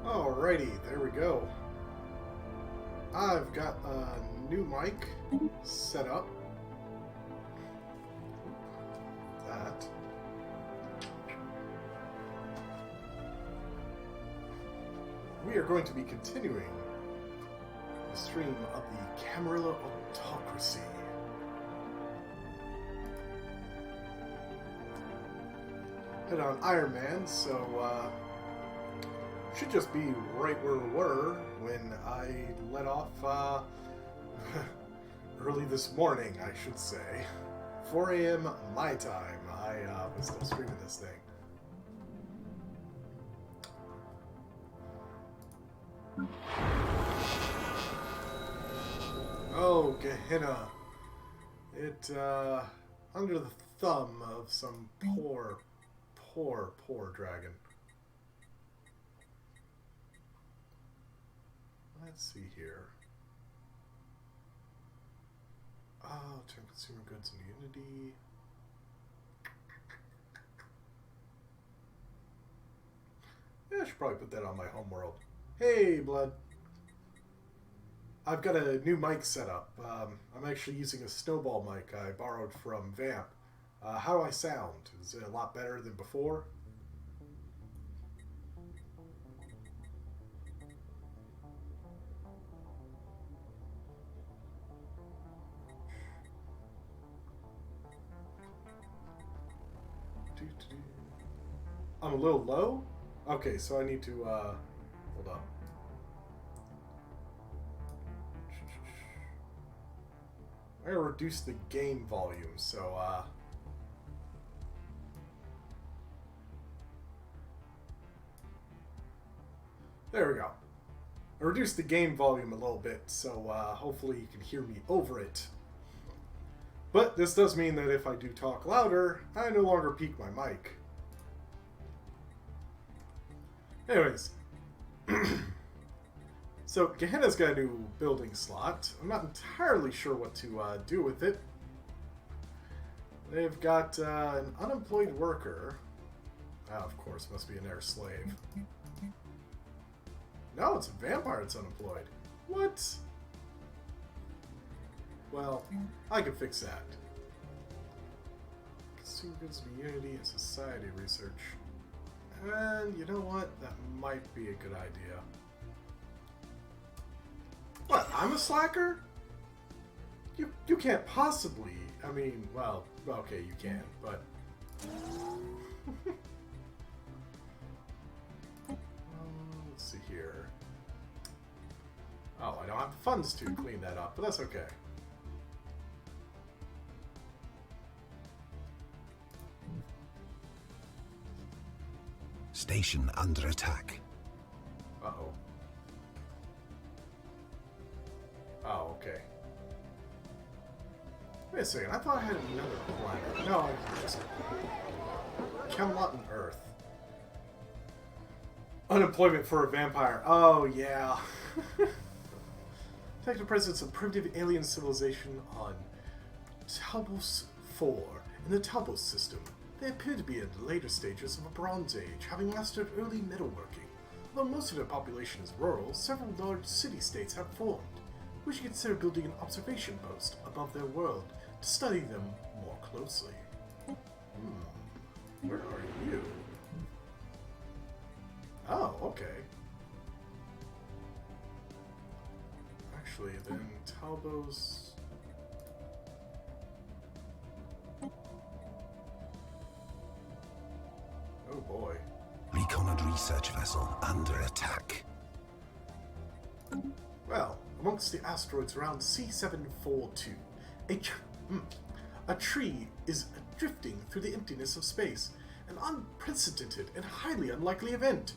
Alrighty, there we go. I've got a new mic set up. That. We are going to be continuing the stream of the Camarilla Autocracy. Head on Iron Man, so should just be right where we were when I let off early this morning, I should say. 4 a.m. my time. I was still streaming this thing. Oh, Gehenna. It, under the thumb of some poor dragon. Let's see here. Oh, turn consumer goods into Unity. Yeah, I should probably put that on my homeworld. Hey, Blood. I've got a new mic set up. I'm actually using a snowball mic I borrowed from Vamp. How do I sound? Is it a lot better than before? I'm a little low? Okay, so I need to, hold up. I gotta reduce the game volume, so, there we go. I reduced the game volume a little bit, so hopefully you can hear me over it. But this does mean that if I do talk louder, I no longer peak my mic. Anyways. So, Gehenna's got a new building slot. I'm not entirely sure what to do with it. They've got an unemployed worker. Oh, of course, must be an air slave. No, it's a vampire that's unemployed. What? Well, I can fix that. Consumer goods of Unity and society research. And you know what? That might be a good idea. What? I'm a slacker? You can't possibly. I mean, well, okay, you can, but. Let's see here. Oh, I don't have the funds to clean that up, but that's okay. Station under attack. Uh-oh. Oh, okay. Wait a second, I thought I had another planet. No, I just... Camelot and Earth. Unemployment for a vampire. Oh, yeah. Detect the presence of primitive alien civilization on Talbos 4 in the Talbos system. They appear to be in the later stages of a Bronze Age, having mastered early metalworking. Although most of their population is rural, several large city-states have formed. We should consider building an observation post above their world to study them more closely. Where are you? Oh, okay. Actually, then Talbos... Oh boy. Recon and research vessel under attack. Well, amongst the asteroids around C742, a tree is drifting through the emptiness of space, an unprecedented and highly unlikely event.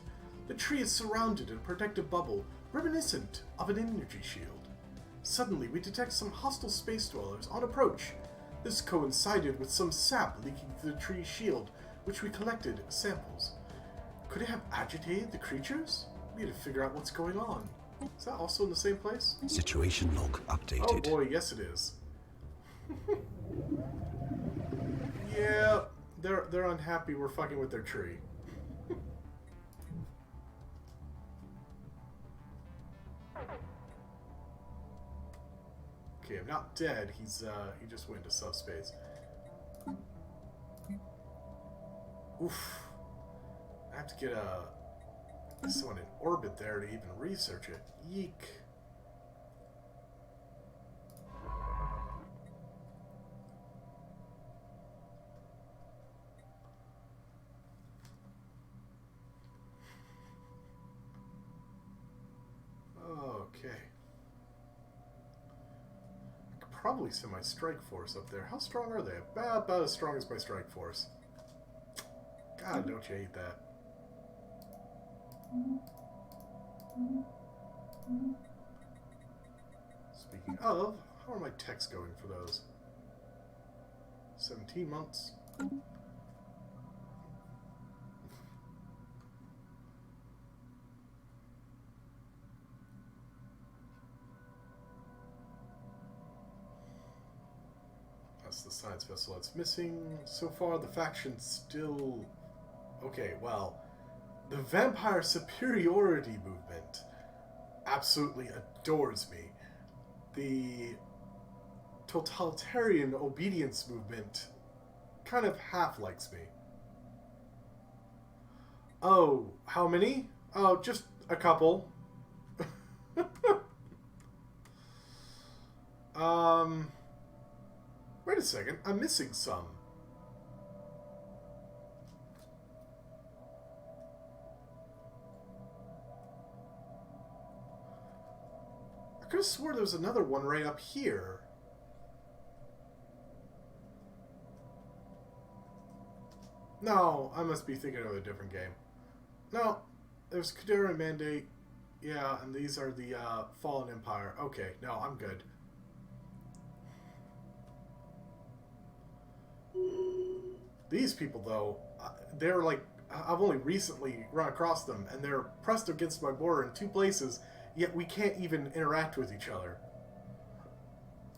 The tree is surrounded in a protective bubble, reminiscent of an energy shield. Suddenly, we detect some hostile space dwellers on approach. This coincided with some sap leaking through the tree's shield, which we collected samples. Could it have agitated the creatures? We need to figure out what's going on. Is that also in the same place? Situation log updated. Oh boy, yes it is. Yeah, they're unhappy we're fucking with their tree. Okay, I'm not dead. He just went into subspace. Oof. I have to get someone in orbit there to even research it. Yeek. Okay. I could probably send my strike force up there. How strong are they? About as strong as my strike force. God, don't you hate that? Speaking of, how are my techs going for those? 17 months. That's the science vessel that's missing. So far, the faction's still... Okay, well, the Vampire Superiority movement absolutely adores me. The Totalitarian Obedience movement kind of half likes me. Oh, how many? Oh, just a couple. Wait a second, I'm missing some. I could have swore there was another one right up here. No, I must be thinking of a different game. No, there's Kadura Mandate. Yeah, and these are the Fallen Empire. Okay, no, I'm good. These people, though, they're like... I've only recently run across them, and they're pressed against my border in 2 places, yet we can't even interact with each other.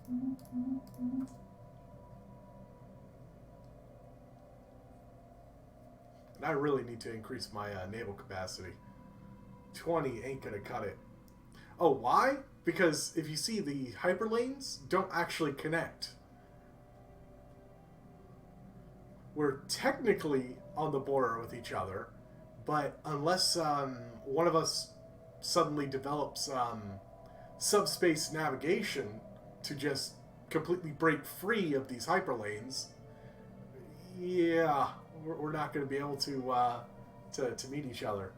And I really need to increase my naval capacity. 20 ain't gonna cut it. Oh, why? Because if you see, the hyperlanes don't actually connect. We're technically on the border with each other, but unless one of us suddenly develops subspace navigation to just completely break free of these hyperlanes, yeah, we're not going to be able to meet each other.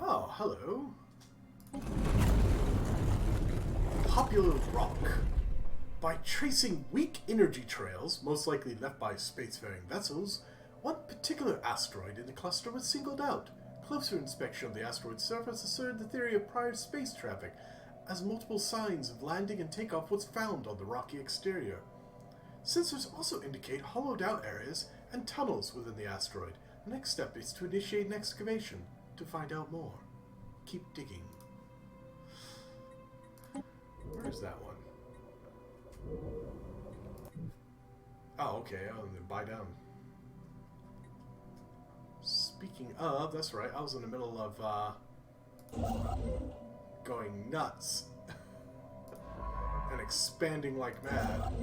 Oh, hello. Popular rock. By tracing weak energy trails, most likely left by spacefaring vessels, one particular asteroid in the cluster was singled out. Closer inspection of the asteroid's surface asserted the theory of prior space traffic, as multiple signs of landing and takeoff was found on the rocky exterior. Sensors also indicate hollowed-out areas and tunnels within the asteroid. The next step is to initiate an excavation to find out more. Keep digging. Where's that one? Oh, okay. Oh, then buy down. Speaking of, that's right. I was in the middle of going nuts and expanding like mad.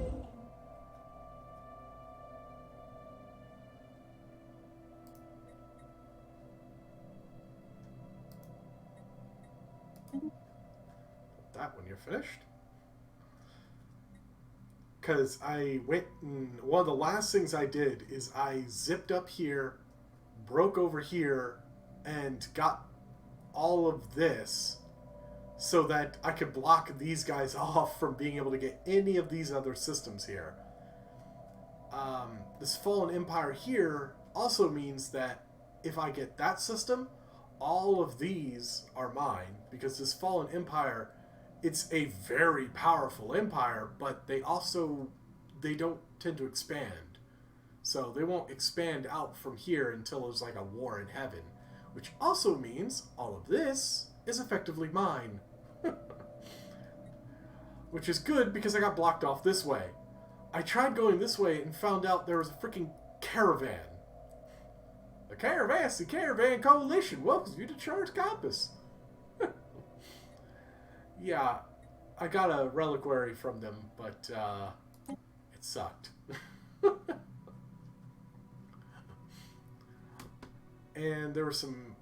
That when you're finished. Because I went and one of the last things I did is I zipped up here, broke over here, and got all of this so that I could block these guys off from being able to get any of these other systems here. This Fallen Empire here also means that if I get that system, all of these are mine, because this Fallen Empire, it's a very powerful empire, but they don't tend to expand. So they won't expand out from here until there's like a war in heaven, which also means all of this is effectively mine. Which is good because I got blocked off this way. I tried going this way and found out there was a freaking caravan. The Caravan Coalition welcomes you to Charles Campus. Yeah, I got a reliquary from them, but it sucked. And there were some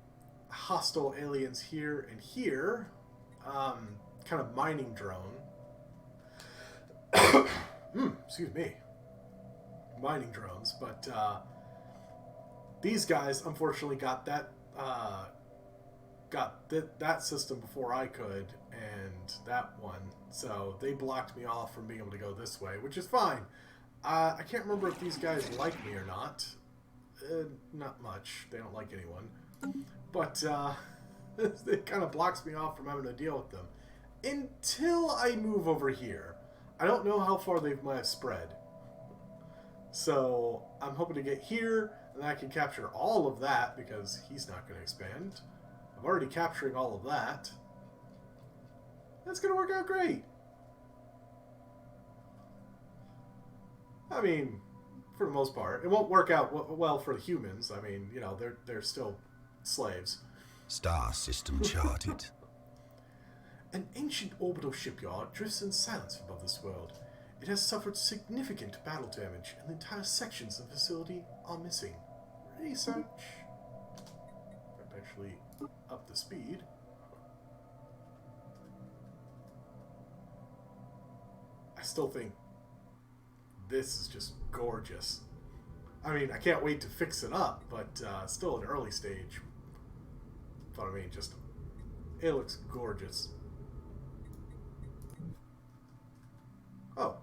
hostile aliens here and here. Kind of mining drone. Excuse me. Mining drones, but these guys unfortunately got that that system before I could, and that one, so they blocked me off from being able to go this way, which is fine. I can't remember if these guys like me or not. Not much. They don't like anyone, but it kind of blocks me off from having to deal with them until I move over here. I don't know how far they might have spread, so I'm hoping to get here and I can capture all of that because he's not going to expand. I'm already capturing all of that. That's going to work out great. I mean, for the most part. It won't work out well for the humans. I mean, you know, they're still slaves. Star system charted. An ancient orbital shipyard drifts in silence above this world. It has suffered significant battle damage, and entire sections of the facility are missing. Research. Actually, up the speed. I still think this is just gorgeous. I mean, I can't wait to fix it up, but still an early stage. But I mean, just it looks gorgeous. Oh.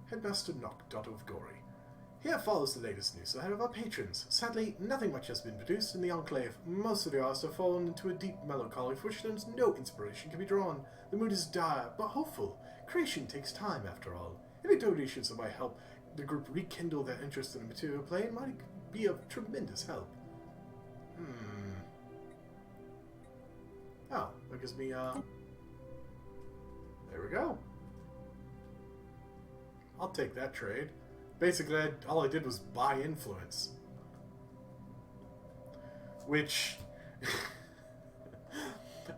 Headmaster Nock, daughter of Gory. Here follows the latest news ahead of our patrons. Sadly, nothing much has been produced in the Enclave. Most of the artists have fallen into a deep melancholy for which no inspiration can be drawn. The mood is dire, but hopeful. Creation takes time, after all. Any donations that might help the group rekindle their interest in the material plane might be of tremendous help. Oh, that gives me, there we go. I'll take that trade. Basically, all I did was buy influence. Which...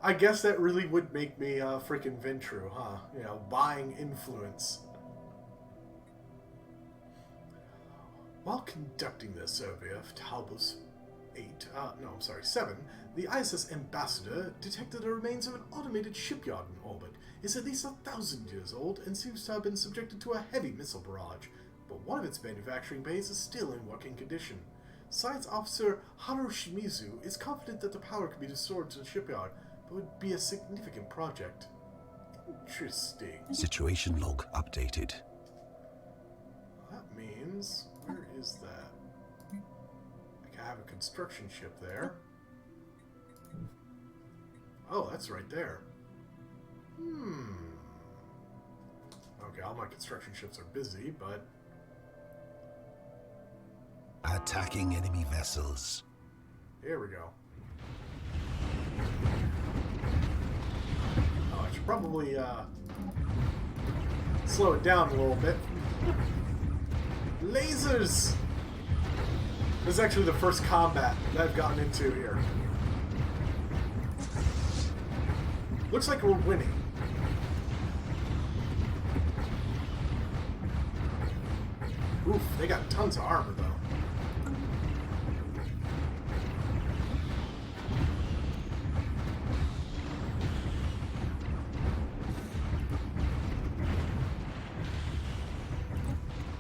I guess that really would make me freaking Ventru, huh? You know, buying influence. While conducting their survey of Talbos 7, the ISS ambassador detected the remains of an automated shipyard in orbit. It's at least 1,000 years old and seems to have been subjected to a heavy missile barrage, but one of its manufacturing bays is still in working condition. Science Officer Haru Shimizu is confident that the power can be restored to the shipyard, but would be a significant project. Interesting. Situation log updated. That means... where is that? I have a construction ship there. Oh, that's right there. Okay, all my construction ships are busy, but... Attacking enemy vessels. Here we go. Oh, I should probably, slow it down a little bit. Lasers! This is actually the first combat that I've gotten into here. Looks like we're winning. Oof, they got tons of armor though.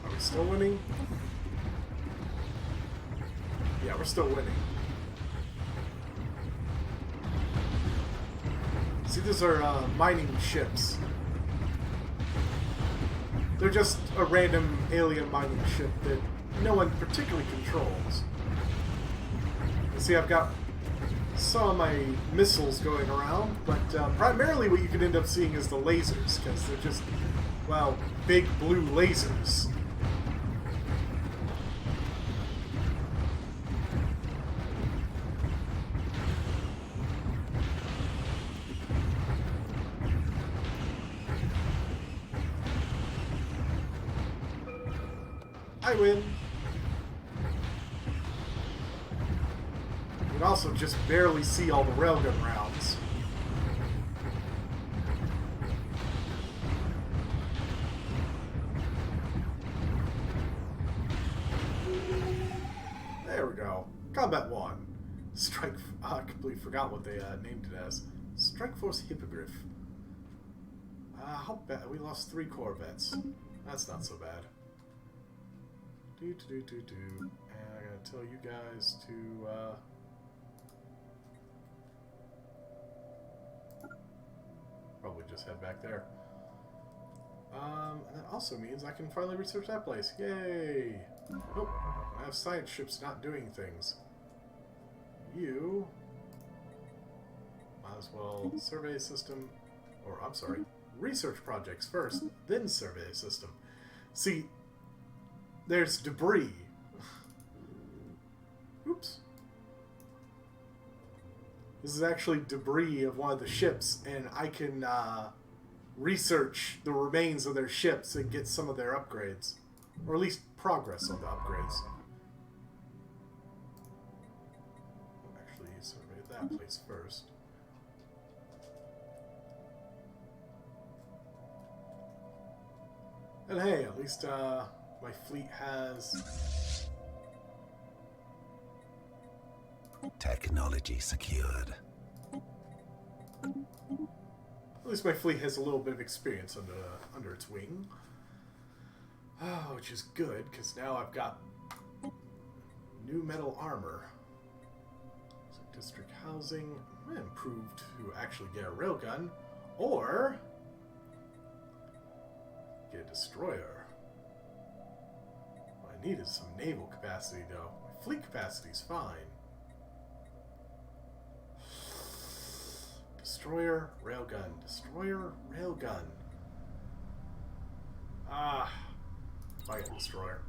Are we still winning? Yeah, we're still winning. See, these are mining ships. They're just a random alien mining ship that no one particularly controls. You see, I've got some of my missiles going around, but primarily what you can end up seeing is the lasers, because they're just, well, big blue lasers. I win. You can also just barely see all the railgun rounds. Combat 1. Strike... I completely forgot what they named it as. Strike Force Hippogriff. How bad? We lost 3 Corvettes. That's not so bad. And I gotta tell you guys to, probably just head back there. And that also means I can finally research that place. Yay! Oh, I have science ships not doing things. You might as well survey a system, or I'm sorry, research projects first, then survey a system. See, there's debris. Oops. This is actually debris of one of the ships, and I can research the remains of their ships and get some of their upgrades. Or at least progress on the upgrades. Actually, survey that place first. And hey, at least my fleet has... Technology secured. At least my fleet has a little bit of experience under its wing. Oh, which is good, because now I've got new metal armor. So district housing, improved to actually get a railgun, or get a destroyer. What I need is some naval capacity, though. My fleet capacity's fine. Destroyer, railgun. Destroyer, railgun. Ah, I get a destroyer.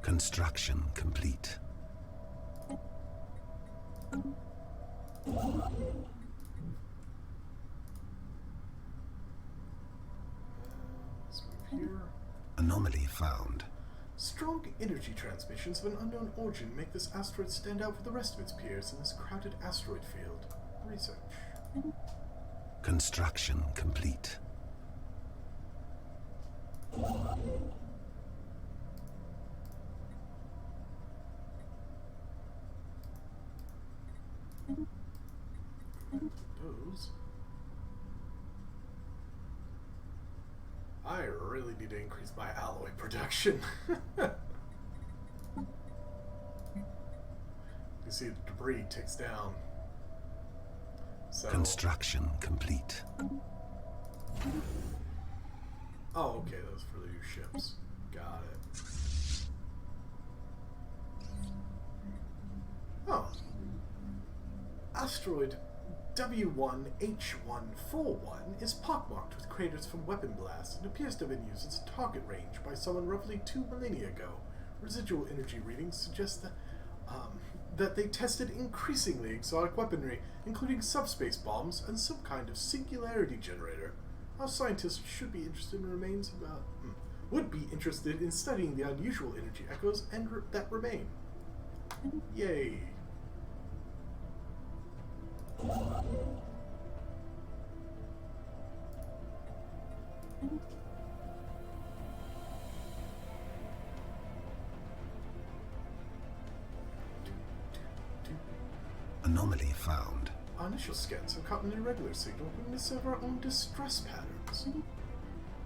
Construction complete. Let's move here. Anomaly found. Strong energy transmissions of an unknown origin make this asteroid stand out from the rest of its peers in this crowded asteroid field. Research. Construction complete. Those. I really need to increase my alloy production. You see the debris ticks down. So, Construction complete. oh, okay, those for the new ships. Got it. Oh. Asteroid W1H141 is pockmarked with craters from weapon blasts and appears to have been used as a target range by someone roughly 2 millennia ago. Residual energy readings suggest that they tested increasingly exotic weaponry, including subspace bombs and some kind of singularity generator. Our scientists should be interested in remains would be interested in studying the unusual energy echoes and that remain. Yay. Anomaly found. Our initial scans have caught an irregular signal from some of our own distress patterns.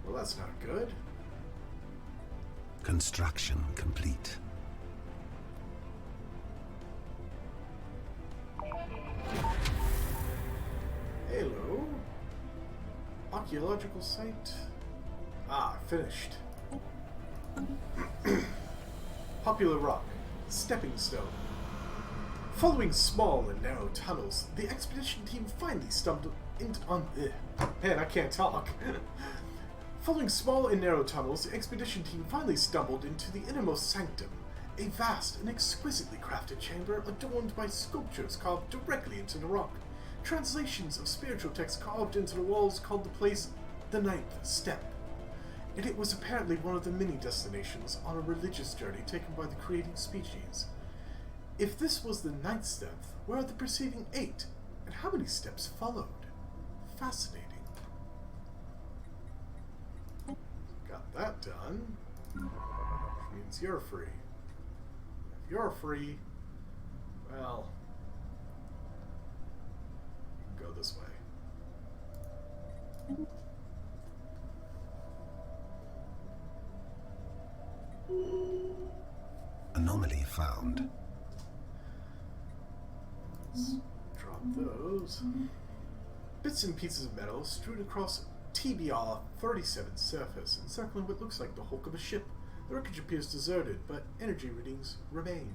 Well, that's not good. Construction complete. Hello. Archaeological site. Ah, finished. Popular rock. Stepping stone. Following small and narrow tunnels, the expedition team finally stumbled into man, I can't talk. Following small and narrow tunnels, the expedition team finally stumbled into the innermost sanctum, a vast and exquisitely crafted chamber adorned by sculptures carved directly into the rock. Translations of spiritual texts carved into the walls called the place the Ninth Step, and it was apparently one of the many destinations on a religious journey taken by the creating species. If this was the 9th step, where are the preceding 8? And how many steps followed? Fascinating. that done. Which means you're free. If you're free, well, you can go this way. Anomaly found. Let's drop those. Bits and pieces of metal strewn across TBR-37's surface, encircling what looks like the hulk of a ship. The wreckage appears deserted, but energy readings remain.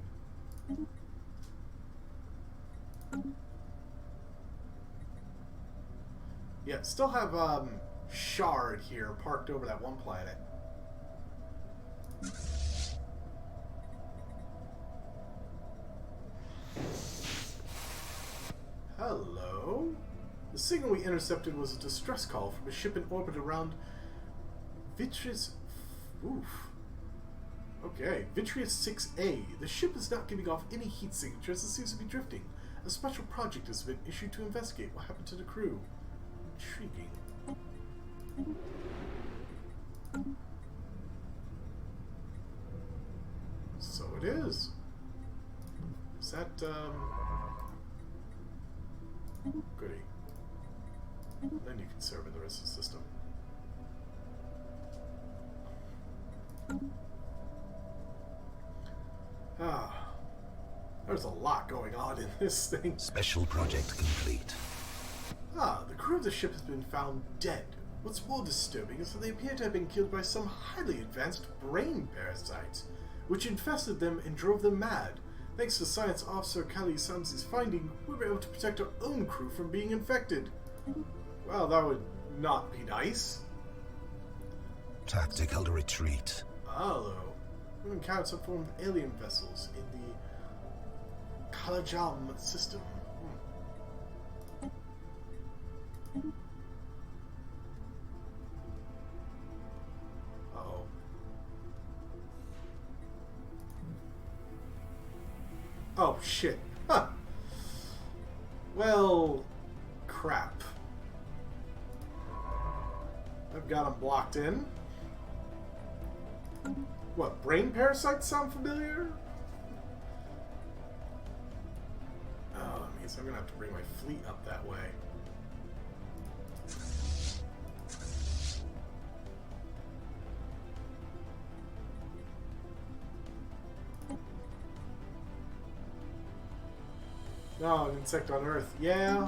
Yeah, still have Shard here parked over that one planet. Hello? The signal we intercepted was a distress call from a ship in orbit around Vitreous... Oof. Okay, Vitreous 6A. The ship is not giving off any heat signatures and seems to be drifting. A special project has been issued to investigate what happened to the crew. Intriguing. So it is. Is that, goody. Then you can serve in the rest of the system. Ah. There's a lot going on in this thing. Special project complete. Ah, the crew of the ship has been found dead. What's more disturbing is that they appear to have been killed by some highly advanced brain parasites, which infested them and drove them mad. Thanks to Science Officer Kali Samsi's finding, we were able to protect our own crew from being infected. Well, that would not be nice. Tactical retreat. Hello. We've encountered some form of alien vessels in the Kalajam system. Uh-oh. Oh, shit. Huh. Well, crap. I've got them blocked in. What, brain parasites sound familiar? Oh, that means I'm gonna have to bring my fleet up that way. Oh, an insect on Earth. Yeah.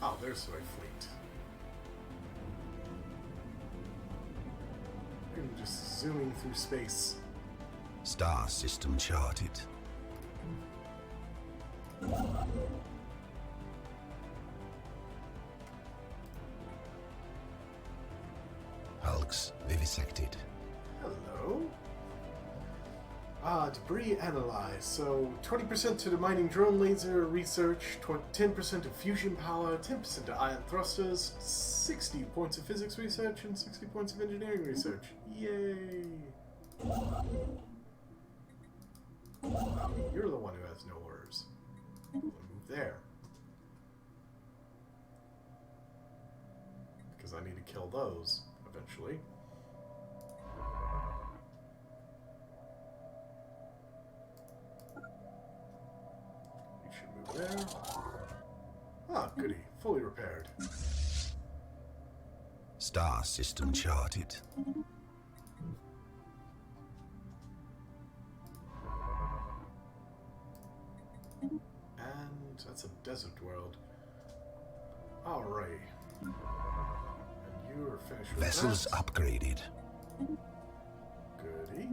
Oh, there's my fleet. I'm just zooming through space. Star system charted. Hulks vivisected. Hello. Debris analyzed. So 20% to the mining drone laser research, 10% of fusion power, 10% to ion thrusters, 60 points of physics research, and 60 points of engineering research. Yay! You're the one who has no orders. I'll move there. Because I need to kill those eventually. There. Ah, goody. Fully repaired. Star system charted. And that's a desert world. Alright. And you're finished with Vessels that. upgraded. Goody.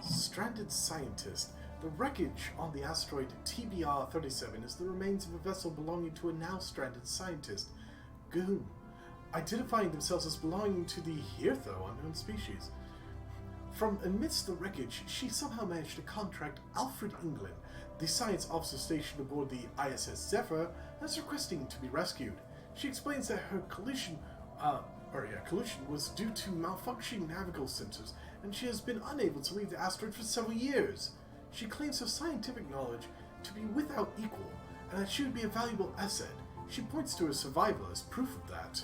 Stranded scientist. The wreckage on the asteroid TBR-37 is the remains of a vessel belonging to a now stranded scientist, Goom. identifying themselves as belonging to the Hirtho unknown species. From amidst the wreckage, she somehow managed to contract Alfred England, the science officer stationed aboard the ISS Zephyr, as requesting to be rescued. She explains that her collision was due to malfunctioning navigational sensors, and she has been unable to leave the asteroid for several years. She claims her scientific knowledge to be without equal, and that she would be a valuable asset. She points to her survival as proof of that.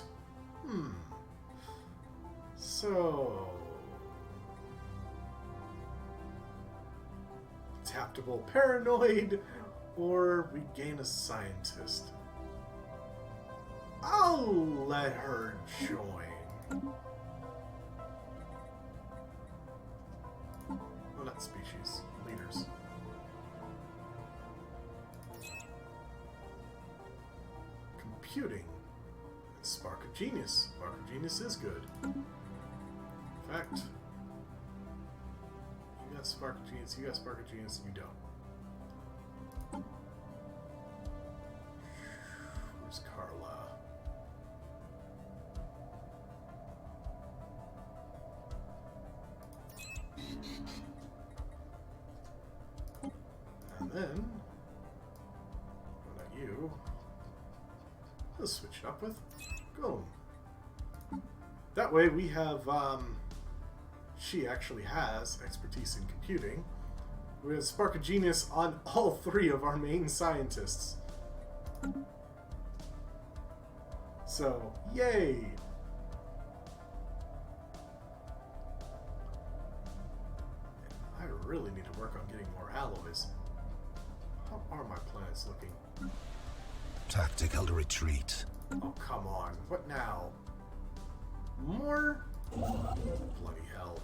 So... adaptable paranoid, or we gain a scientist. I'll let her join. Oh, not species. Leaders. Computing. Spark of Genius. Spark of Genius is good. In fact, you got Spark of Genius, you got Spark of Genius, you don't. Where's Carla? And then, what about you? Let's switch it up with Golem. That way we have, she actually has expertise in computing. We have Spark of Genius on all three of our main scientists. So, yay! I really need to work on getting more alloys. How are my planets looking? Tactical retreat. Oh, come on. What now? More? Bloody hell.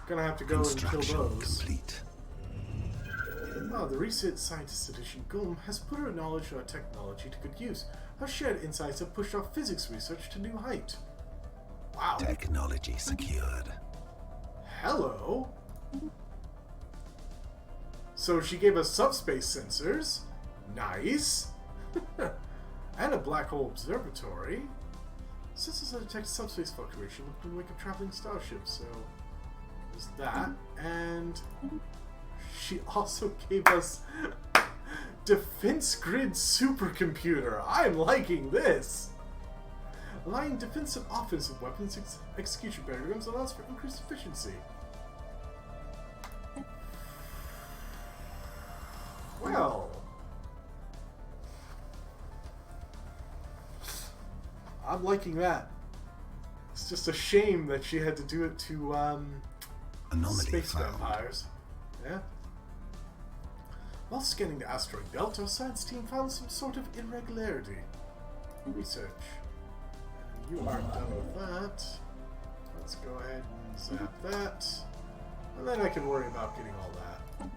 Gonna have to go and kill those. Complete. Oh, the recent Scientist Edition Golem has put her knowledge and technology to good use. Her shared insights have pushed our physics research to new height. Wow. Technology secured. Hello? So she gave us subspace sensors. Nice. And a black hole observatory. Sensors that detect subspace fluctuation look to wake up traveling starships, so there's that. And she also gave us Defense Grid Supercomputer. I'm liking this. Aligning defensive and offensive weapons execution paradigms allows for increased efficiency. Well, I'm liking that. It's just a shame that she had to do it to Anomaly space found. vampires. Yeah. While scanning the asteroid belt, our science team found some sort of irregularity. Research. And you are done with that. Let's go ahead and zap that. And then I can worry about getting all that.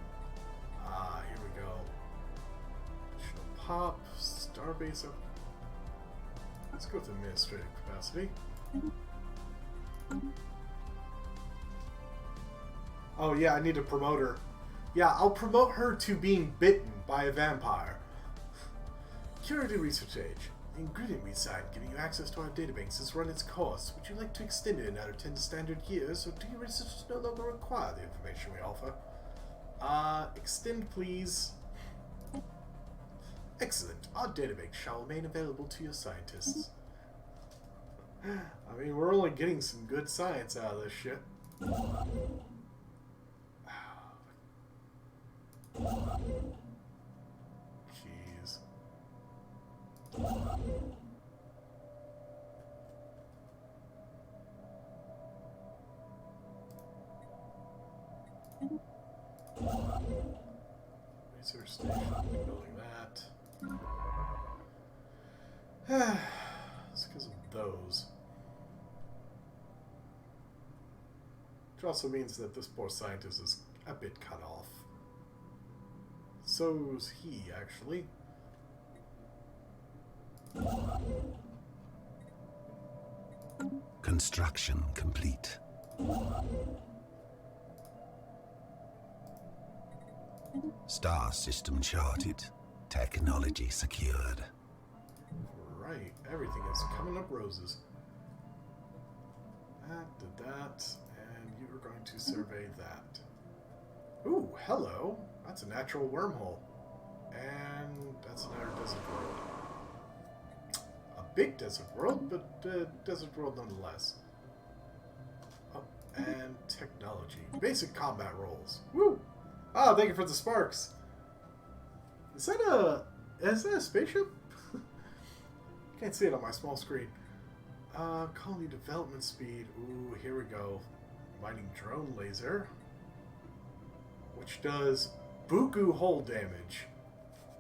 Ah, here we go. Additional pop, starbase up. Let's go with administrative capacity. Oh yeah, I need to promote her. Yeah, I'll promote her to being bitten by a vampire. Curative Research Age. The ingredient we signed giving you access to our databanks has run its course. Would you like to extend it another 10 standard years, or do your researchers no longer require the information we offer? Extend please. Excellent. Our database shall remain available to your scientists. I mean, we're only getting some good science out of this shit. Jeez. Research station, building that. It's because of those. Which also means that this poor scientist is a bit cut off. So's he, actually. Construction complete. Star system charted. Technology secured. Alright, everything is coming up roses. That did that, and you are going to survey that. Ooh, hello! That's a natural wormhole. And that's another desert world. A big desert world, but desert world nonetheless. Oh, and technology. Basic combat rolls. Woo! Ah, thank you for the sparks. Is that a spaceship? Can't see it on my small screen. Colony development speed. Ooh, here we go. Mining drone laser. Which does buku hull damage.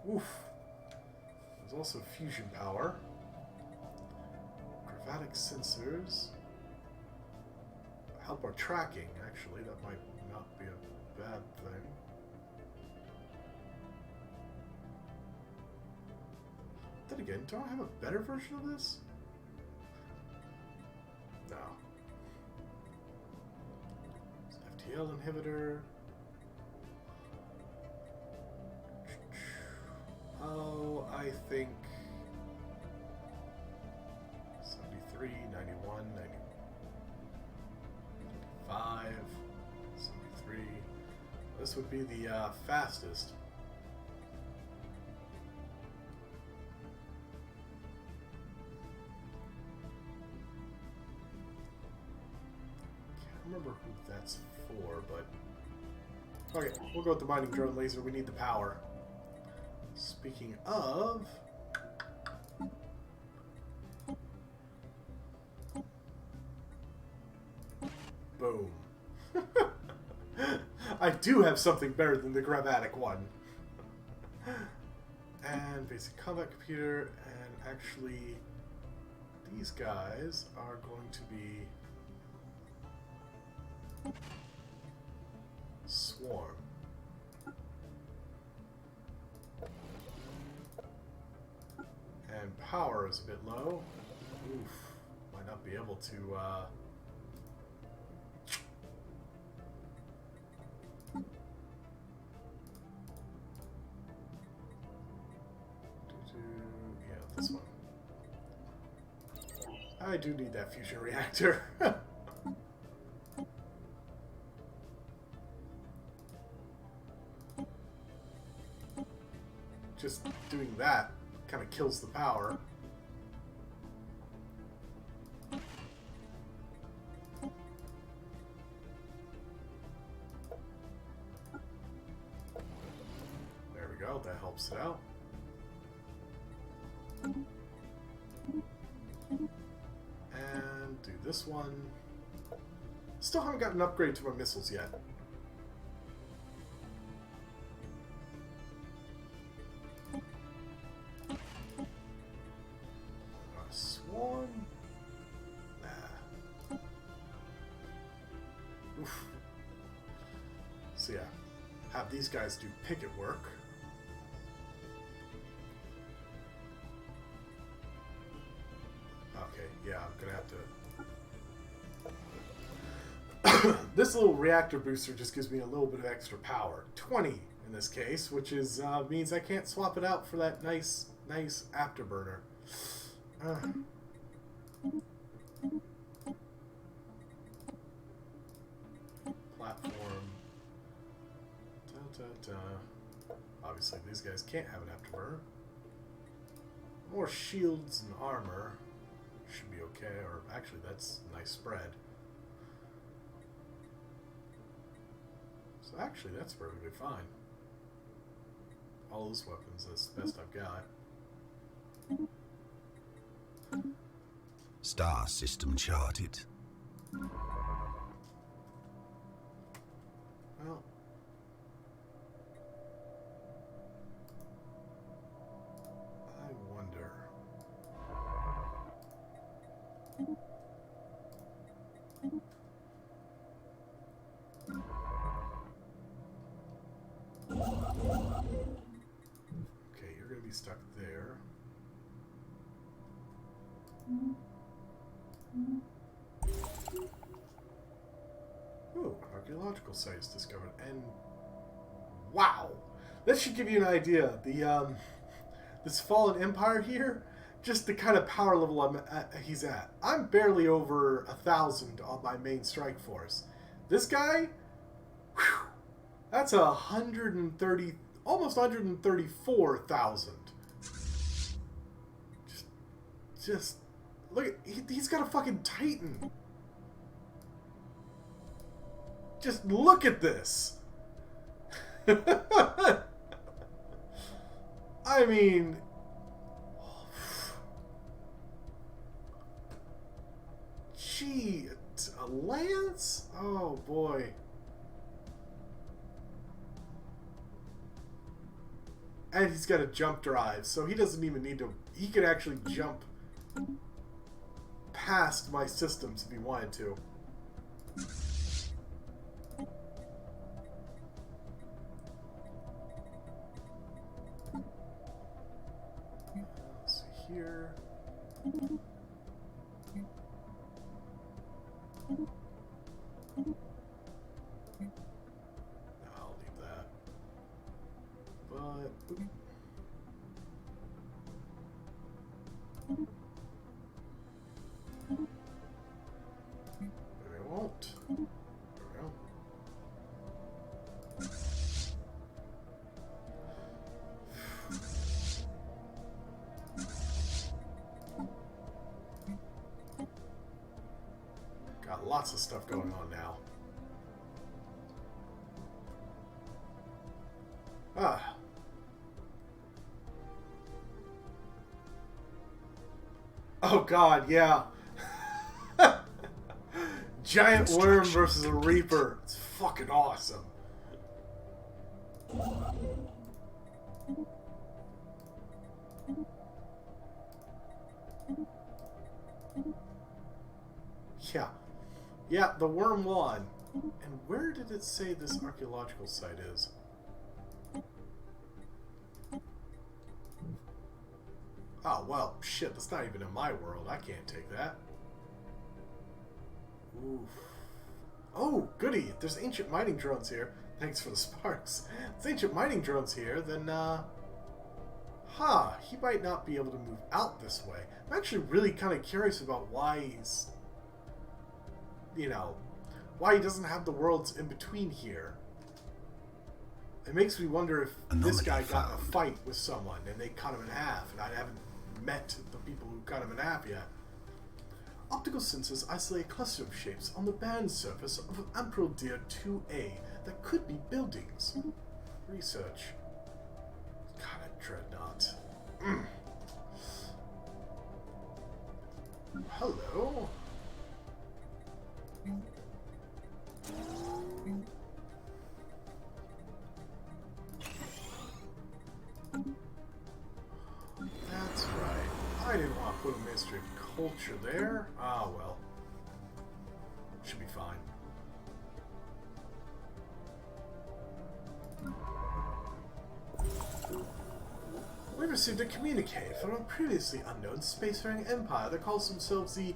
Oof. There's also fusion power. Chromatic sensors. Help our tracking, actually. That might not be a bad thing. Then again, do I have a better version of this? No. FTL inhibitor. Oh, I think 73, 91, 95, 73. This would be the fastest. Can't remember who that's for, but okay, we'll go with the mining drone laser. We need the power. Speaking of, boom. I do have something better than the grammatic one. And basic combat computer, and actually these guys are going to be swarm. And power is a bit low. Oof. Might not be able to, yeah, this one. I do need that fusion reactor. Just doing that kind of kills the power. There we go, that helps it out. And do this one. Still haven't got an upgrade to my missiles yet. Swarm? Nah. Oof. So yeah, have these guys do picket work. Okay, yeah, I'm gonna have to... This little reactor booster just gives me a little bit of extra power. 20 in this case, which is means I can't swap it out for that nice afterburner. Platform. Obviously, these guys can't have an afterburner. More shields and armor should be okay, or actually, that's a nice spread. So actually, that's perfectly fine. All those weapons, that's the best I've got. Star system charted. Well, I wonder. Okay, you're going to be stuck there. Ooh, archaeological sites discovered, and wow, that should give you an idea. The this fallen empire here just the kind of power level he's at. I'm barely over 1,000 on my main strike force. This guy, whew, that's 130, almost 134,000. Just look at, he's got a fucking Titan. Just look at this. I mean, gee, a lance? Oh boy. And he's got a jump drive, so he doesn't even need to, he could actually jump past my systems if he wanted to. Let's see here. I'll leave that. But maybe I won't. There we go. Got lots of stuff going on now. Ah. Oh god, yeah. Giant worm versus a reaper. It's fucking awesome. Yeah. Yeah, the worm won. And where did it say this archaeological site is? Oh, well, shit, that's not even in my world. I can't take that. Oof. Oh, goody! There's ancient mining drones here. Thanks for the sparks. There's ancient mining drones here, then, he might not be able to move out this way. I'm actually really kind of curious about why he's... You know, why he doesn't have the worlds in between here. It makes me wonder if this guy got in a fight with someone and they cut him in half, and I haven't met the people who cut him in half yet. Optical sensors isolate a cluster of shapes on the band surface of Emperor Deer 2A that could be buildings. Research. God, a dreadnought. Hello. That's right. I didn't want to put a Ministry of Culture there. Ah, well. Should be fine. We received a communique from a previously unknown spacefaring empire that calls themselves the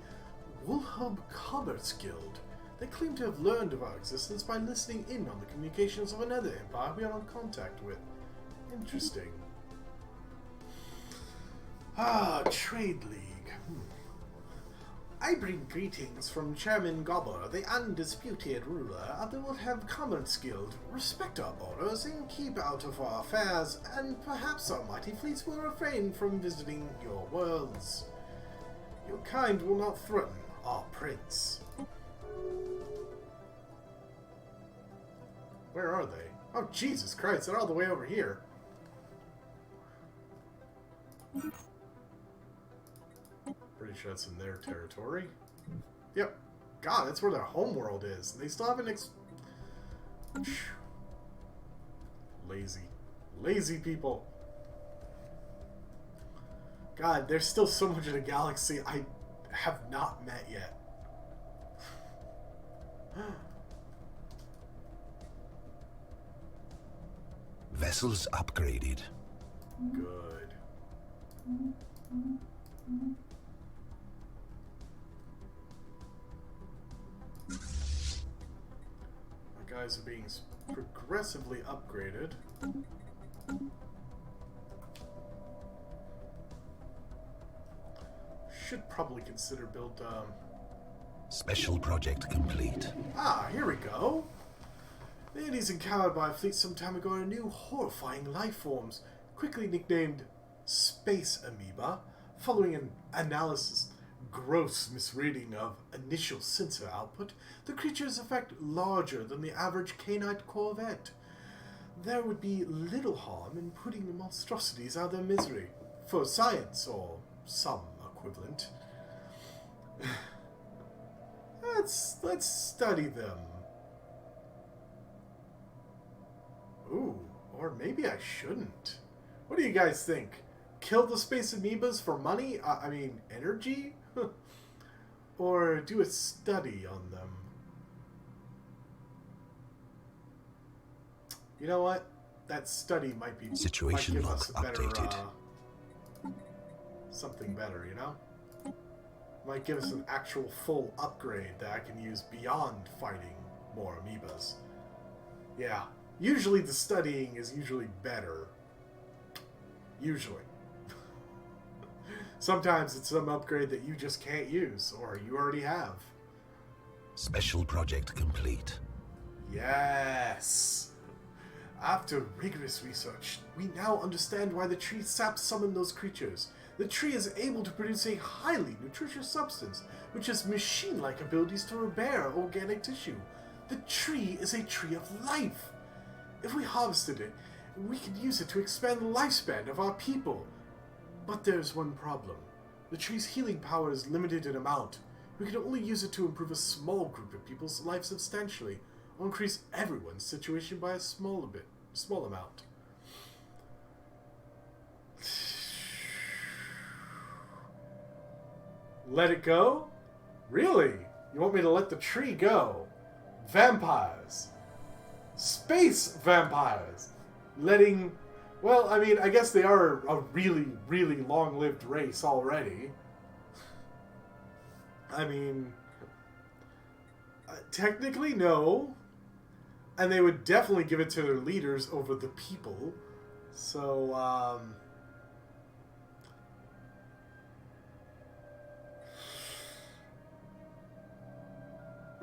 Woolhub Commerce Guild. They claim to have learned of our existence by listening in on the communications of another empire we are in contact with. Interesting. Ah, Trade League. I bring greetings from Chairman Gobber, the undisputed ruler of the Woolhub Commerce Guild. Respect our borders and keep out of our affairs, and perhaps our mighty fleets will refrain from visiting your worlds. Your kind will not threaten our prince. Where are they? Oh, Jesus Christ, they're all the way over here. Pretty sure that's in their territory. Yep. God, that's where their homeworld is. They still haven't Lazy. Lazy people. God, there's still so much of the galaxy I have not met yet. Vessels upgraded. Good. My guys are being progressively upgraded. should probably consider build, Special project complete. Ah, here we go. The Indies encountered by a fleet some time ago are new horrifying life forms, quickly nicknamed Space Amoeba, following an analysis gross misreading of initial sensor output. The creatures in fact larger than the average canine corvette. There would be little harm in putting the monstrosities out of their misery, for science or some equivalent. Let's study them. Ooh, or maybe I shouldn't. What do you guys think? Kill the space amoebas for money? I mean, energy? Or do a study on them? You know what? That study might be Situation might give log us a better, updated. Something better, you know? Might give us an actual full upgrade that I can use beyond fighting more amoebas. Yeah, usually the studying is usually better. Usually. Sometimes it's some upgrade that you just can't use, or you already have. Special project complete. Yes! After rigorous research, we now understand why the tree sap summoned those creatures. The tree is able to produce a highly nutritious substance, which has machine-like abilities to repair organic tissue. The tree is a tree of life. If we harvested it, we could use it to expand the lifespan of our people. But there's one problem. The tree's healing power is limited in amount. We can only use it to improve a small group of people's life substantially, or increase everyone's situation by a small amount. Let it go? Really? You want me to let the tree go? Vampires. Space vampires. Letting... Well, I mean, I guess they are a really, really long-lived race already. I mean... technically, no. And they would definitely give it to their leaders over the people. So, I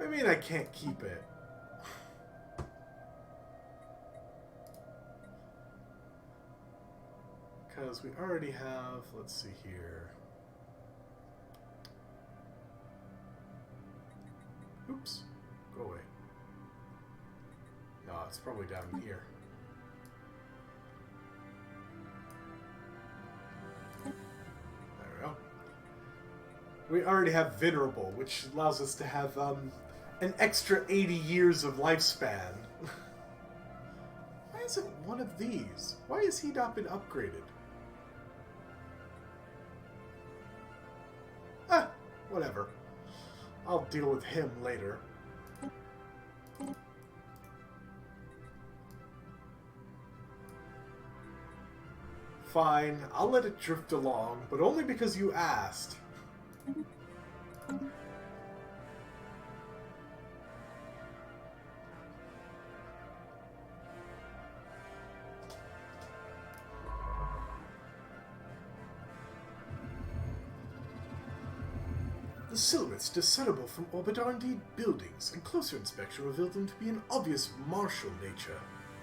mean, I can't keep it. Because we already have, let's see here. Oops, go away. No, it's probably down here. There we go. We already have Venerable, which allows us to have an extra 80 years of lifespan. Why isn't one of these? Why has he not been upgraded? Ah, whatever. I'll deal with him later. Fine, I'll let it drift along, but only because you asked. The silhouettes discernible from orbit are indeed buildings, and closer inspection revealed them to be an obvious martial nature.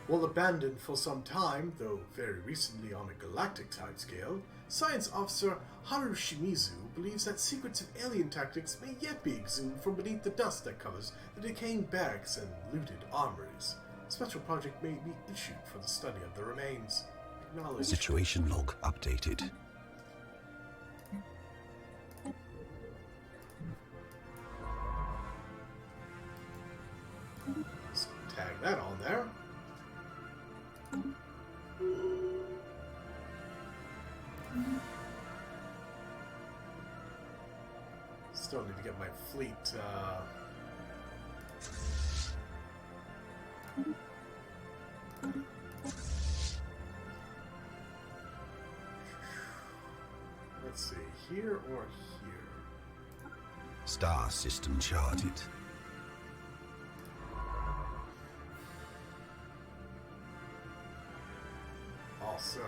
While abandoned for some time, though very recently on a galactic timescale, Science Officer Haru Shimizu believes that secrets of alien tactics may yet be exhumed from beneath the dust that covers the decaying barracks and looted armories. A special project may be issued for the study of the remains. Acknowledged. Situation log updated. Let's tag that on there. Still need to get my fleet, let's see, here or here? Star system charted. Awesome.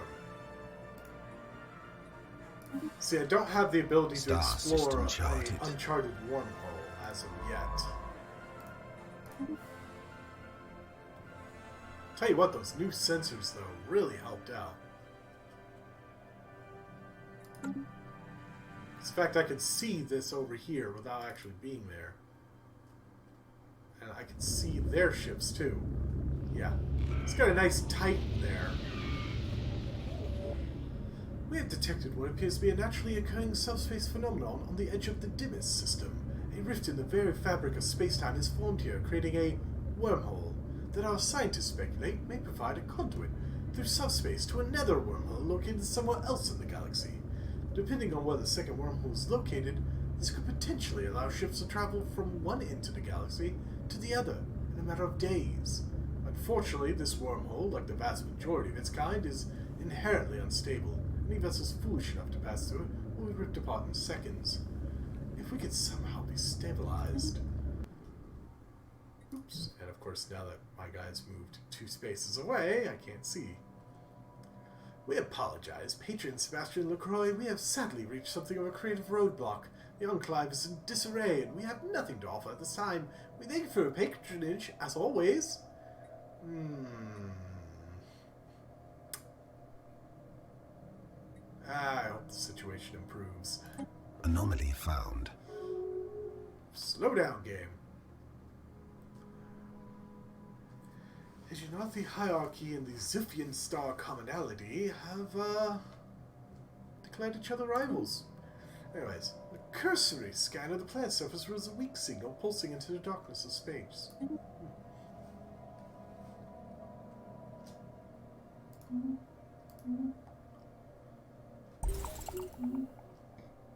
See, I don't have the ability to Star explore system an charted. uncharted wormhole as of yet. Tell you what, those new sensors, though, really helped out. In fact, I could see this over here without actually being there. And I can see their ships, too. Yeah. It's got a nice Titan there. We have detected what appears to be a naturally occurring subspace phenomenon on the edge of the Dimmus system. A rift in the very fabric of spacetime is formed here, creating a wormhole that our scientists speculate may provide a conduit through subspace to another wormhole located somewhere else in the galaxy. Depending on where the second wormhole is located, this could potentially allow ships to travel from one end of the galaxy to the other in a matter of days. Unfortunately, this wormhole, like the vast majority of its kind, is inherently unstable. Any vessels foolish enough to pass through it will be ripped apart in seconds. If we could somehow be stabilized... Oops. And of course, now that my guy's moved 2 spaces away, I can't see. We apologize, patron Sebastian LaCroix. We have sadly reached something of a creative roadblock. The Enclave is in disarray, and we have nothing to offer at this time. We thank you for your patronage, as always. I hope the situation improves. Anomaly found. Slow down, game. Did you know the hierarchy and the Ziphian star commonality have, declared each other rivals? Anyways, the cursory scan of the planet's surface reveals a weak signal pulsing into the darkness of space.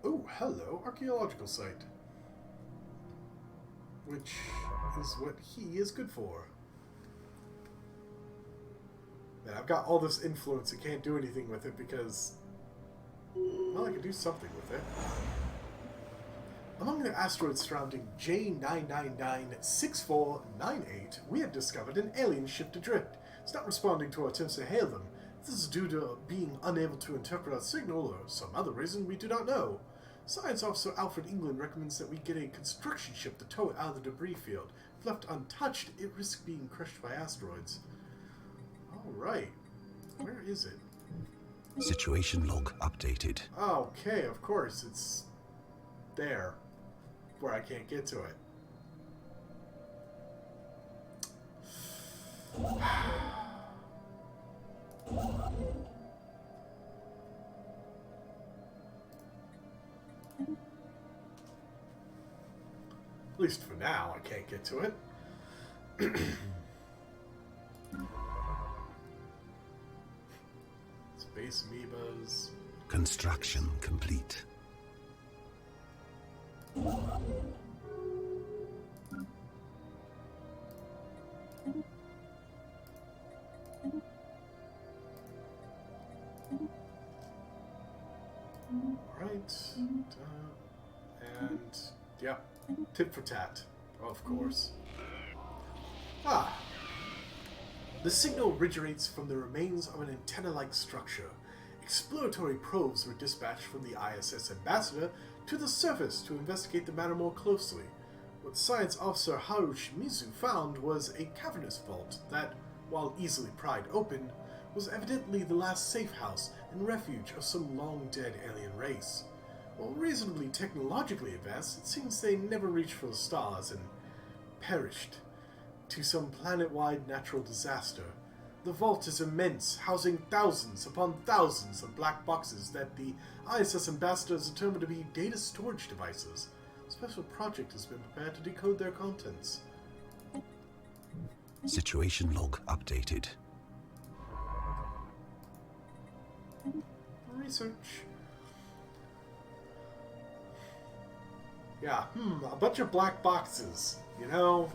Oh, hello, archaeological site. Which is what he is good for. Man, I've got all this influence, I can't do anything with it because... well, I can do something with it. Among the asteroids surrounding J9996498, we have discovered an alien ship adrift. It's not responding to our attempts to hail them. This is due to being unable to interpret our signal or some other reason we do not know. Science Officer Alfred England recommends that we get a construction ship to tow it out of the debris field. If left untouched, it risks being crushed by asteroids. Alright. Where is it? Situation log updated. Okay, of course. It's there. Where I can't get to it. At least for now, I can't get to it. Space amoebas. Construction complete. Alright. And, yeah, tit for tat, of course. Ah. The signal originates from the remains of an antenna-like structure. Exploratory probes were dispatched from the ISS Ambassador to the surface to investigate the matter more closely. What Science Officer Haru Shimizu found was a cavernous vault that, while easily pried open, was evidently the last safe house and refuge of some long-dead alien race. While reasonably technologically advanced, it seems they never reached for the stars and perished to some planet-wide natural disaster. The vault is immense, housing thousands upon thousands of black boxes that the ISS Ambassador has determined to be data storage devices. A special project has been prepared to decode their contents. Situation log updated. Research. Yeah, a bunch of black boxes, you know?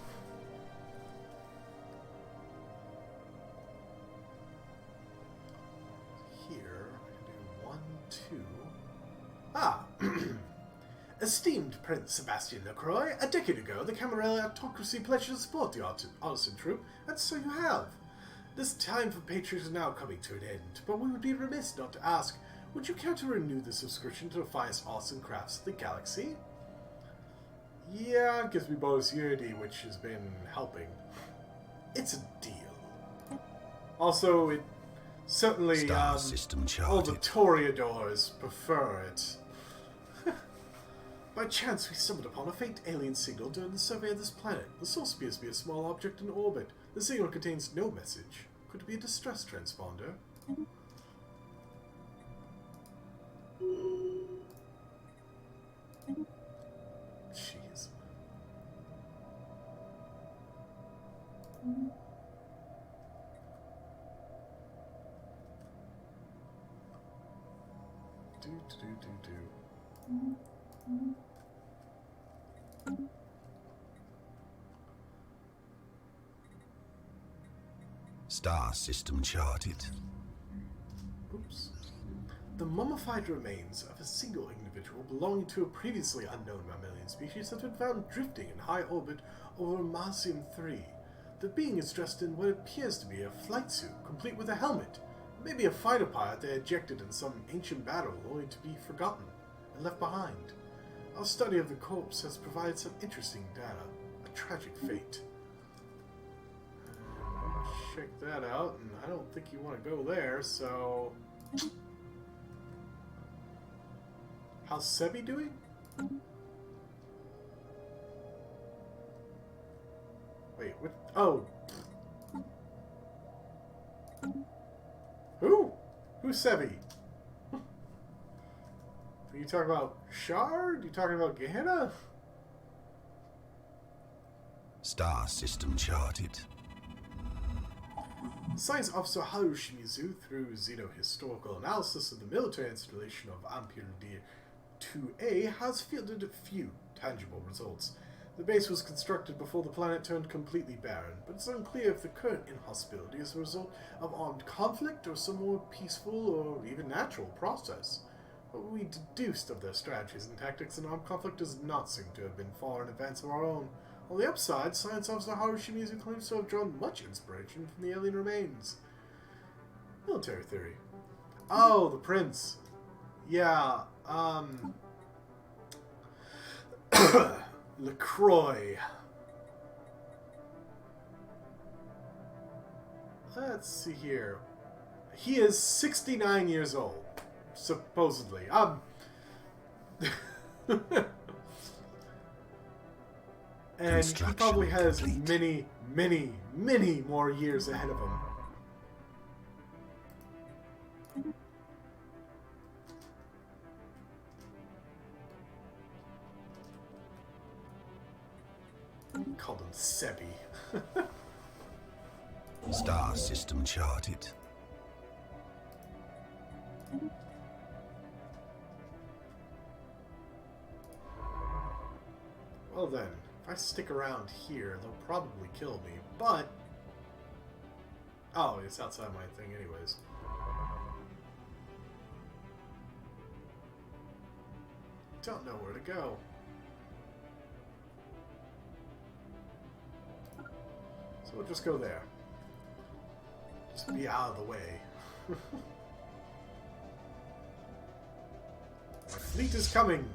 Here, I can do 1, 2. Esteemed Prince Sebastian LaCroix, a decade ago, the Camarilla autocracy pledged to support the artisan troop, and so you have. This time for patriots is now coming to an end, but we would be remiss not to ask, Would you care to renew the subscription to the finest arts and crafts of the galaxy? Yeah, it gives me bonus unity, which has been helping. It's a deal. Also, it certainly, Star system all the charted. Toreadors prefer it. By chance, we stumbled upon a faint alien signal during the survey of this planet. The source appears to be a small object in orbit. The signal contains no message. Could it be a distress transponder? Jeez. Star system charted. Oops. The mummified remains of a single individual belonging to a previously unknown mammalian species have been found drifting in high orbit over Marcium 3. The being is dressed in what appears to be a flight suit, complete with a helmet. Maybe a fighter pilot they ejected in some ancient battle only to be forgotten and left behind. Our study of the corpse has provided some interesting data. A tragic fate. Check that out, and I don't think you want to go there, so... How's Sebi doing? Wait, what? Oh! Who? Who's Sebi? Are you talking about Shard? Are you talking about Gehenna? Star system charted. Science officer Haru Shimizu, through xenohistorical analysis of the military installation of Ampere 2A, has fielded a few tangible results. The base was constructed before the planet turned completely barren, but it's unclear if the current inhospitability is a result of armed conflict or some more peaceful or even natural process. What we deduced of their strategies and tactics in armed conflict does not seem to have been far in advance of our own. On the upside, science officer Haru Shimizu claims to have drawn much inspiration from the alien remains. Military theory. Oh, the prince. Yeah, LaCroix. Let's see here. He is 69 years old, supposedly. And he probably has complete. many more years ahead of him. Called him Sebi. Star system charted. Well then, if I stick around here, they'll probably kill me, but... Oh, it's outside my thing anyways. Don't know where to go. So we'll just go there. Just be out of the way. My fleet is coming!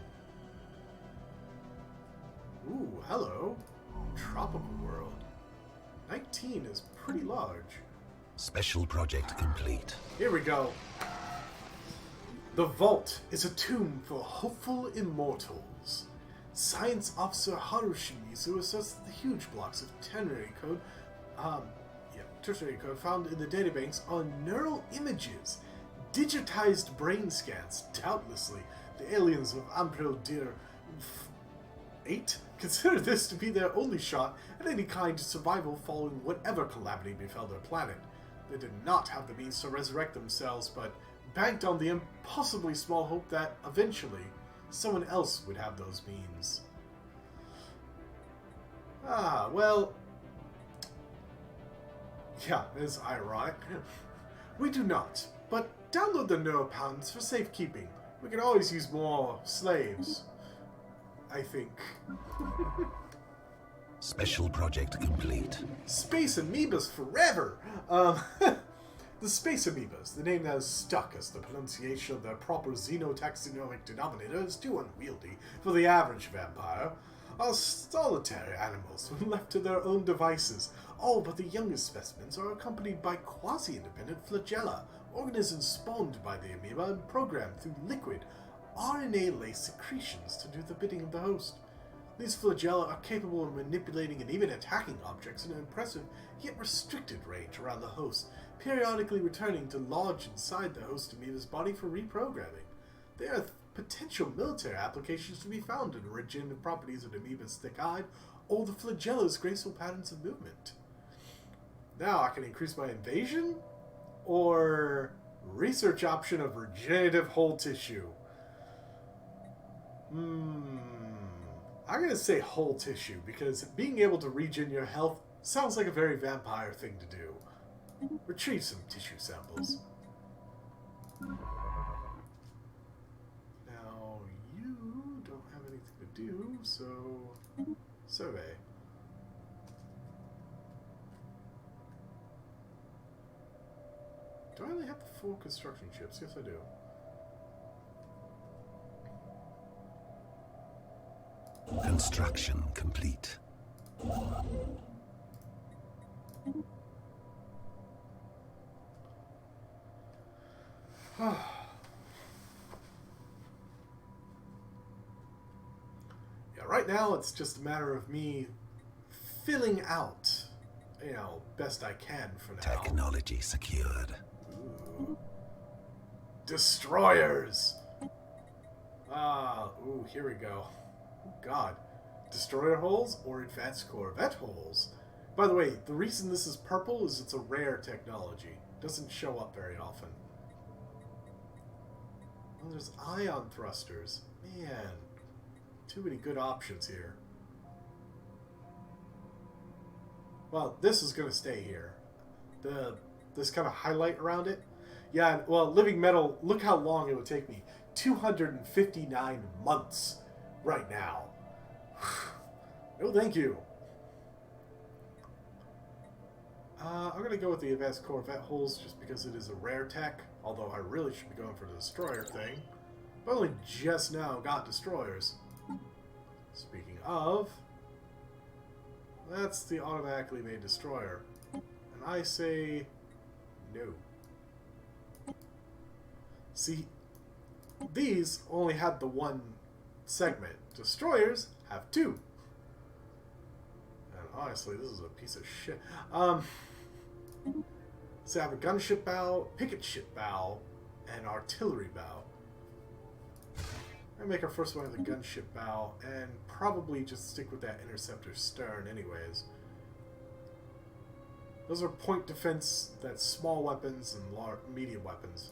Ooh, hello. Tropical world. 19 is pretty large. Special project complete. Here we go. The Vault is a tomb for hopeful immortals. Science officer Haru Shimizu asserts that the huge blocks of tertiary code found in the databanks are neural images, digitized brain scans. Doubtlessly, the aliens of Ampere 8 consider this to be their only shot at any kind of survival following whatever calamity befell their planet. They did not have the means to resurrect themselves, but banked on the impossibly small hope that, eventually, someone else would have those means. Ah, well... Yeah, it's ironic. We do not, but download the neuropounds for safekeeping. We can always use more slaves. I think. Special project complete. Space amoebas forever! The space amoebas, the name that is stuck as the pronunciation of their proper xenotaxonomic denominator is too unwieldy for the average vampire, are solitary animals when left to their own devices. All but the youngest specimens are accompanied by quasi-independent flagella, organisms spawned by the amoeba and programmed through liquid, RNA-laced secretions to do the bidding of the host. These flagella are capable of manipulating and even attacking objects in an impressive yet restricted range around the host, periodically returning to lodge inside the host amoeba's body for reprogramming. They are potential military applications to be found in the regenerative properties of the amoeba's thick hide or the flagella's graceful patterns of movement. Now I can increase my invasion or research option of regenerative whole tissue. I'm going to say whole tissue because being able to regen your health sounds like a very vampire thing to do. Retrieve some tissue samples. Now, you don't have anything to do, so survey. Do I only have the 4 construction ships? Yes, I do. Construction complete. Yeah, right now it's just a matter of me filling out, best I can for now. Technology secured. Ooh. Destroyers! Here we go. Oh, God. Destroyer holes or advanced Corvette holes? By the way, the reason this is purple is it's a rare technology. It doesn't show up very often. Oh, there's ion thrusters. Man, too many good options here. Well, this is going to stay here. This kind of highlight around it. Yeah, well, living metal, look how long it would take me. 259 months right now. No, thank you. I'm going to go with the advanced Corvette holes just because it is a rare tech, although I really should be going for the destroyer thing. But only just now got destroyers. Speaking of, that's the automatically made destroyer. And I say no. See, these only had the one segment. Destroyers have 2. And honestly, this is a piece of shit. So I have a gunship bow, picket ship bow, and artillery bow. I'm going to make our first one with the gunship bow, and probably just stick with that interceptor stern anyways. Those are point defense, that's small weapons and medium weapons.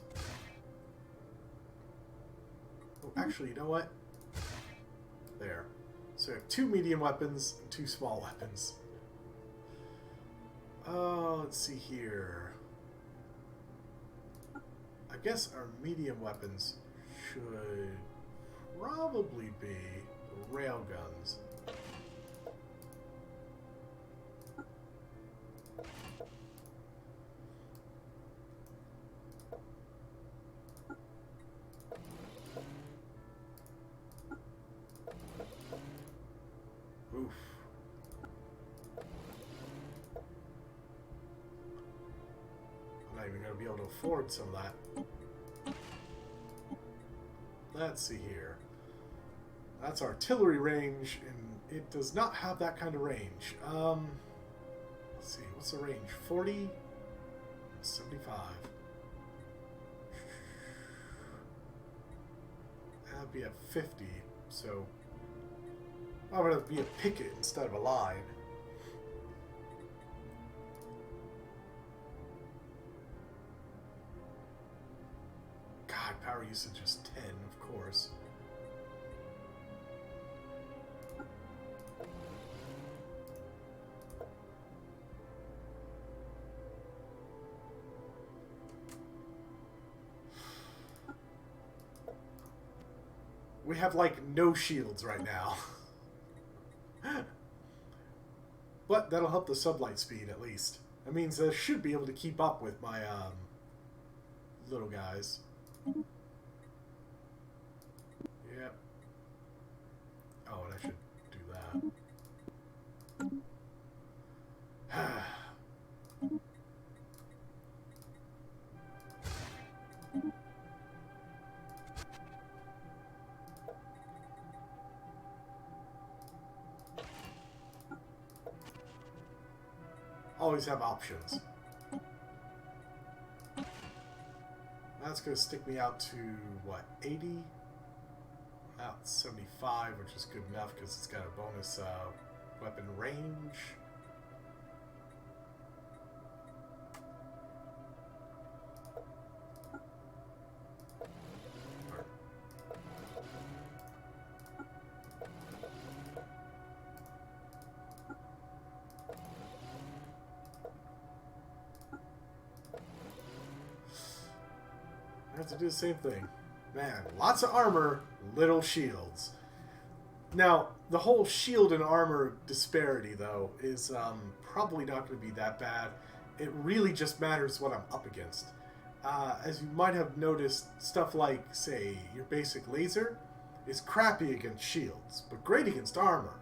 Oh, actually, you know what? There. So we have 2 medium weapons and 2 small weapons. Let's see here. I guess our medium weapons should probably be railguns. Oof. I'm not even going to be able to afford some of that. Let's see here. That's artillery range, and it does not have that kind of range. Let's see, what's the range? 40? 75. That'd be at 50, so I'm going to be a picket instead of a line. God, power usage is 10, of course. We have, like, no shields right now. But that'll help the sublight speed, at least. That means I should be able to keep up with my little guys. Yep. Oh, and I should do that. Always have options. That's going to stick me out to, what, 80? Out 75, which is good enough because it's got a bonus weapon range. I have to do the same thing. Man, lots of armor, little shields. Now, the whole shield and armor disparity, though, is probably not going to be that bad. It really just matters what I'm up against. As you might have noticed, stuff like, say, your basic laser is crappy against shields, but great against armor.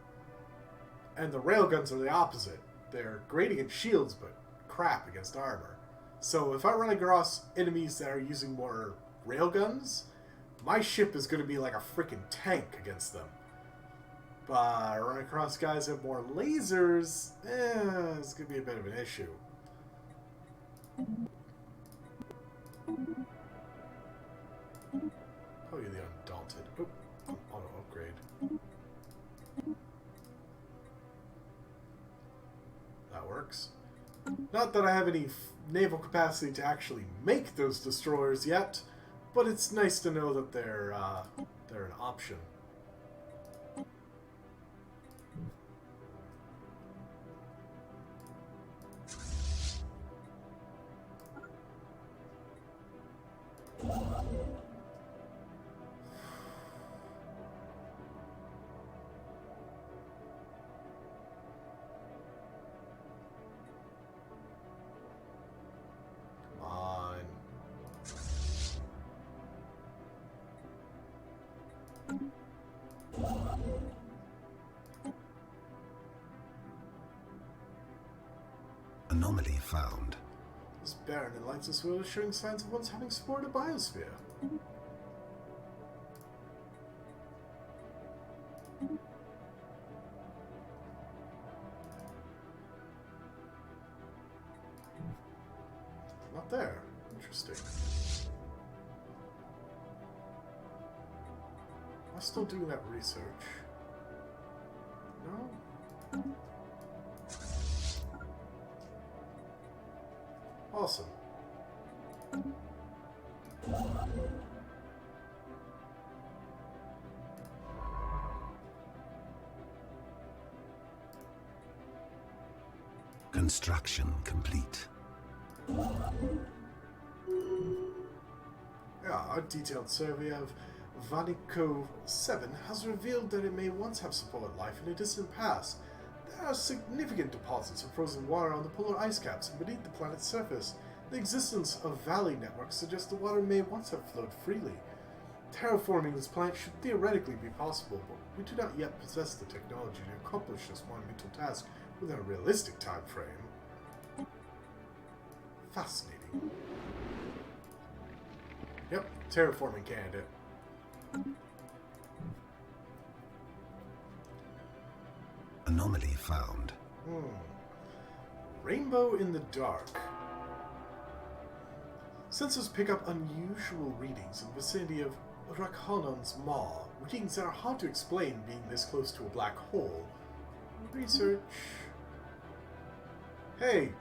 And the railguns are the opposite. They're great against shields, but crap against armor. So if I run across enemies that are using more railguns, my ship is going to be like a freaking tank against them. But I run across guys that have more lasers, it's going to be a bit of an issue. Oh, you're the Undaunted. Oh, auto upgrade. That works. Not that I have any naval capacity to actually make those destroyers yet, but it's nice to know that they're an option. Anomaly found. This barren enlightens us with showing signs of once having explored a biosphere. Not there. Interesting. Am I still doing that research? No? Awesome. Construction complete. Yeah, a detailed survey of Vanico 7 has revealed that it may once have supported life in a distant past. There are significant deposits of frozen water on the polar ice caps and beneath the planet's surface. The existence of valley networks suggests the water may once have flowed freely. Terraforming this planet should theoretically be possible, but we do not yet possess the technology to accomplish this monumental task within a realistic time frame. Fascinating. Yep, terraforming candidate. Anomaly found. Rainbow in the dark. Sensors pick up unusual readings in the vicinity of Rakonon's Maw. Readings that are hard to explain being this close to a black hole. Research. Hey!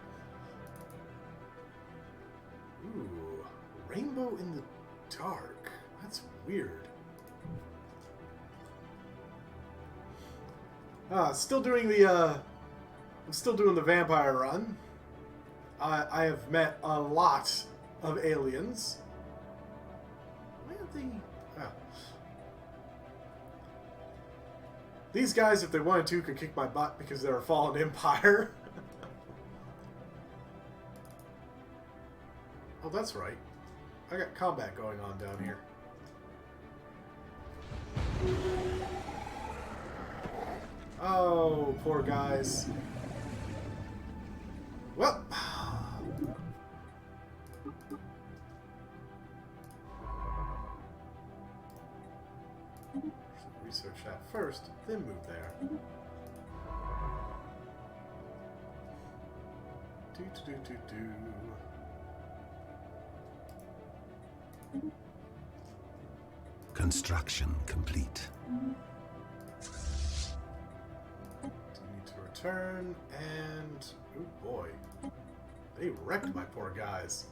Ooh, rainbow in the dark. That's weird. Still doing the, I'm still doing the vampire run. I have met a lot of aliens. Where are they? These guys, if they wanted to, could kick my butt because they're a fallen empire. Oh, that's right. I got combat going on down here. Oh, poor guys. Well, research that first, then move there. Construction complete. Need to return, and oh boy, they wrecked my poor guys.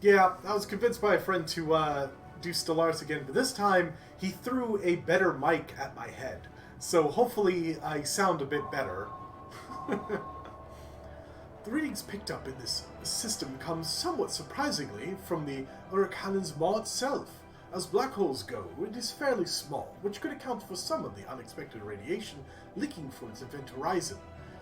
Yeah, I was convinced by a friend to do Stellaris again, but this time he threw a better mic at my head, so hopefully I sound a bit better. The readings picked up in this system come somewhat surprisingly from the Urkanan's maw itself. As black holes go, it is fairly small, which could account for some of the unexpected radiation leaking from its event horizon.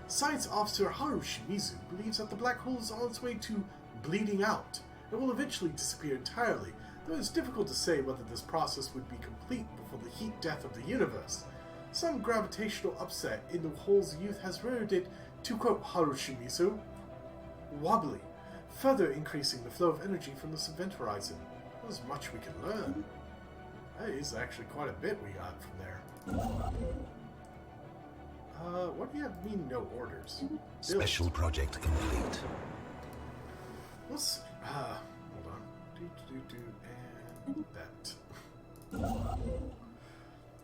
Science Officer Haru Shimizu believes that the black hole is on its way to bleeding out and will eventually disappear entirely, though it's difficult to say whether this process would be complete before the heat death of the universe. Some gravitational upset in the hole's youth has rendered it, to quote Haru Shimizu, wobbly, further increasing the flow of energy from this event horizon. There's much we can learn. That is actually quite a bit we got from there. What do you have mean no orders? Special project complete. Let's, hold on. And that.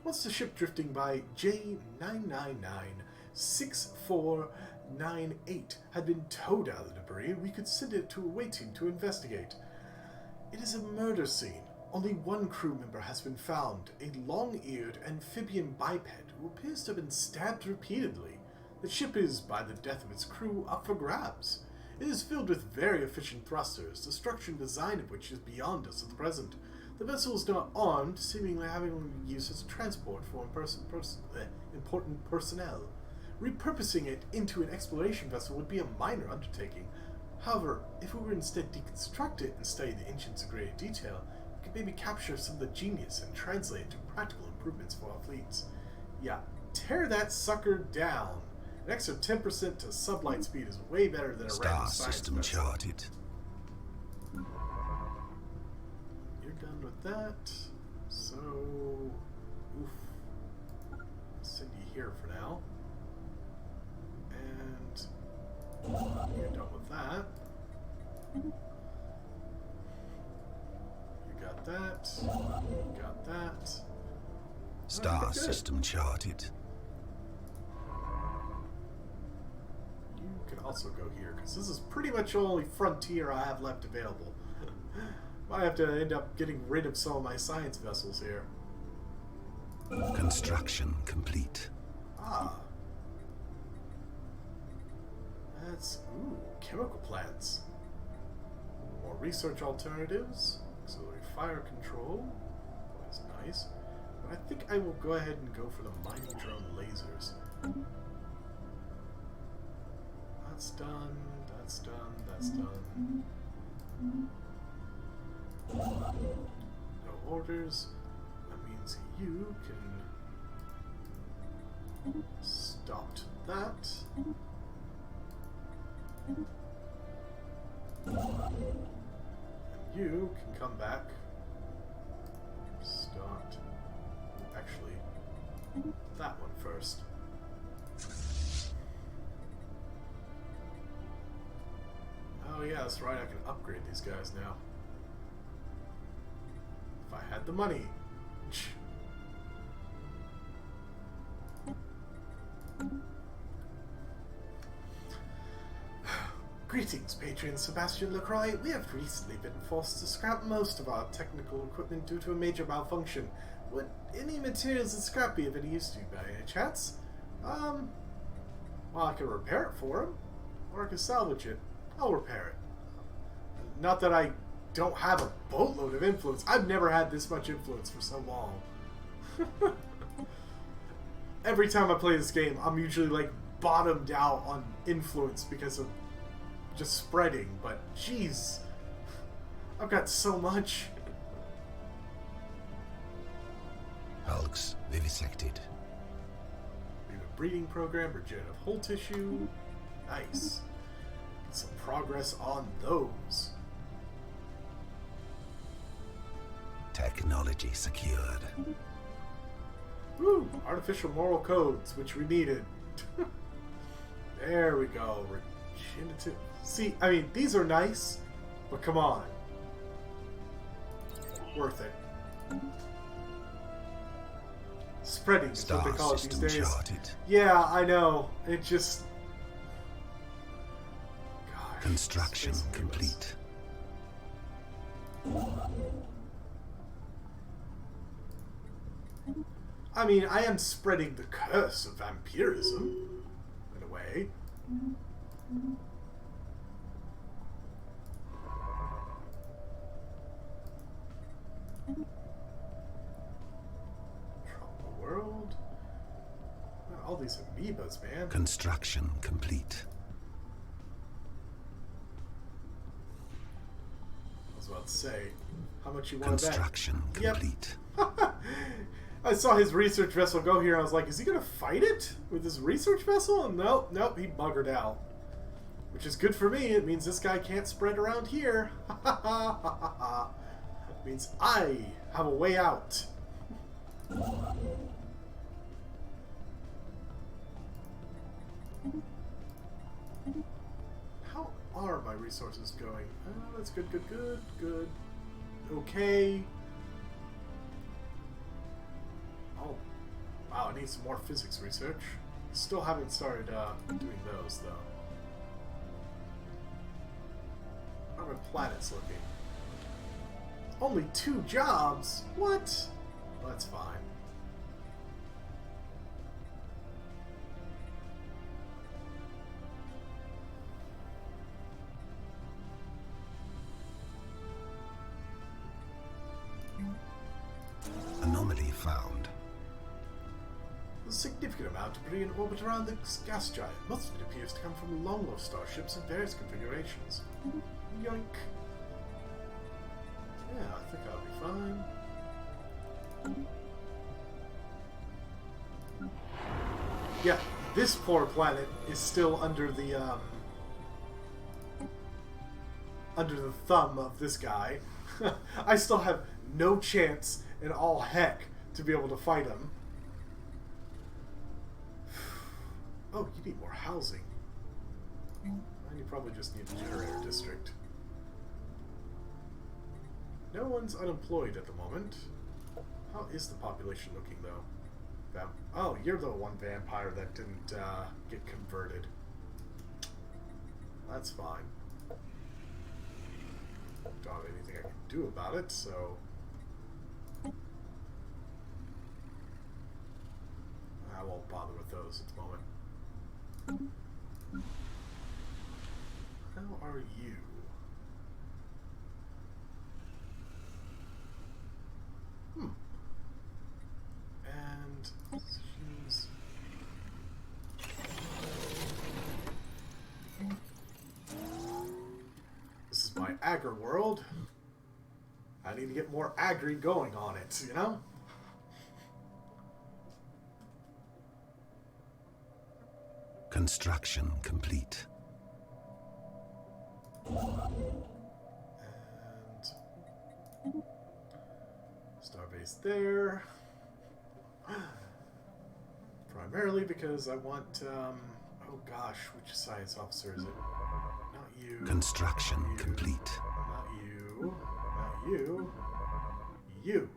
What's the ship drifting by J9996498 had been towed out of the debris, we could send it to a waiting to investigate. It is a murder scene. Only one crew member has been found, a long-eared amphibian biped who appears to have been stabbed repeatedly. The ship is, by the death of its crew, up for grabs. It is filled with very efficient thrusters, the structure and design of which is beyond us at the present. The vessel is not armed, seemingly having only use as transport for important personnel. Repurposing it into an exploration vessel would be a minor undertaking. However, if we were instead deconstruct it and study the engines in greater detail, we could maybe capture some of the genius and translate it to practical improvements for our fleets. Yeah, tear that sucker down. An extra 10% to sublight speed is way better than a random Star system vessel. charted. You're done with that. So, oof. Send you here for now. And you're done with that. You got that. You got that. Star Okay, good. system charted. You can also go here, because this is pretty much the only frontier I have left available. Might have to end up getting rid of some of my science vessels here. Construction complete. Ah. That's, ooh, chemical plants. More research alternatives. Auxiliary fire control. That's nice. But I think I will go ahead and go for the mining drone lasers. That's done, that's done, that's done. No orders. That means you can stop that. And you can come back. Start. Actually, that one first. Oh yeah, that's right, I can upgrade these guys now. If I had the money. Greetings, patron Sebastian Lacroix. We have recently been forced to scrap most of our technical equipment due to a major malfunction. Would any materials in scrap be of any use to you by any chance? Well, I can repair it for him, or I can salvage it. I'll repair it. Not that I don't have a boatload of influence. I've never had this much influence for so long. Every time I play this game, I'm usually like bottomed out on influence because of just spreading, but jeez. I've got so much. Hulks vivisected. We have a breeding program, regenerative whole tissue. Nice. Get some progress on those. Technology secured. Woo! Artificial moral codes, which we needed. There we go. Regenerative. See, I mean, these are nice, but come on. Worth it. Spreading is what they call it these days. Charted. Yeah, I know. It just... Gosh, Construction complete. I mean, I am spreading the curse of vampirism, in a way. Control the world. All these amoebas, man. Construction complete. I was about to say, how much you wanted that? Construction complete. I saw his research vessel go here. I was like, is he going to fight it with his research vessel? And nope, he buggered out. Which is good for me. It means this guy can't spread around here. It means I have a way out. How are my resources going? That's good. Okay. Oh, wow, I need some more physics research. Still haven't started doing those, though. How are my planets looking? Only 2 jobs? What? Well, that's fine. Anomaly found. A significant amount of debris in orbit around the gas giant. Most of it appears to come from long-lived starships in various configurations. Yoink. Yeah, I think I'll be fine. Yeah, this poor planet is still under the thumb of this guy. I still have no chance in all heck to be able to fight him. Oh, you need more housing. And you probably just need a generator district. No one's unemployed at the moment. How is the population looking, though? Oh, you're the one vampire that didn't get converted. That's fine. Don't have anything I can do about it, so... I won't bother with those at the moment. How are you? And she's... This is my agri world. I need to get more agri going on it, you know? Construction complete. And starbase there. Primarily because I want, oh gosh, which science officer is it? Not you. Construction Not you. complete. Not you. Not you. You.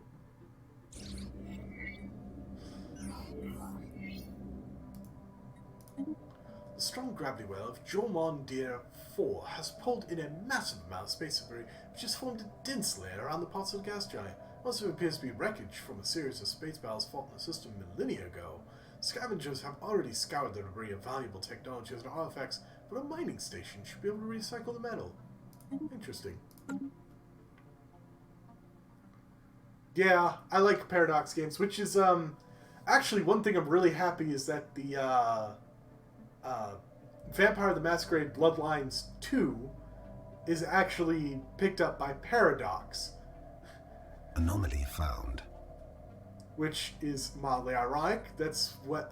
The strong gravity well of Jormondir 4 has pulled in a massive amount of space debris, which has formed a dense layer around the parts of the gas giant. Most of it appears to be wreckage from a series of space battles fought in the system millennia ago. Scavengers have already scoured the debris of valuable technologies and artifacts, but a mining station should be able to recycle the metal. Interesting. Yeah, I like Paradox games, which is, actually one thing I'm really happy is that the, Vampire the Masquerade Bloodlines 2 is actually picked up by Paradox. Anomaly found. Which is mildly ironic. That's what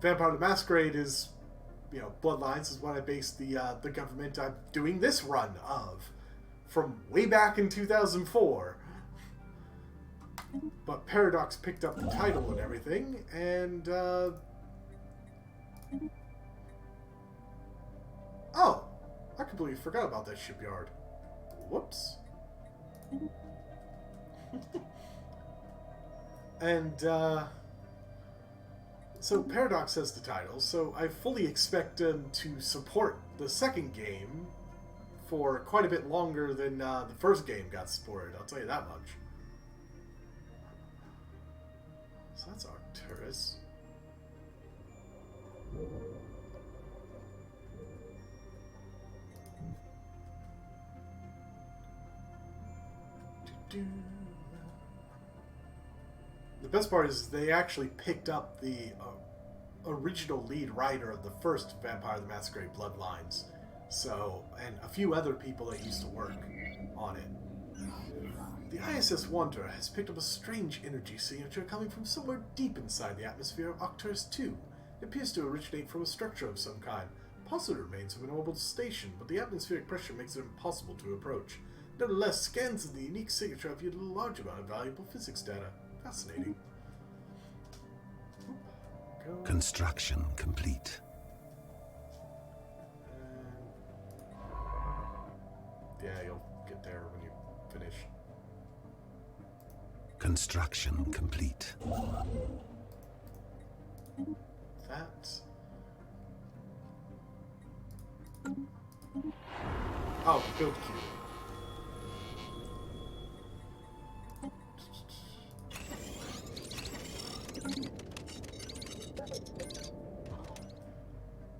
Vampire the Masquerade is, you know, Bloodlines is what I based the government I'm doing this run of. From way back in 2004. But Paradox picked up the title and everything, and, oh! I completely forgot about that shipyard. Whoops. And, so Paradox has the title, so I fully expect them to support the second game for quite a bit longer than the first game got supported, I'll tell you that much. So that's Arcturus. The best part is they actually picked up the original lead writer of the first Vampire the Masquerade Bloodlines. So, and a few other people that used to work on it. The ISS Wanderer has picked up a strange energy signature coming from somewhere deep inside the atmosphere of Arcturus 2. It appears to originate from a structure of some kind, possibly remains of an orbital station, but the atmospheric pressure makes it impossible to approach. Nevertheless, scans of the unique signature have yielded a large amount of valuable physics data. Fascinating. Go. Construction complete. Yeah, you'll get there when you finish. Construction complete. That. Oh, build queue.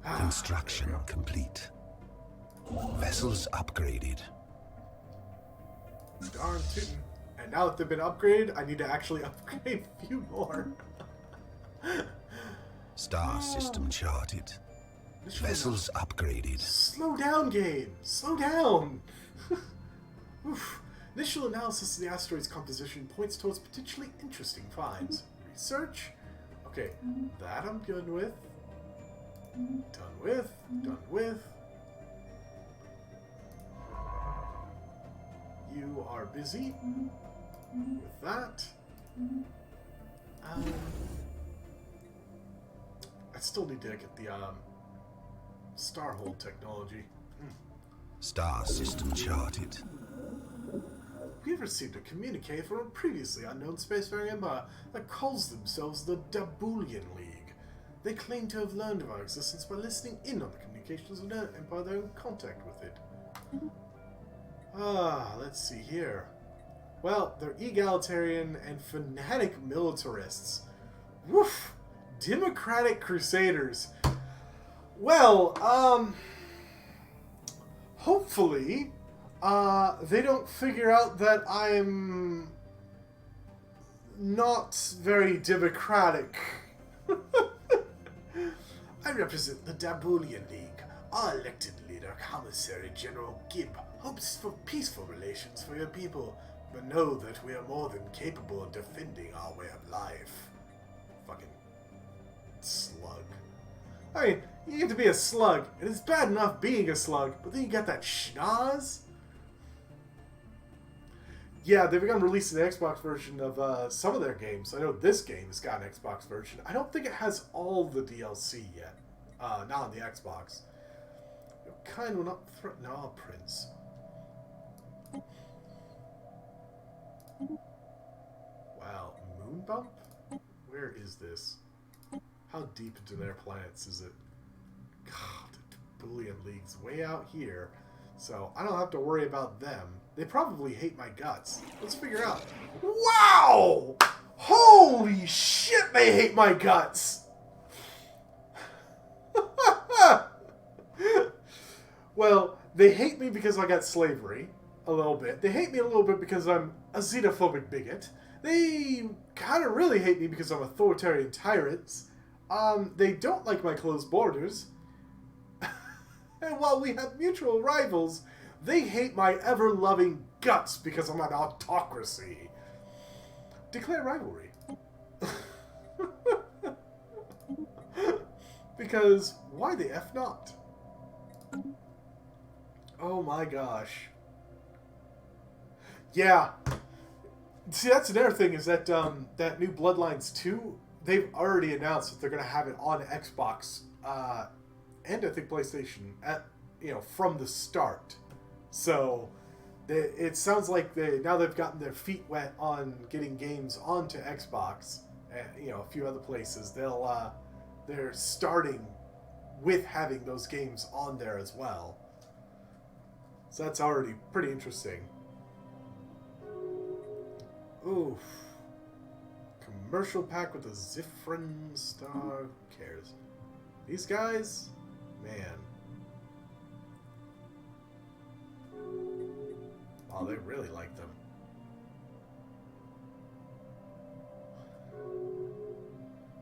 Construction complete. Vessels upgraded. Darn tootin'. And now that they've been upgraded, I need to actually upgrade a few more. Star system charted. Vessels upgraded. Slow down, game! Slow down! Oof. Initial analysis of the asteroid's composition points towards potentially interesting finds. Research? Okay, that I'm good with. Done with. Done with. You are busy with that. I still need to get the Starhold technology. Star system charted. We have received a communique from a previously unknown spacefaring empire that calls themselves the Dabulian League. They claim to have learned of our existence by listening in on the communications of an empire that are in contact with it. Let's see here. Well, they're egalitarian and fanatic militarists. Woof! Democratic Crusaders. Well, hopefully, they don't figure out that I'm not very democratic. I represent the Dabulian League. Our elected leader, Commissary General Gibb, hopes for peaceful relations for your people, but know that we are more than capable of defending our way of life. Fucking slug. I mean, you get to be a slug, and it's bad enough being a slug, but then you got that schnoz? Yeah, they've begun releasing the Xbox version of some of their games. I know this game has got an Xbox version. I don't think it has all the DLC yet. Not on the Xbox. You kind will not threaten our prince. Wow, moon bump? Where is this? How deep into their planets is it? God, the Dabulian League's way out here, so I don't have to worry about them. They probably hate my guts. Let's figure out. Wow! Holy shit, they hate my guts! Well, they hate me because I got slavery, a little bit. They hate me a little bit because I'm a xenophobic bigot. They kind of really hate me because I'm authoritarian tyrants. They don't like my closed borders. And while we have mutual rivals, They hate my ever-loving guts because I'm an autocracy. Declare rivalry. Because why the F not? Oh my gosh. Yeah. See, that's another thing, is that that new Bloodlines 2, they've already announced that they're going to have it on Xbox and I think PlayStation from the start. So it sounds like now they've gotten their feet wet on getting games onto Xbox and a few other places. They're starting with having those games on there as well. So that's already pretty interesting. Oof. Commercial pack with a Zifrin star. Who cares? These guys? Man. Oh, they really like them.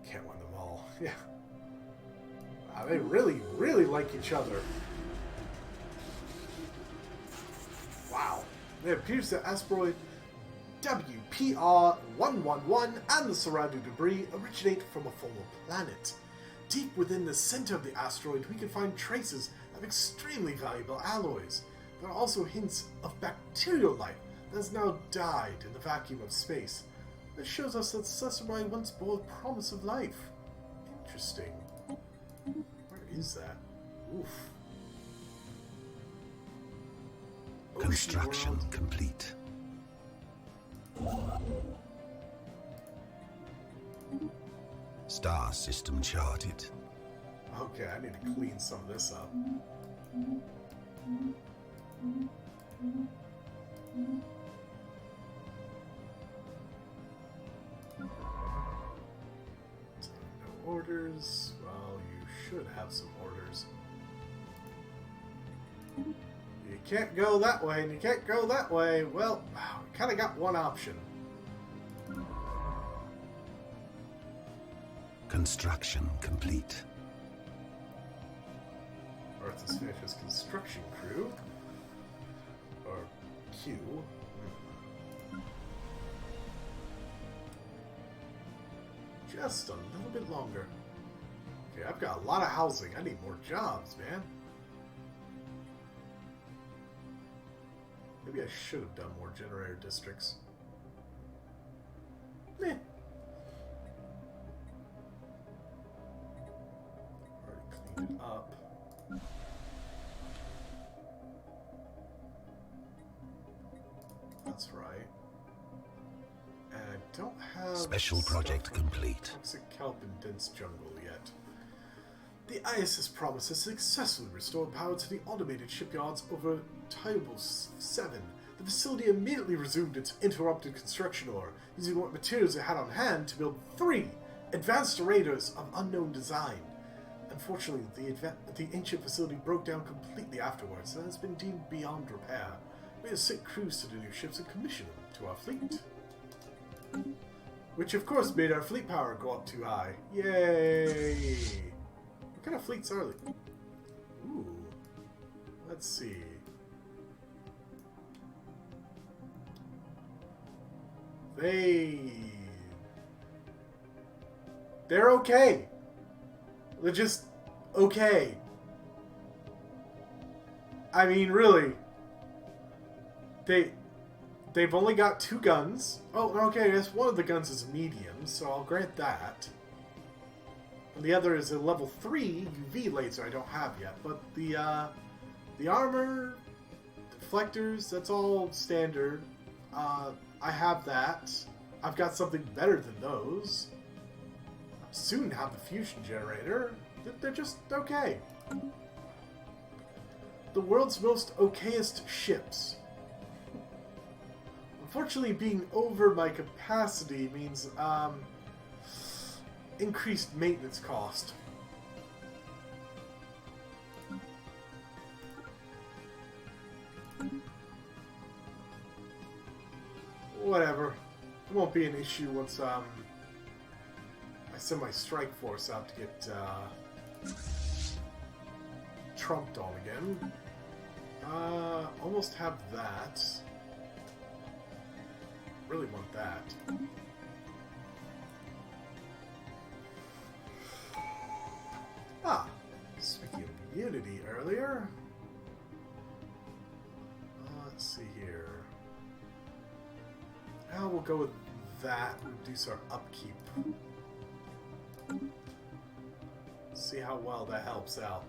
Can't win them all. Yeah. Wow, they really, really like each other. Wow. It appears that asteroid WPR-111 and the surrounding debris originate from a former planet. Deep within the center of the asteroid, we can find traces of extremely valuable alloys. There are also hints of bacterial life that has now died in the vacuum of space. This shows us that Stellaris once bore promise of life. Interesting. Where is that? Oof. Construction complete. Star system charted. Okay, I need to clean some of this up. No orders. Well, you should have some orders. You can't go that way, and you can't go that way. Well, we kind of got one option. Construction complete. Earth is finished as construction crew. Or Q. Just a little bit longer. Okay, I've got a lot of housing. I need more jobs, man. Maybe I should have done more generator districts. Meh. Already cleaned it up. That's right. And I don't have Special project complete. Toxic kelp and dense jungle yet. The ISS promises successfully restore power to the automated shipyards over Table 7. The facility immediately resumed its interrupted construction order, using what materials it had on hand to build 3 advanced raiders of unknown design. Unfortunately, the ancient facility broke down completely afterwards and has been deemed beyond repair. We have sent crews to the new ships and commissioned them to our fleet. Which of course made our fleet power go up too high. Yay! What kind of fleets are they? Ooh. Let's see. They're okay. They're just okay. I mean, really. They've only got 2 guns. Oh, okay, I guess one of the guns is medium, so I'll grant that. And the other is a level 3 UV laser I don't have yet. But the armor, deflectors, that's all standard. I have that. I've got something better than those. I'll soon have the fusion generator. They're just okay. The world's most okayest ships. Unfortunately, being over my capacity means increased maintenance cost. Whatever. It won't be an issue once I send my strike force out to get trumped on again. Almost have that. Really want that. Ah, speaking of Unity earlier. Let's see here. Now we'll go with that. Reduce our upkeep. See how well that helps out.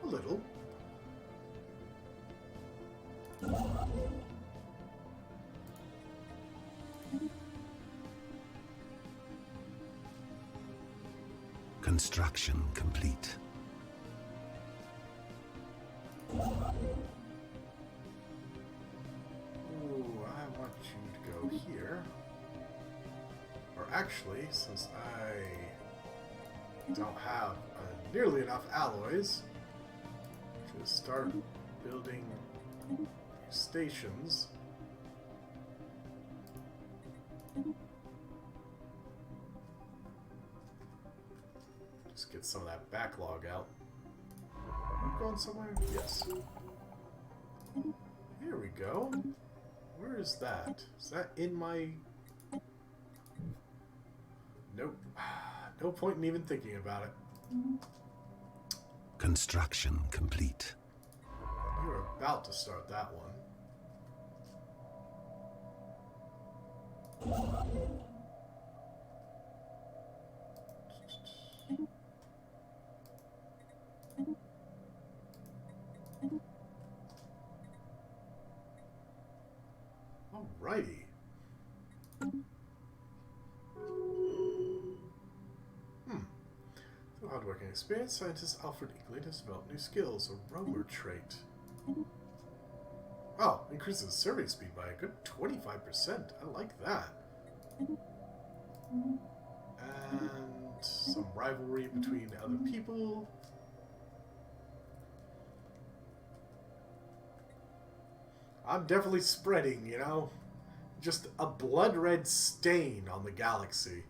A little. Construction complete. Ooh, I want you to go here. Or actually, since I don't have nearly enough alloys, just start building stations. Just get some of that backlog out. Am I going somewhere? Yes. Here we go. Where is that? Is that in my... Nope. No point in even thinking about it. Construction complete. You're about to start that one. Alrighty. Through hardworking experience, scientist Alfred Eagley has developed new skills, a roamer trait. Oh, increases survey speed by a good 25%. I like that. And some rivalry between other people. I'm definitely spreading, you know? Just a blood red stain on the galaxy.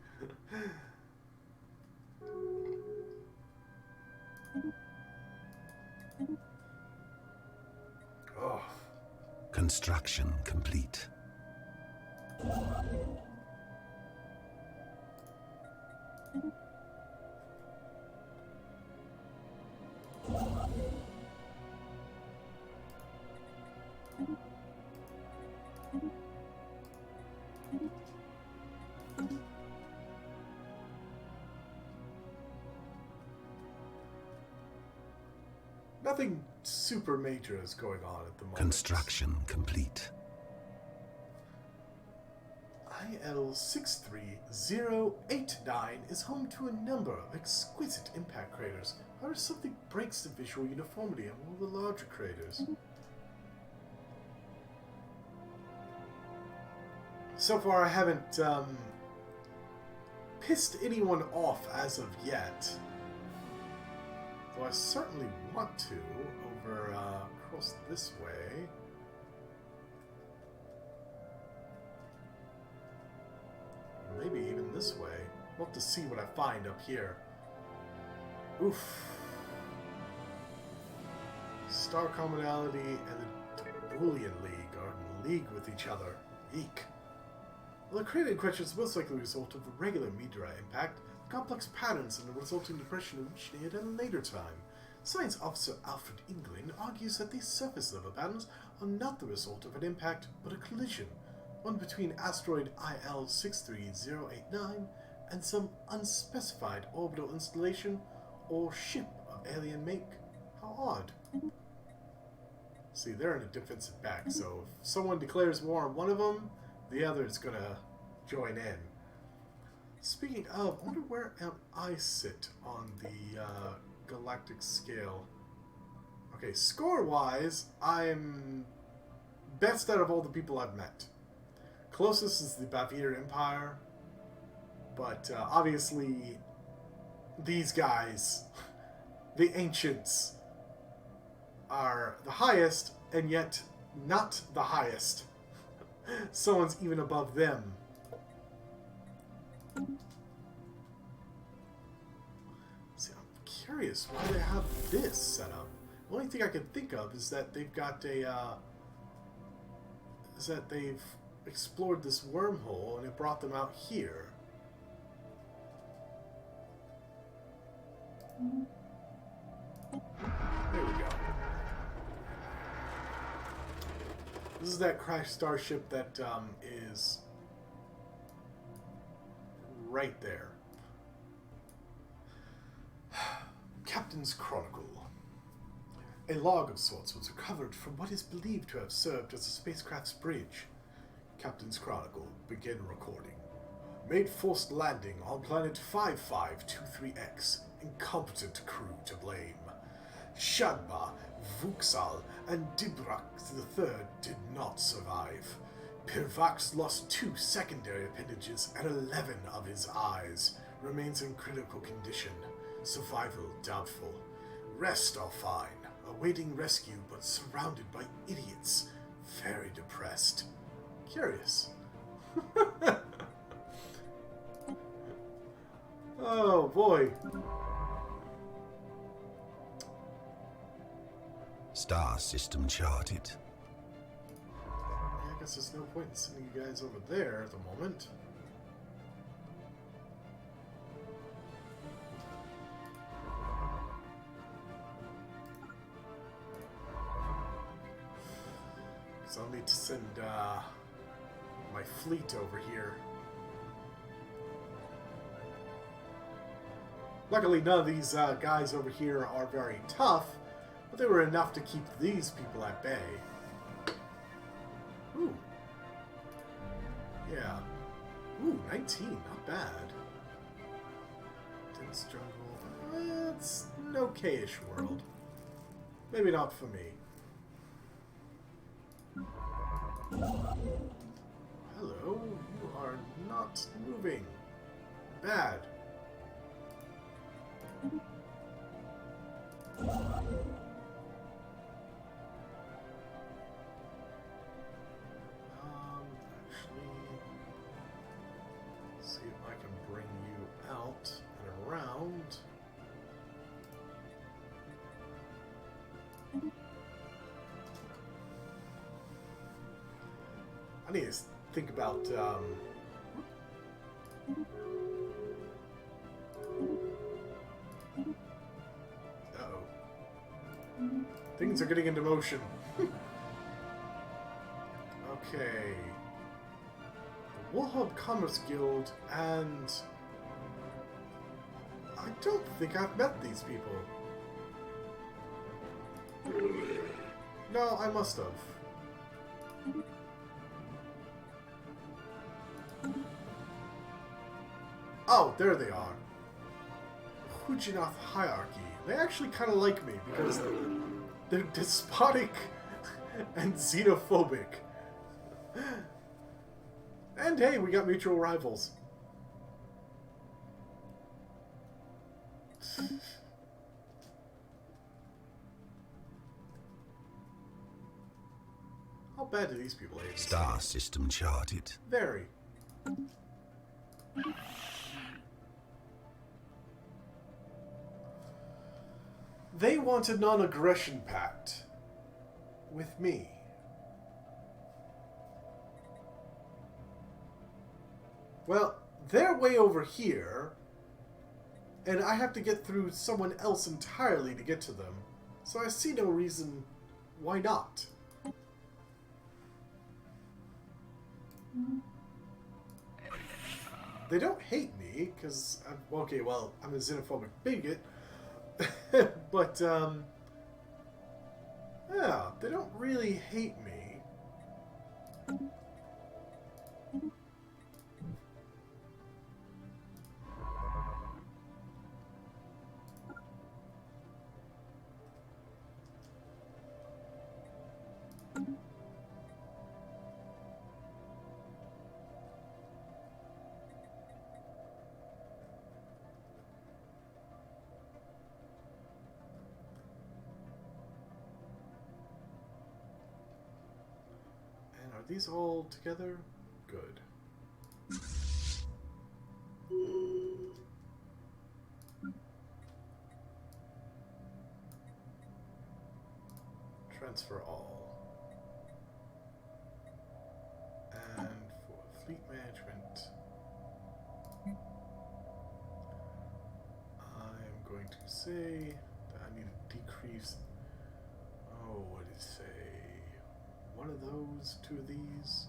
Oh. Construction complete. Nothing super major is going on at the moment. Construction complete. IL-63089 is home to a number of exquisite impact craters. However, something breaks the visual uniformity of all the larger craters. So far, I haven't pissed anyone off as of yet. Though I certainly want to over across this way. Maybe even this way. We'll have to see what I find up here. Oof. Star Commonality and the Boolean League are in league with each other. Eek. Well, the crater in question is most likely a result of a regular meteorite impact. Complex patterns and the resulting depression originated at a later time. Science officer Alfred England argues that these surface level patterns are not the result of an impact, but a collision, one between asteroid IL-63089 and some unspecified orbital installation or ship of alien make. How odd. See, they're in a defensive back, so if someone declares war on one of them, the other is gonna join in. Speaking of, I wonder where am I sit on the galactic scale. Okay, score-wise, I'm best out of all the people I've met. Closest is the Bavier Empire, but obviously these guys, the ancients, are the highest, and yet not the highest. Someone's even above them. See, I'm curious why they have this set up. The only thing I can think of is that they've got a, is that they've explored this wormhole and it brought them out here. There we go. This is that crashed starship that is right there. Captain's Chronicle. A log of sorts was recovered from what is believed to have served as a spacecraft's bridge. Captain's Chronicle. Begin recording. Made forced landing on planet 5523X. Incompetent crew to blame. Shadba, Vuxal, and Dibrak III did not survive. Pirvax lost 2 secondary appendages and 11 of his eyes. Remains in critical condition. Survival doubtful. Rest are fine. Awaiting rescue but surrounded by idiots. Very depressed. Curious. Oh boy. Star system charted. Yeah, I guess there's no point in sending you guys over there at the moment. So I'll need to send my fleet over here. Luckily, none of these guys over here are very tough, but they were enough to keep these people at bay. Ooh. Yeah. Ooh, 19. Not bad. Dense jungle. It's an okay-ish world. Maybe not for me. Hello. You are not moving. Bad. Let's see if I can bring you out and around. I need to think about, things are getting into motion. Okay. The Woolhub Commerce Guild, and I don't think I've met these people. No, I must have. Oh, there they are. Hujinath Hierarchy. They actually kind of like me because they're despotic and xenophobic. And hey, we got mutual rivals. How bad do these people hate? Star system charted. Very. They want a non-aggression pact with me. Well, they're way over here, and I have to get through someone else entirely to get to them. So I see no reason why not. They don't hate me, because I'm, okay, well, I'm a xenophobic bigot, but, yeah, they don't really hate me. Are these all together? Good. Transfer all. And for fleet management, I'm going to say that I need to decrease. Oh, what did it say? One of those, two of these.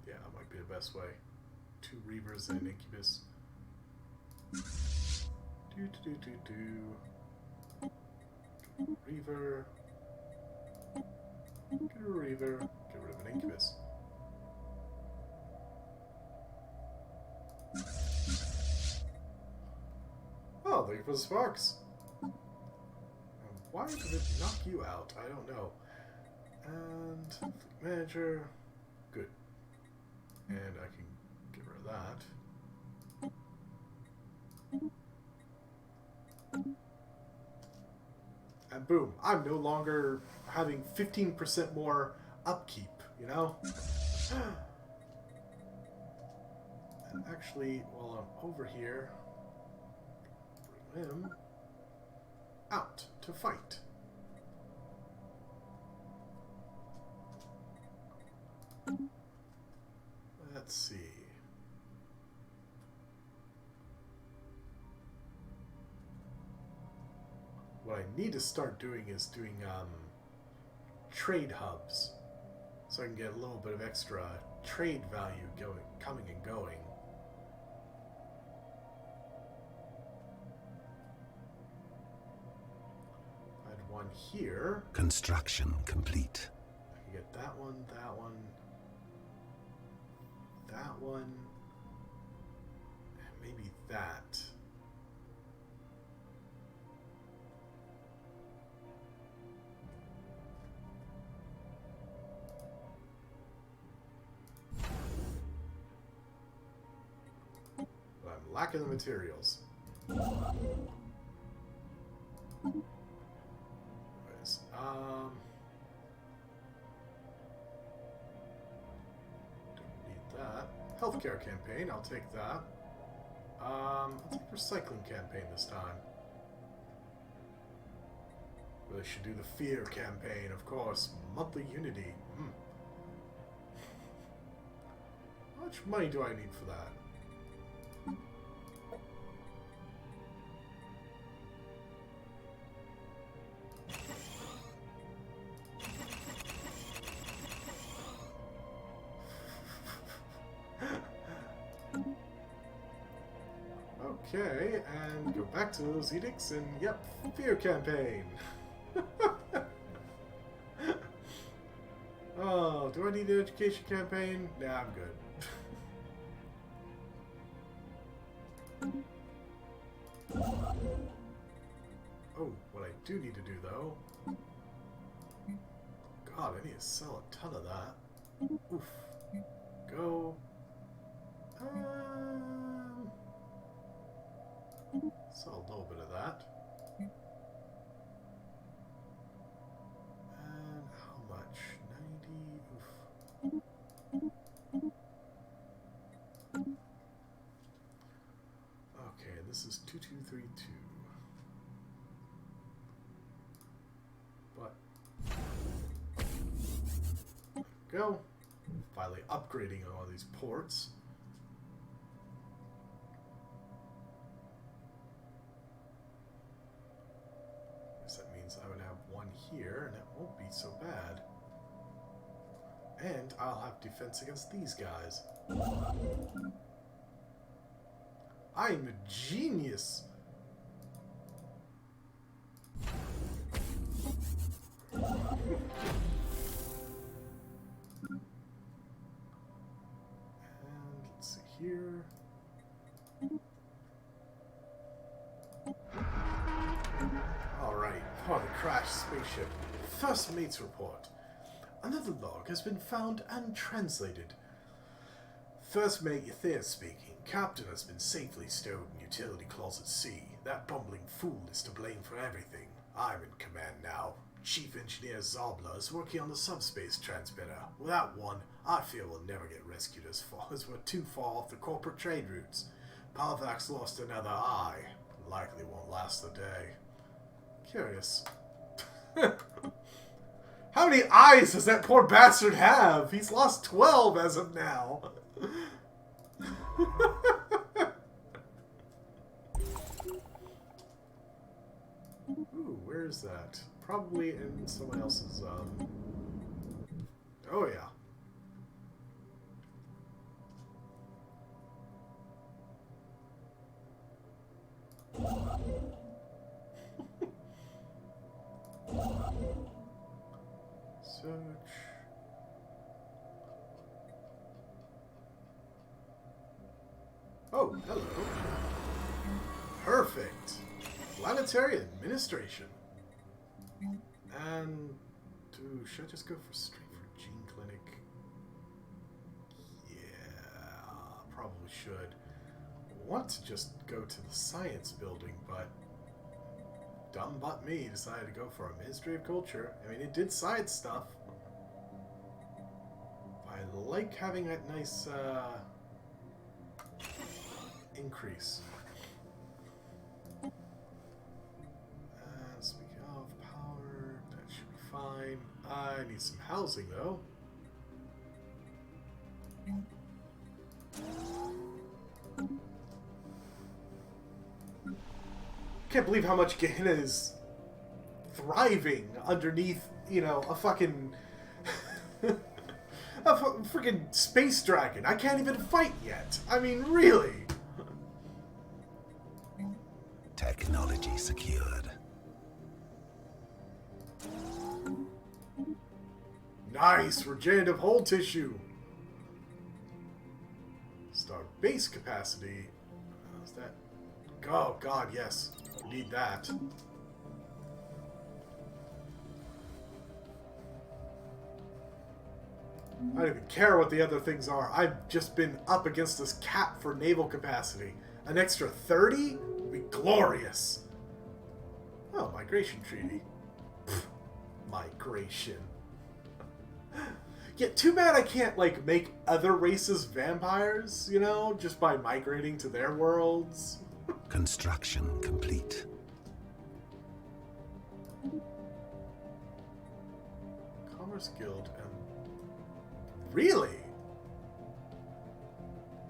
Yeah, that might be the best way. 2 Reavers and an Incubus. Reaver. Get a Reaver. Get rid of an Incubus. Oh, thank you for the sparks. Why did it knock you out? I don't know. And fleet manager. Good. And I can get rid of that. And boom, I'm no longer having 15% more upkeep, you know? And actually, while I'm over here, bring him out to fight. Let's see. What I need to start doing is doing trade hubs, so I can get a little bit of extra trade value coming and going. I had one here. Construction complete. I can get that one, that one, that one, and maybe that. Lacking the materials. Anyways, don't need that. Healthcare campaign, I'll take that. I'll take recycling campaign this time. Really should do the fear campaign, of course. Monthly unity. How much money do I need for that? Okay, and go back to those edicts, and yep, fear campaign. Oh, do I need an education campaign? Nah, I'm good. Oh, what I do need to do though. God, I need to sell a ton of that. Oof. Go. Sell a little bit of that. And how much? 90. Oof. Okay, this is 2232. But there we go. Finally upgrading all these ports. I would have one here, and it won't be so bad. And I'll have defense against these guys. I'm a genius! And let's see here. Alright, oh, the crashed spaceship. First mate's report. Another log has been found and translated. First mate Ethea speaking. Captain has been safely stowed in utility closet C. That bumbling fool is to blame for everything. I'm in command now. Chief Engineer Zobla is working on the subspace transmitter. Without one, I fear we'll never get rescued as far as we're too far off the corporate trade routes. Palvax lost another eye. Likely won't last the day. Curious. How many eyes does that poor bastard have? He's lost 12 as of now. Ooh, where is that? Probably in someone else's, Oh, yeah. Search. Oh, hello. Perfect. Planetary administration. And should I just go for straight for Gene Clinic? Yeah, probably should. I want to just go to the science building, but dumb butt me decided to go for a Ministry of Culture. I mean, it did science stuff. I like having that nice increase. Speaking of power, that should be fine. I need some housing, though. Can't believe how much Gehenna is thriving underneath, you know, a fucking... a freaking space dragon. I can't even fight yet. I mean, really. Technology secured. Nice! Regenerative hull tissue! Star base capacity. How's that? Oh, God, yes. We need that. I don't even care what the other things are. I've just been up against this cap for naval capacity. An extra 30 would be glorious. Oh, migration treaty. Pfft, migration. Yeah, too bad I can't, like, make other races vampires, you know, just by migrating to their worlds. Construction complete. Commerce Guild and... Really?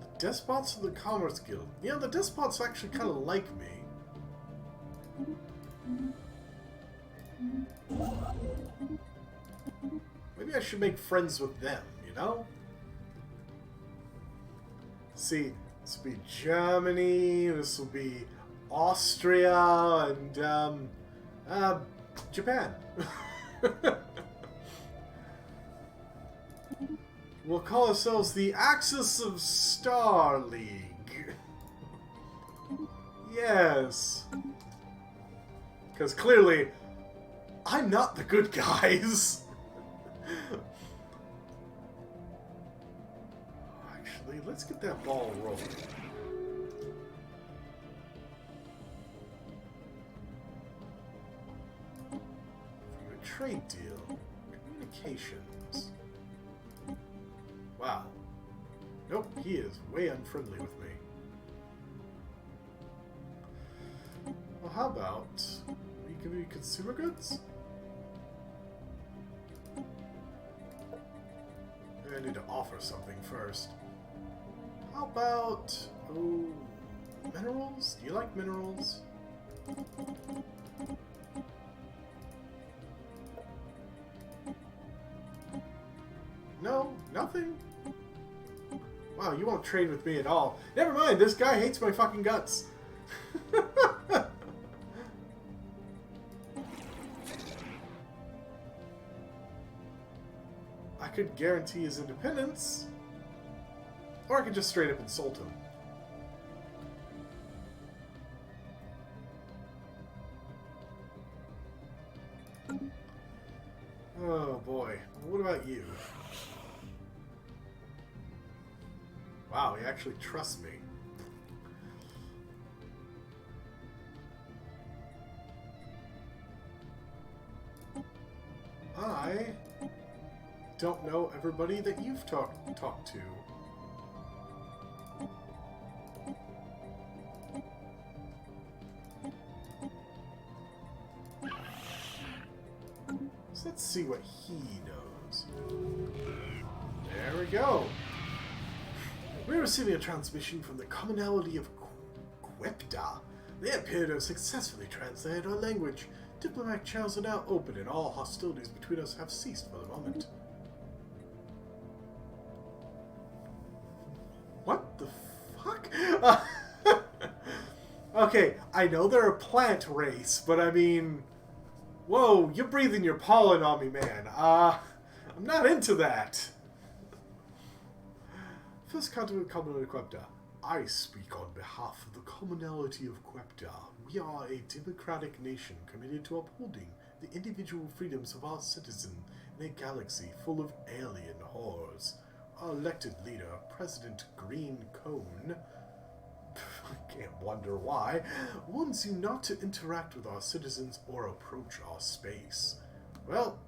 The Despots of the Commerce Guild. Yeah, the Despots actually kind of like me. Maybe I should make friends with them, you know? See, this will be Germany, this will be Austria, and, Japan. We'll call ourselves the Axis of Star League. Yes. Because clearly, I'm not the good guys. Actually, let's get that ball rolling. From a trade deal, communications. Wow. Nope, he is way unfriendly with me. Well, how about we give you consumer goods? I need to offer something first. How about... oh... minerals? Do you like minerals? No? Nothing? Wow, you won't trade with me at all. Never mind, this guy hates my fucking guts. I could guarantee his independence. Or I could just straight up insult him. Oh boy. What about you? Wow, he actually trusts me. I don't know everybody that you've talked to. Let's see what he knows. There we go. We're receiving a transmission from the commonality of Quepta. They appear to have successfully translated our language. Diplomatic channels are now open and all hostilities between us have ceased for the moment. What the fuck? Okay, I know they're a plant race, but I mean... Whoa, you're breathing your pollen on me, man. I'm not into that. First contact with commonality of Quepta. I speak on behalf of the commonality of Quepta. We are a democratic nation committed to upholding the individual freedoms of our citizens in a galaxy full of alien horrors. Our elected leader, President Green Cone, I can't wonder why, warns you not to interact with our citizens or approach our space. Well,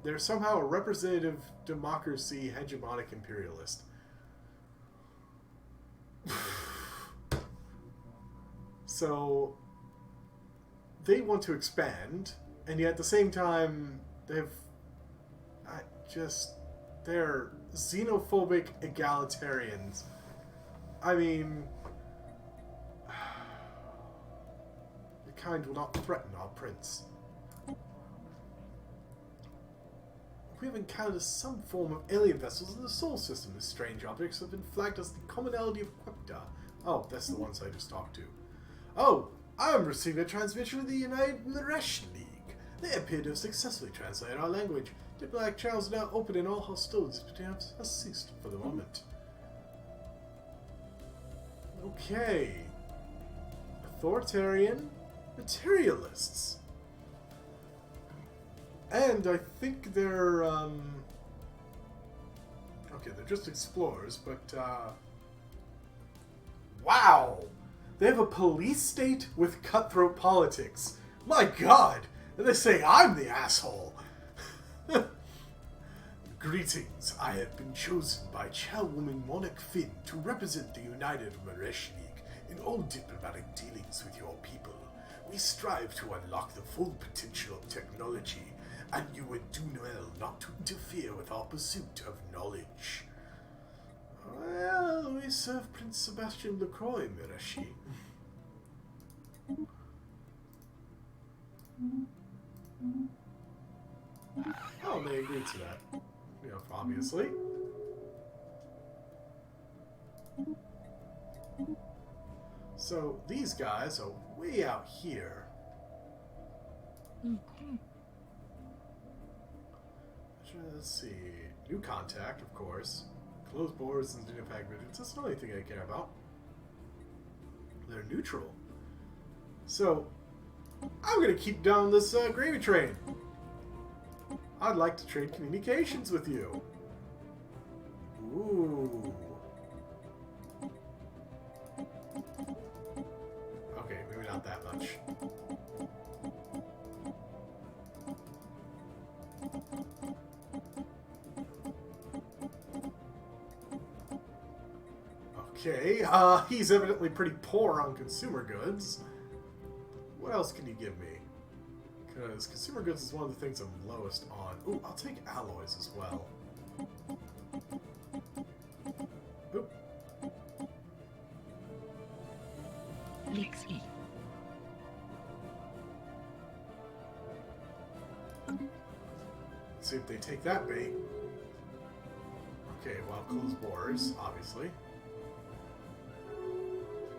they're somehow a representative democracy hegemonic imperialist. So they want to expand, and yet at the same time they're xenophobic egalitarians. I mean, the kind will not threaten our prince. We have encountered some form of alien vessels in the Sol system. These strange objects have been flagged as the commonality of Quepta. Oh, that's the ones I just talked to. Oh, I'm receiving a transmission from the United Maresh League. They appear to have successfully translated our language. Diplomatic channels are now open and all hostilities between us has ceased for the moment. Okay. Authoritarian materialists. And I think they're, okay, they're just explorers, but, wow! They have a police state with cutthroat politics. My god! And they say I'm the asshole! Greetings, I have been chosen by Chairwoman Monarch Finn to represent the United Maresh League in all diplomatic dealings with your people. We strive to unlock the full potential of technology, and you would do well not to interfere with our pursuit of knowledge. Well, we serve Prince Sebastian LaCroix, Mirashi. Oh, they agreed to that. You know, obviously. So, these guys are way out here. Let's see. New contact, of course. Closed borders and Xenophagic vigilance. That's not anything I care about. They're neutral. So, I'm gonna keep down this gravy train. I'd like to trade communications with you. Ooh. Okay, maybe not that much. Okay, he's evidently pretty poor on consumer goods. What else can you give me? Because consumer goods is one of the things I'm lowest on. Ooh, I'll take alloys as well. Oop. See if they take that bait. Okay, well, close borders, obviously.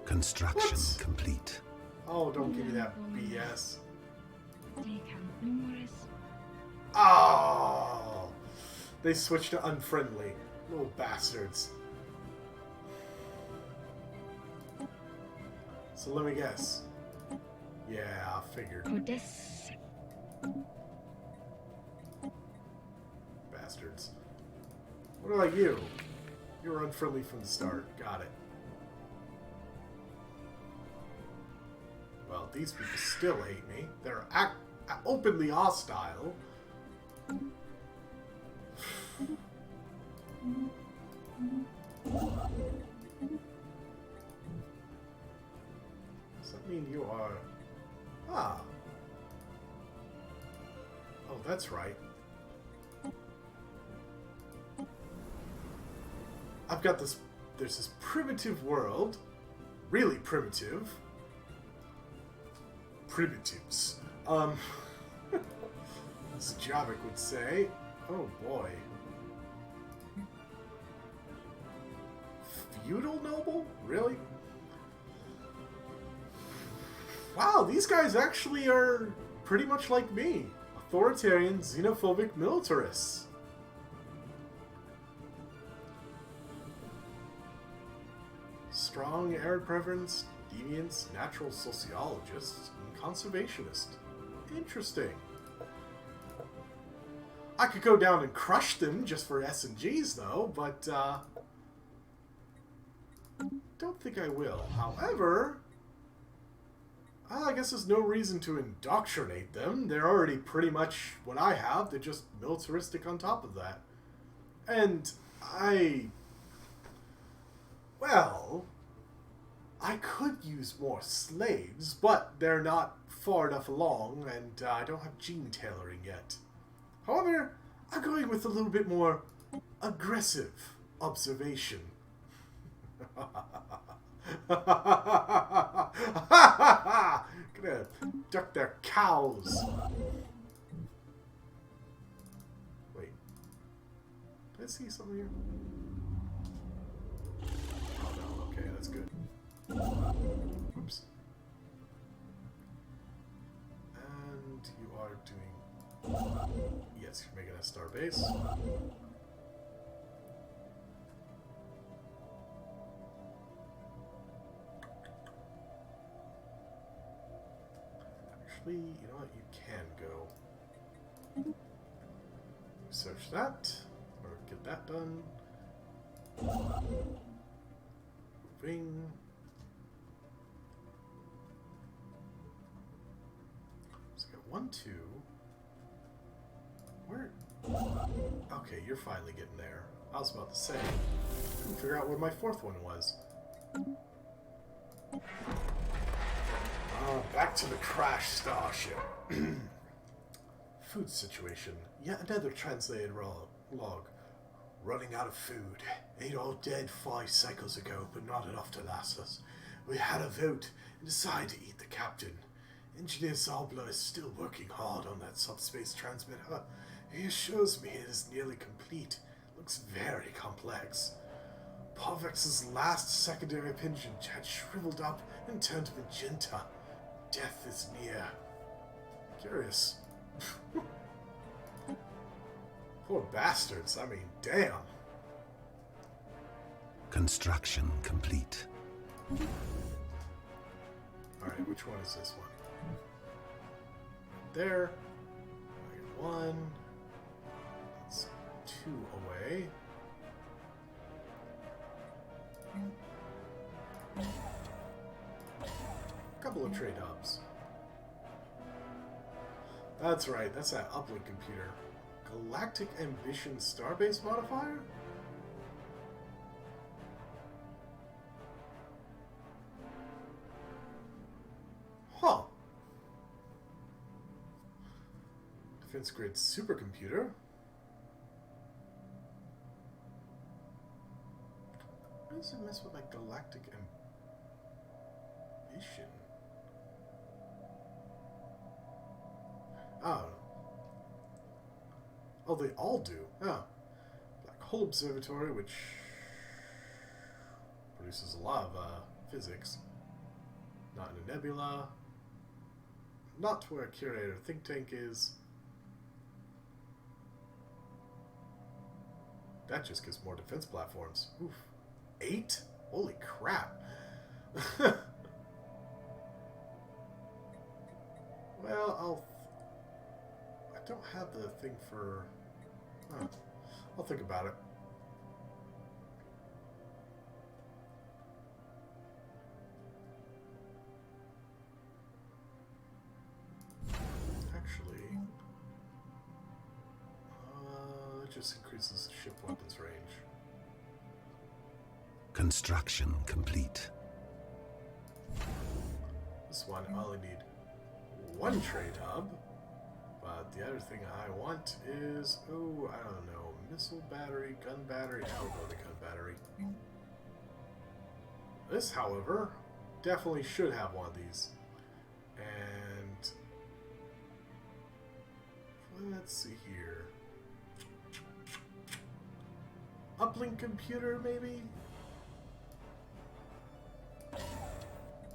Construction complete. Oh, don't give me that BS. Oh! They switched to unfriendly. Little bastards. So let me guess. Yeah, I figured. Bastards. What about you? You were unfriendly from the start. Got it. Well, these people still hate me. They're openly hostile. Does that mean you are... Ah. Oh, That's right. I've got this... There's this primitive world. Really primitive. Primitives. As Javik would say. Oh boy. Feudal noble? Really? Wow, these guys actually are pretty much like me. Authoritarian, xenophobic militarists. Strong arid preference, deviants, natural sociologists, and conservationists. Interesting. I could go down and crush them just for S&Gs though, but don't think I will. However, I guess there's no reason to indoctrinate them. They're already pretty much what I have. They're just militaristic on top of that. And well, I could use more slaves, but they're not far enough along, and I don't have gene tailoring yet. However, I'm going with a little bit more aggressive observation. Gonna duck their cows. Wait. Did I see something here? Oh no, okay, that's good. Oops. And you are doing... Yes, you're making a star base. Actually, you know what? You can go. Search that. Or get that done. Moving. So I got 1, 2. Where? Okay, you're finally getting there. I was about to say. Couldn't figure out where my 4th one was. Back to the crash starship. Food situation. Yet another translated log. Running out of food. Ate all dead 5 cycles ago, but not enough to last us. We had a vote and decided to eat the captain. Engineer Zalbla is still working hard on that subspace transmitter. He assures me it is nearly complete. Looks very complex. Parvex's last secondary appendage had shriveled up and turned magenta. Death is near. Curious. Poor bastards. I mean, damn. Construction complete. Alright, which one is this one? There. I get 1. That's 2 away. Couple of trade hubs. That's right, that's that uplink computer. Galactic Ambition Starbase modifier? Huh. Defense Grid supercomputer. Why does it mess with like Galactic Ambition? Oh. Oh, they all do. Oh. Black Hole Observatory, which produces a lot of physics. Not in a nebula. Not where a curator think tank is. That just gives more defense platforms. Oof. 8? Holy crap. Well, I don't have the thing for... Huh. I'll think about it. Actually... it just increases the ship weapons range. Construction complete. This one, I only need 1 trade hub. But the other thing I want is, oh, I don't know, missile battery, gun battery. I'll go to gun battery. This, however, definitely should have one of these. And let's see here. Uplink computer, maybe?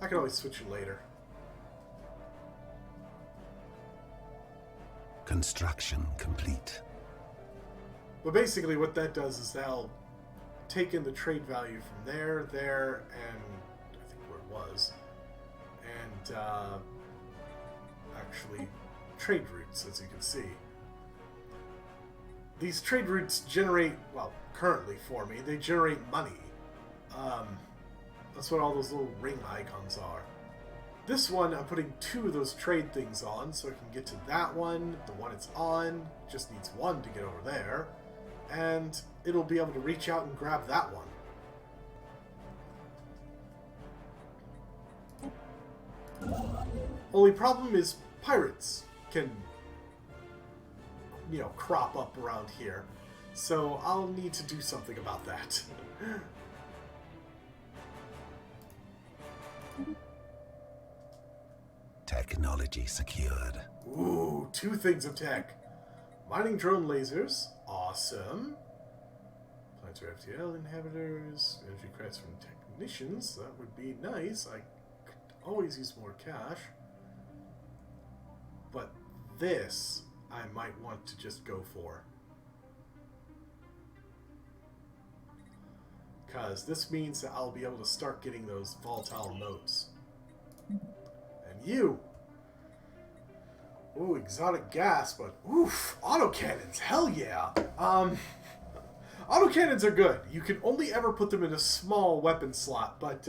I can always switch it later. Construction complete. But basically what that does is that'll take in the trade value from there, and I think where it was, and actually trade routes, as you can see. These trade routes generate, well, currently for me, they generate money. That's what all those little ring icons are. This one, I'm putting 2 of those trade things on, so I can get to that one. The one it's on just needs 1 to get over there. And it'll be able to reach out and grab that one. Only problem is pirates can, you know, crop up around here. So I'll need to do something about that. Technology secured. Ooh, 2 things of tech. Mining drone lasers. Awesome. Planetary FTL inhibitors. Energy credits from technicians. That would be nice. I could always use more cash. But this, I might want to just go for. Because this means that I'll be able to start getting those volatile notes. And you! Ooh, exotic gas, but oof, autocannons, hell yeah! Autocannons are good. You can only ever put them in a small weapon slot, but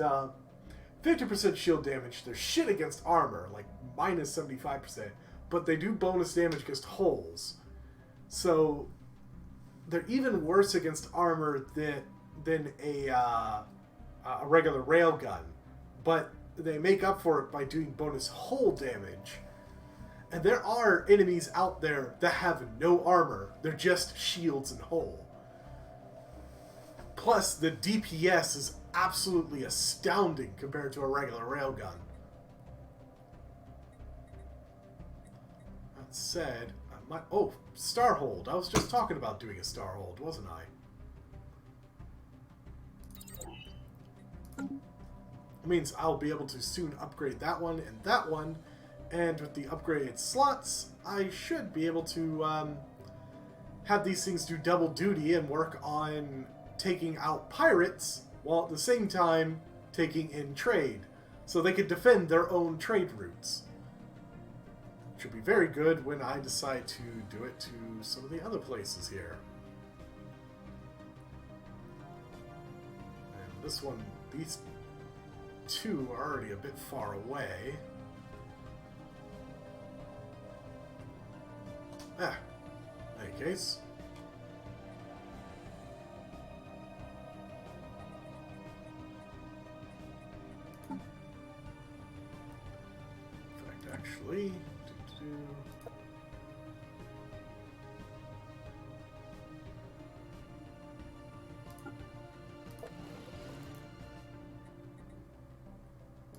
50% shield damage. They're shit against armor, like minus 75%, but they do bonus damage against holes. So they're even worse against armor than a regular railgun, but they make up for it by doing bonus hole damage. And there are enemies out there that have no armor. They're just shields and hull. Plus, the DPS is absolutely astounding compared to a regular railgun. That said, I might... Oh, Starhold. I was just talking about doing a Starhold, wasn't I? It means I'll be able to soon upgrade that one and that one. And with the upgraded slots, I should be able to have these things do double duty and work on taking out pirates while at the same time taking in trade. So they could defend their own trade routes. Which would be very good when I decide to do it to some of the other places here. And this one, these 2 are already a bit far away. Ah, in any case. In fact, actually,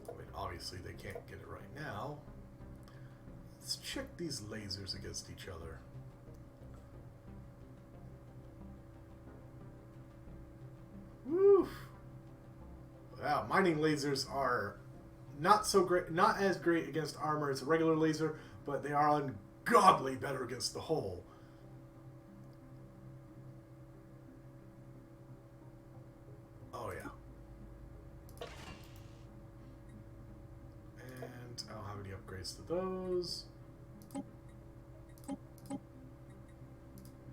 I mean, obviously they can't get it right now. Let's check these lasers against each other. Woo! Wow, mining lasers are not so great, not as great against armor as a regular laser, but they are ungodly better against the hull. Oh yeah. And I don't have any upgrades to those.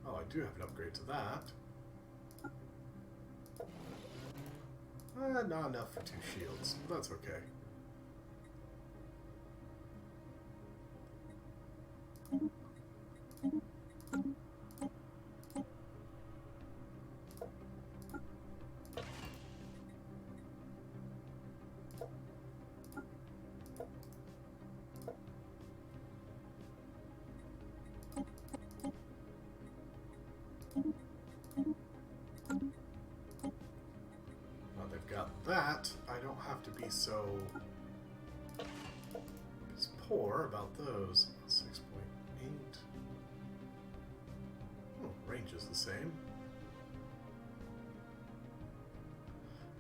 Oh, I do have an upgrade to that. Not enough for 2 shields. That's okay. that, I don't have to be so poor about those. 6.8. Oh, range is the same.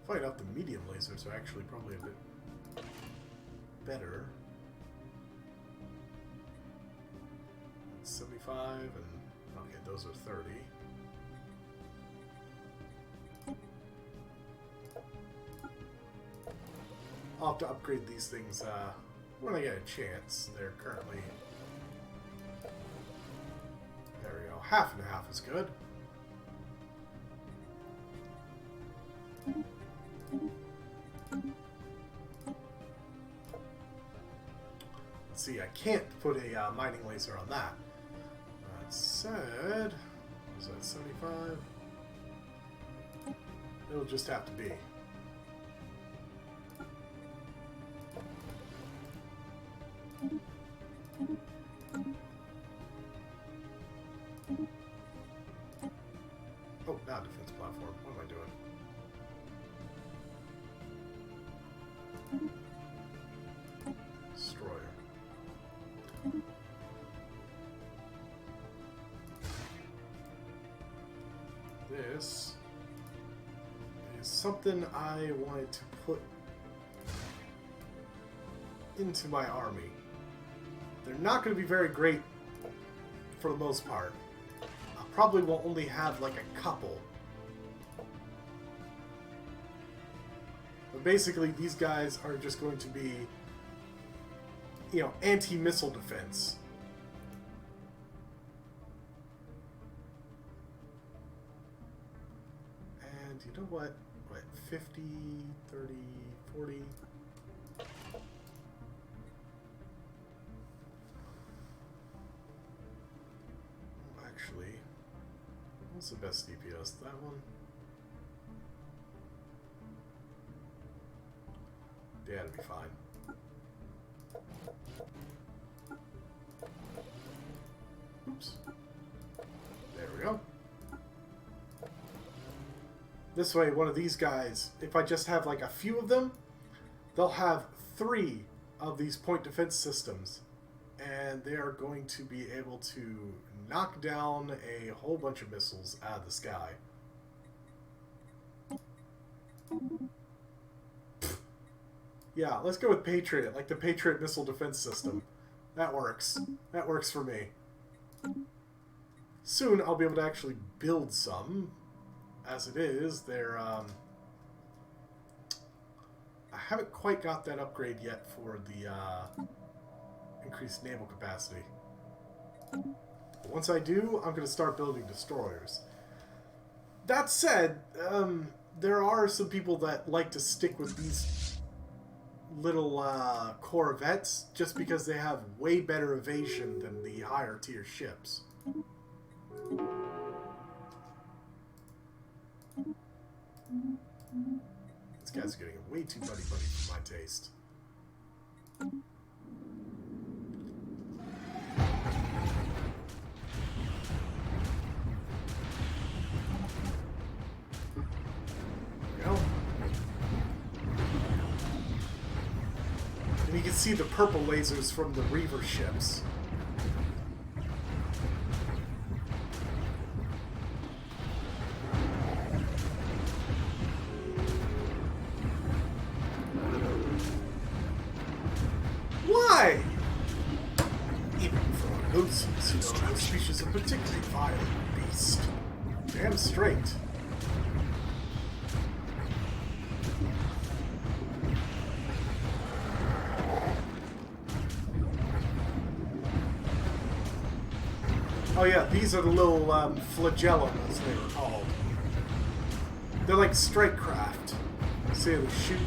Find out the medium lasers are actually probably a bit better. 75 and okay, those are 30. I'll have to upgrade these things when I get a chance. They're currently... There we go. Half and half is good. Let's see, I can't put a mining laser on that. That said... Was that 75? It'll just have to be. Oh, now defense platform. What am I doing? Destroyer. This is something I wanted to put into my army. They're not going to be very great for the most part. I probably will only have like a couple. But basically these guys are just going to be, you know, anti-missile defense. And you know what? What, 50, 30, 40... Actually, what's the best DPS? That one? Yeah, it'll be fine. Oops. There we go. This way, one of these guys, if I just have like a few of them, they'll have 3 of these point defense systems. And they are going to be able to knock down a whole bunch of missiles out of the sky. Yeah, let's go with Patriot, like the Patriot missile defense system. That works. That works for me. Soon I'll be able to actually build some. As it is, they're... I haven't quite got that upgrade yet for the... increased naval capacity. But once I do, I'm going to start building destroyers. That said, there are some people that like to stick with these little Corvettes just because they have way better evasion than the higher tier ships. This guy's getting way too buddy-buddy for my taste. And you can see the purple lasers from the Reaver ships. Why? Even for Ghosts, who know no species of particularly violent beast. Damn straight. Oh yeah, these are the little flagellum, as they were called. They're like strike craft. See how they shoot?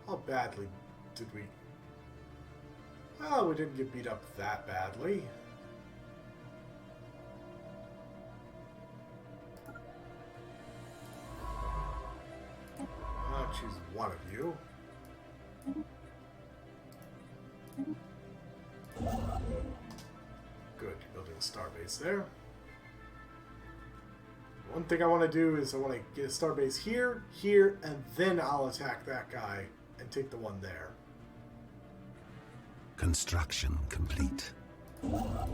How badly did we... Oh, we didn't get beat up that badly. choose one of you. Good, you're building a starbase there. One thing I want to do is I want to get a starbase here, here, and then I'll attack that guy and take the one there. Construction complete. God,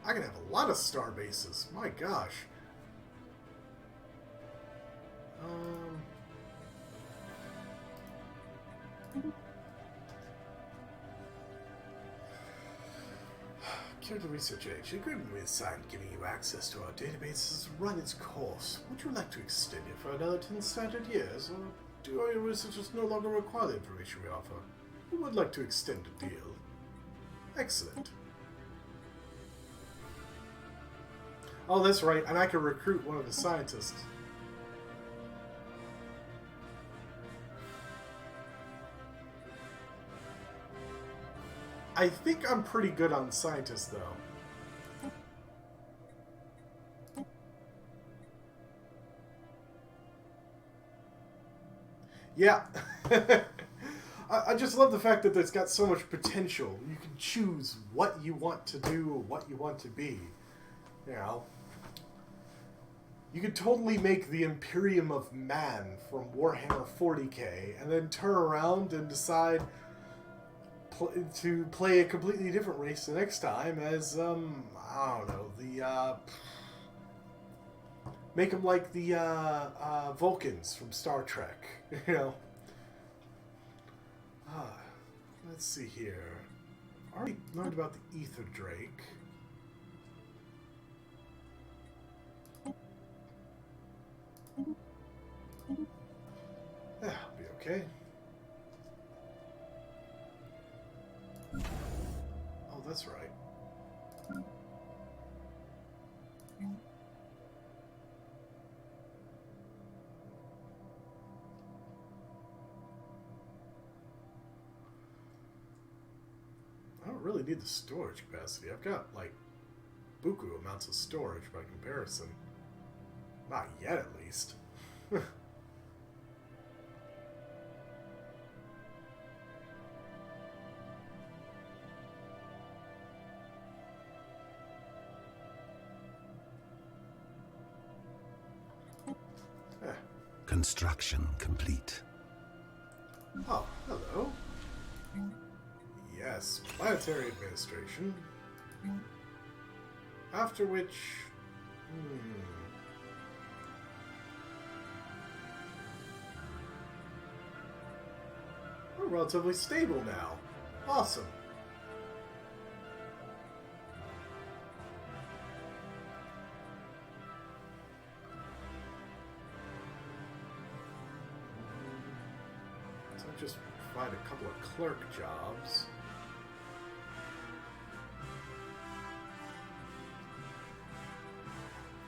I can have a lot of star bases. My gosh. Kindred Research Age, agreement we assigned giving you access to our database has run its course. Would you like to extend it for another 10 standard years, or do our researchers no longer require the information we offer? We would like to extend a deal. Excellent. Oh, that's right, and I can recruit one of the scientists. I think I'm pretty good on scientists, though. Yeah. I just love the fact that it's got so much potential. You can choose what you want to do, what you want to be. You know. You could totally make the Imperium of Man from Warhammer 40k, and then turn around and decide to play a completely different race the next time as, I don't know, the, make them like the, Vulcans from Star Trek, you know. Let's see here. I already learned about the Ether Drake. Yeah, I'll be okay. Oh, that's right. I don't really need the storage capacity. I've got, like, buku amounts of storage by comparison. Not yet, at least. Construction complete. Oh, hello. Yes, planetary administration. After which... We're relatively stable now. Awesome. So I'll just provide a couple of clerk jobs.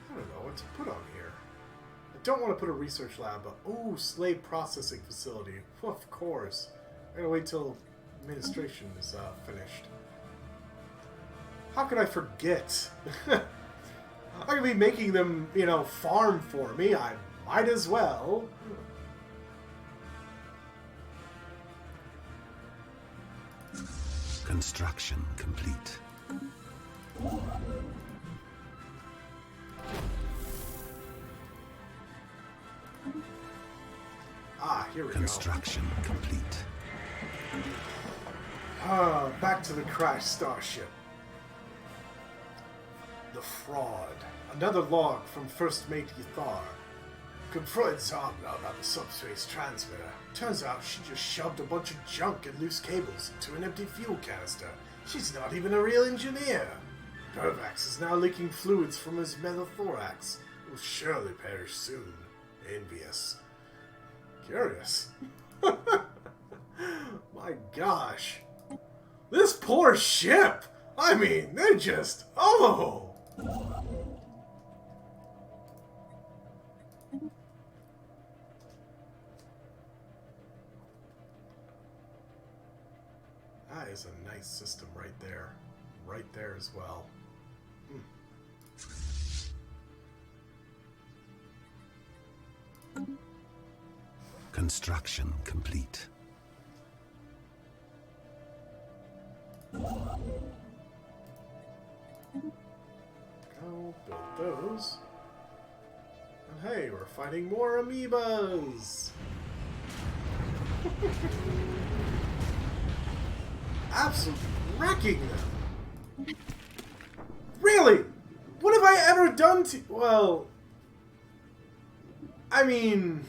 I don't know what to put on here. I don't want to put a research lab, but oh, slave processing facility. Of course. I'm gonna wait till administration is finished. How could I forget? I'm gonna be making them, you know, farm for me. I might as well. Construction complete. Ah, here we go. Construction complete. Back to the crashed starship. The fraud. Another log from First Mate Yathar. Confronted Zogla about the subspace transmitter. Turns out she just shoved a bunch of junk and loose cables into an empty fuel canister. She's not even a real engineer. Durvax is now leaking fluids from his methathorax. Will surely perish soon. Envious. Curious. My gosh. This poor ship! I mean, they're just... Oh! That is a nice system right there. Right there as well. Construction complete. Go build those. And hey, we're fighting more amoebas! Absolutely wrecking them! Really? What have I ever done to... Well... I mean...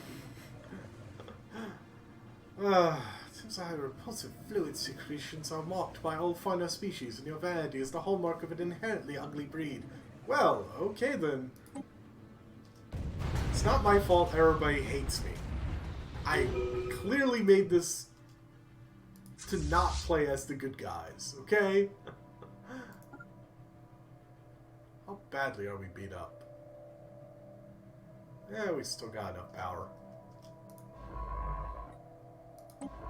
Since I have repulsive fluid secretions are marked by all fauna species, and your vanity is the hallmark of an inherently ugly breed. Well, okay then. It's not my fault everybody hates me. I clearly made this to not play as the good guys, okay? How badly are we beat up? Yeah, we still got enough power.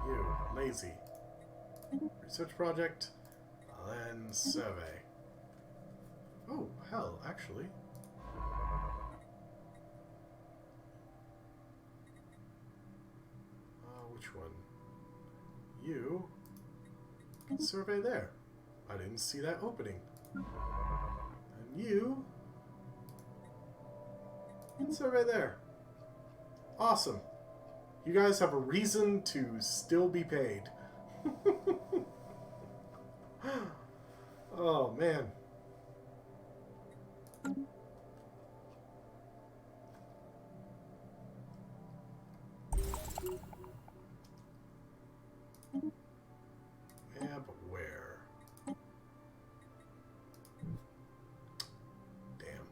You, lazy. Research project, then survey. Oh, hell, actually. Which one? You can survey there. I didn't see that opening. And you can survey there. Awesome. You guys have a reason to still be paid. Oh, man. Yeah, but where? Damn.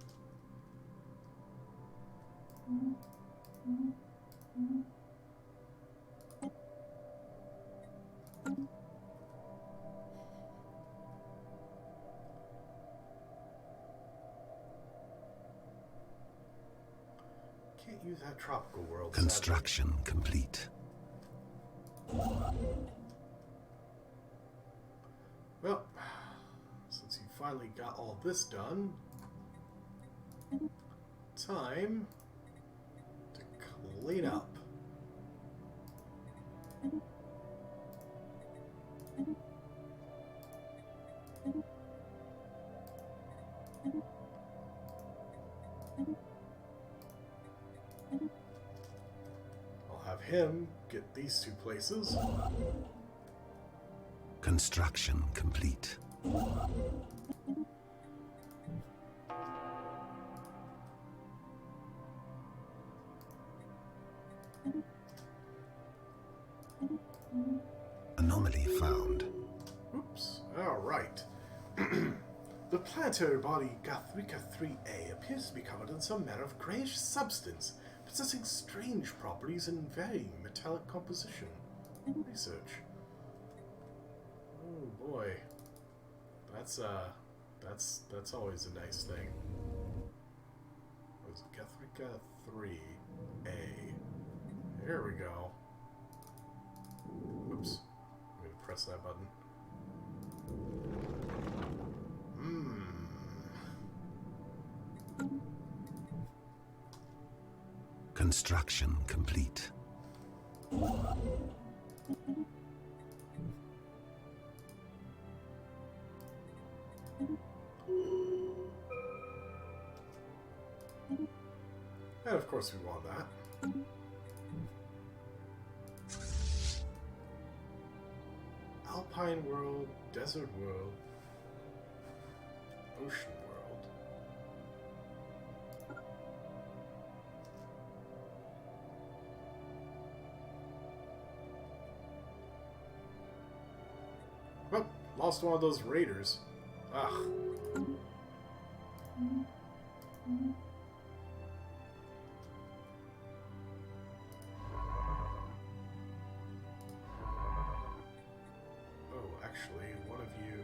Can't use that tropical world. Construction complete. Well, since you finally got all this done, time to clean up. I'll have him get these two places. Construction complete. Anomaly found. Oops. Alright. The planetary body Gathrika 3A appears to be covered in some manner of greyish substance, possessing strange properties and varying metallic composition. Research. Oh boy. That's always a nice thing. What is it? Gathrika 3A. Here we go. Oops. I'm gonna press that button. Construction complete. And of course we want that. Alpine world, desert world, ocean world. Oh, lost one of those raiders. Ugh. Actually, one of you...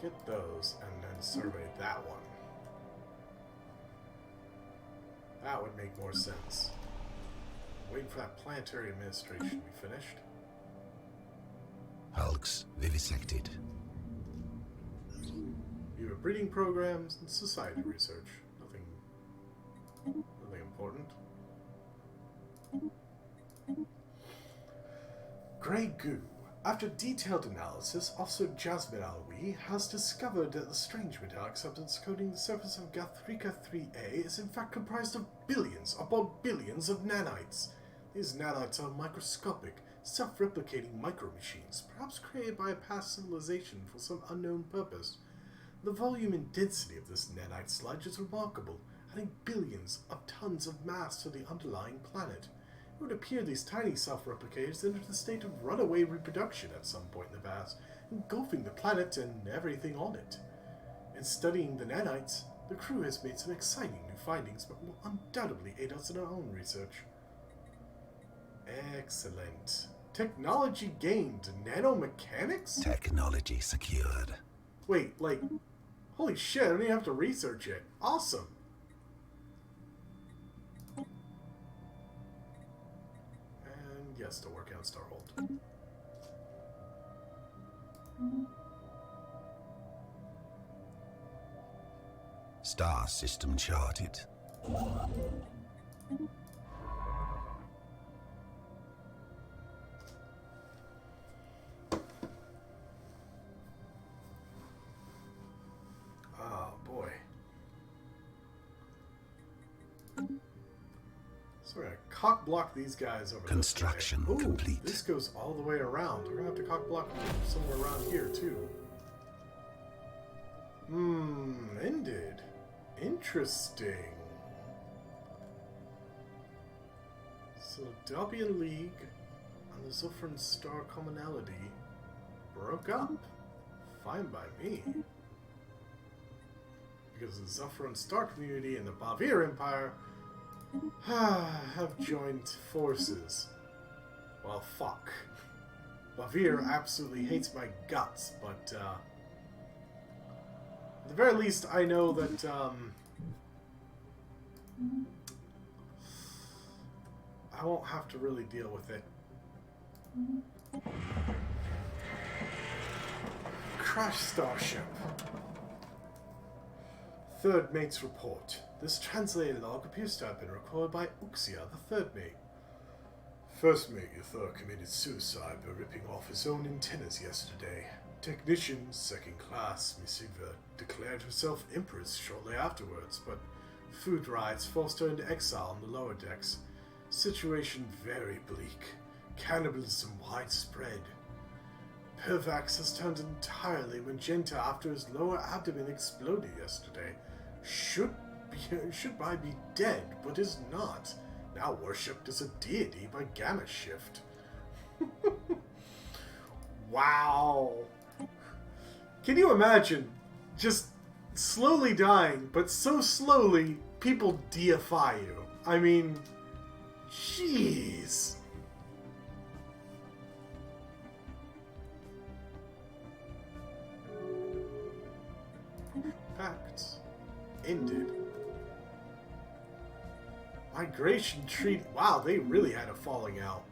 get those and then survey that one. That would make more sense. Waiting for that planetary administration to be finished. Hulks vivisected. You have breeding programs and society research. Nothing important. Grey goo. After detailed analysis, Officer Jasmine Alawi has discovered that the strange metallic substance coating the surface of Gathrika 3A is in fact comprised of billions upon billions of nanites. These nanites are microscopic, self-replicating micromachines, perhaps created by a past civilization for some unknown purpose. The volume and density of this nanite sludge is remarkable, adding billions of tons of mass to the underlying planet. It would appear these tiny self-replicators entered a state of runaway reproduction at some point in the past, engulfing the planet and everything on it. In studying the nanites, the crew has made some exciting new findings, but will undoubtedly aid us in our own research. Excellent. Technology gained. Nanomechanics? Technology secured. Wait, like, holy shit, I don't even have to research it. Awesome. And yes, still working on Starhold. Star system charted. So we're gonna cock block these guys over Construction this way. Ooh, complete. This goes all the way around. We're gonna have to cock block somewhere around here too. Ended. Interesting. So Delbian League and the Zilfran Star Commonality broke up. Fine by me. Because the Zilfran Star community and the Bavir Empire have joined forces. Well, fuck. Bavir absolutely hates my guts, but at the very least I know that I won't have to really deal with it. Crash Starship. Third mate's report. This translated log appears to have been recorded by Uxia, the third mate. First mate Uthor committed suicide by ripping off his own antennas yesterday. Technician, second class, Misiva, declared herself empress shortly afterwards, but food riots forced her into exile on the lower decks. Situation very bleak. Cannibalism widespread. Pervax has turned entirely magenta after his lower abdomen exploded yesterday. Should be dead, but is not. Now worshipped as a deity by Gamma Shift. Wow. Can you imagine just slowly dying, but so slowly people deify you? I mean, jeez. Pact ended. Migration treaty. Wow, they really had a falling out.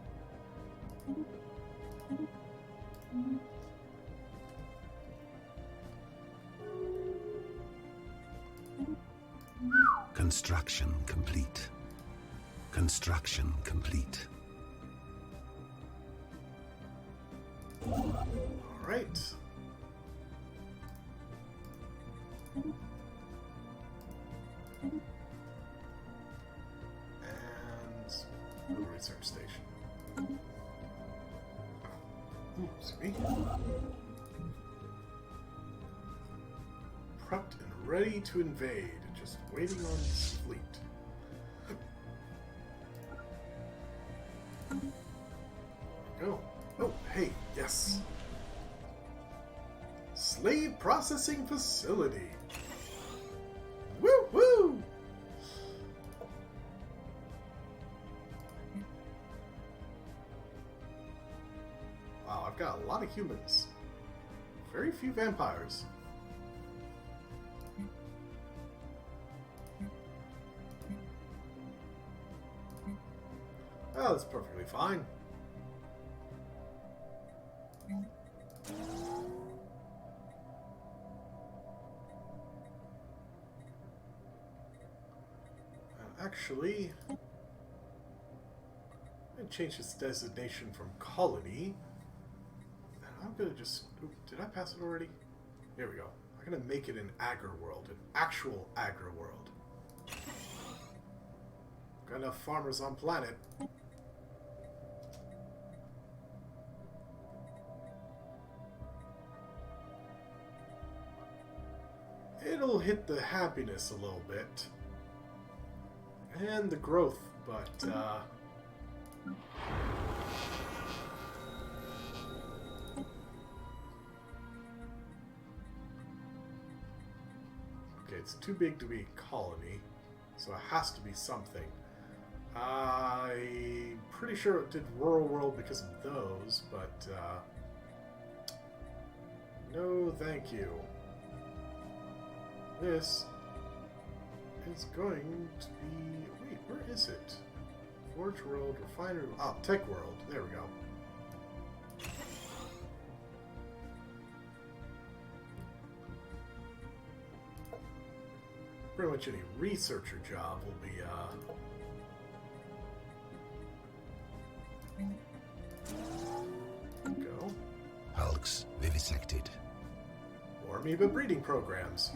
Construction complete. Construction complete. All right. And the research station. Excuse me. Prepped and ready to invade. Just waiting on his fleet. Go. Oh, hey, yes. Slave processing facility. Woo woo! Wow, I've got a lot of humans. Very few vampires. Oh, that's perfectly fine. actually, I'm going to change its designation from colony. And I'm going to just... Oop, did I pass it already? There we go. I'm going to make it an agri world, an actual agri world. Got enough farmers on planet. It'll hit the happiness a little bit. And the growth, but, okay, it's too big to be a colony, so it has to be something. I'm pretty sure it did Rural World because of those, but, no thank you. This is going to be... Wait, where is it? Forge World, Refinery... Oh, Tech World. There we go. Pretty much any researcher job will be, go. Hulks vivisected. Or amoeba breeding programs.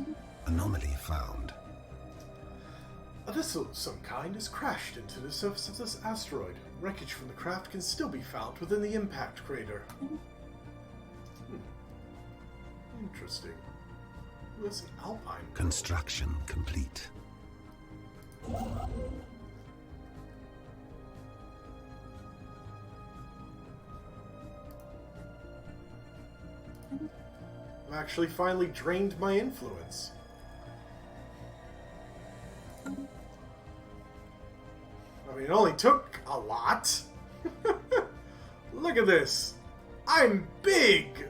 Anomaly found. A vessel of some kind has crashed into the surface of this asteroid. Wreckage from the craft can still be found within the impact crater. Interesting. Ooh, that's an alpine. Construction complete. I've actually finally drained my influence. I mean, it only took a lot. Look at this. I'm big!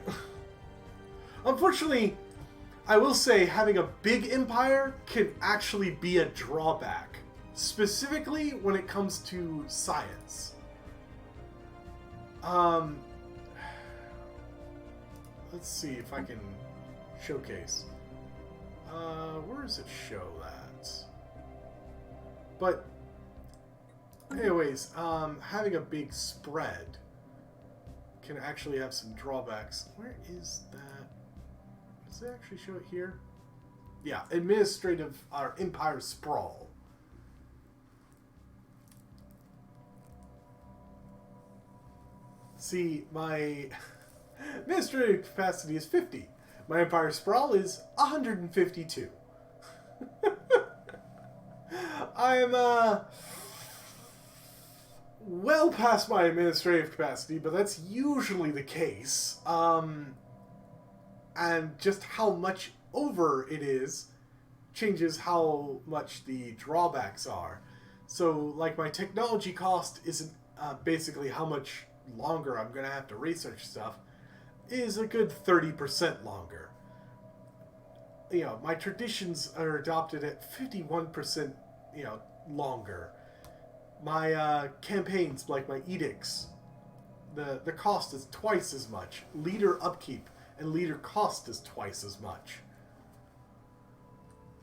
Unfortunately, I will say having a big empire can actually be a drawback. Specifically when it comes to science. Let's see if I can showcase. Where does it show that? But anyways, having a big spread can actually have some drawbacks. Where is that? Does it actually show it here? Yeah, administrative or empire sprawl. See, my administrative capacity is 50. My empire sprawl is 152. I am well past my administrative capacity, but that's usually the case. And just how much over it is changes how much the drawbacks are. So, like, my technology cost isn't basically how much longer I'm going to have to research stuff, is a good 30% longer. You know, my traditions are adopted at 51%, you know, longer. My campaigns, like my edicts, the cost is twice as much. Leader upkeep and leader cost is twice as much.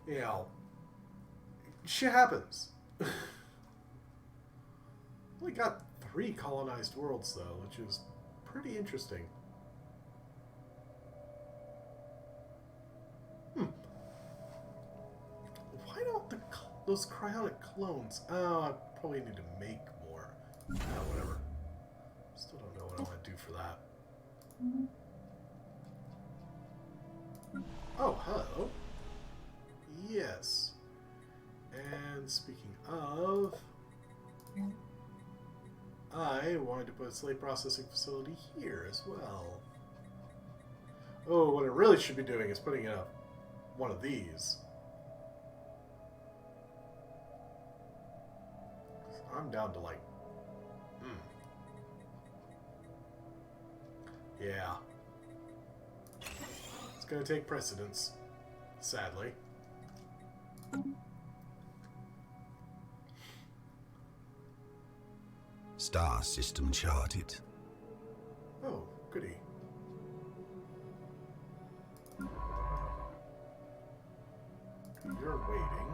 You know, shit happens. Only got 3 colonized worlds, though, which is pretty interesting. Why don't those cryonic clones... Oh, I probably need to make more. Whatever. Still don't know what I want to do for that. Oh, hello. Yes. And speaking of... I wanted to put a slate processing facility here as well. Oh, what I really should be doing is putting up one of these. I'm down to like... Yeah. It's gonna take precedence, sadly. Star system charted. Oh, goody. You're waiting.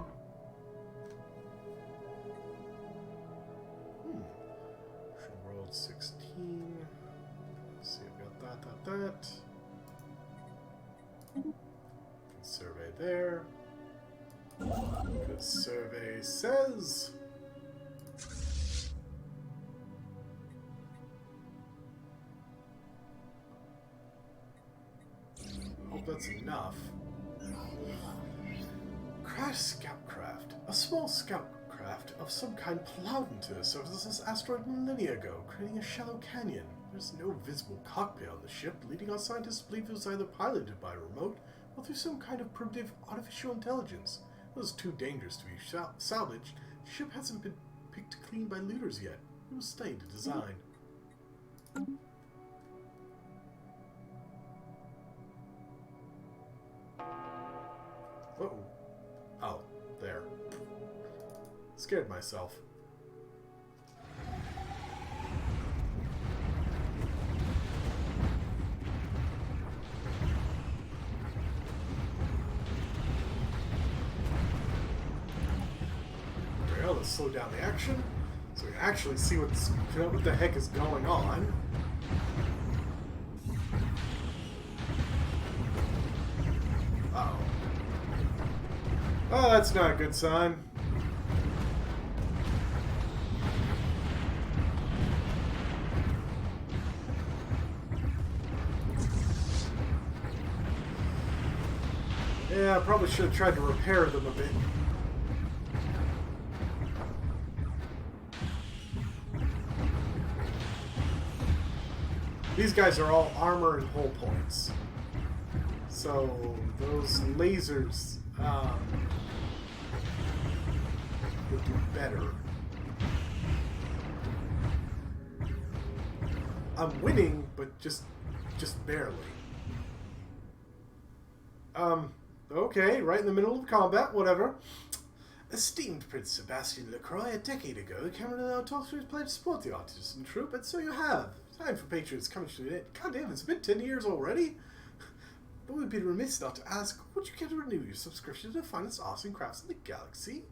there. Good survey says. Hope that's enough. Crash scoutcraft. A small scoutcraft of some kind plowed into the surface of this asteroid millennia ago, creating a shallow canyon. There's no visible cockpit on the ship, leading our scientists to believe it was either piloted by a remote or through some kind of primitive artificial intelligence. It was too dangerous to be salvaged. The ship hasn't been picked clean by looters yet. It was studied to design. Uh-oh. Oh, there. Scared myself. Well, let's slow down the action so we can actually see what the heck is going on. Uh-oh. Oh, that's not a good sign. Yeah, I probably should have tried to repair them a bit. These guys are all armor and hull points. So those lasers would do better. I'm winning, but just barely. Okay, right in the middle of combat, whatever. Esteemed Prince Sebastian Lacroix, a decade ago, Cameron and I talked to his plan to support the artisan troop, and so you have. Time for Patriots coming to an end. God damn, it's been 10 years already? But we'd be remiss not to ask, would you care to renew your subscription to the finest arts and crafts in the galaxy?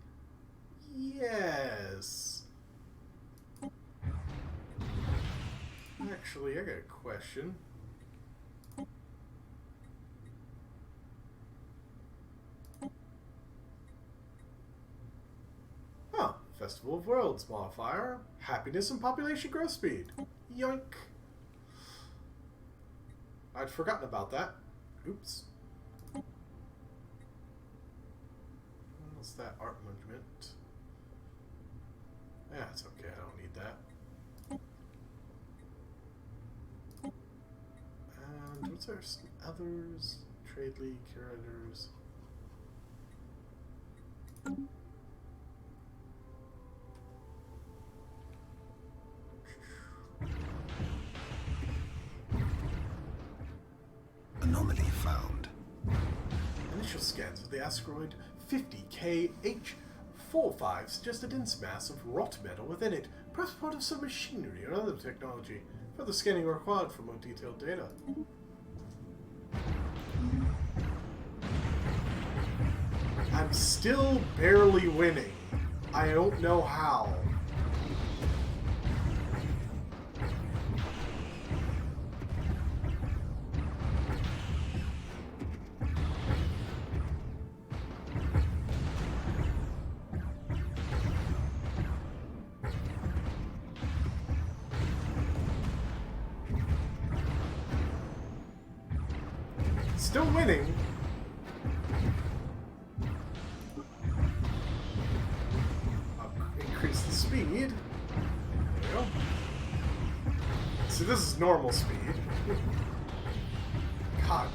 Yes. Actually, I got a question. Huh. Festival of Worlds modifier. Happiness and population growth speed. Yoink. I'd forgotten about that. Oops. What's that? Art movement. Yeah, it's okay. I don't need that. And what's our others? Trade League, curators. Anomaly found. Initial scans of the asteroid 50KH45 suggest a dense mass of wrought metal within it, perhaps part of some machinery or other technology. Further scanning required for more detailed data. I'm still barely winning. I don't know how. Still winning. Increase the speed. There we go. See, this is normal speed. God.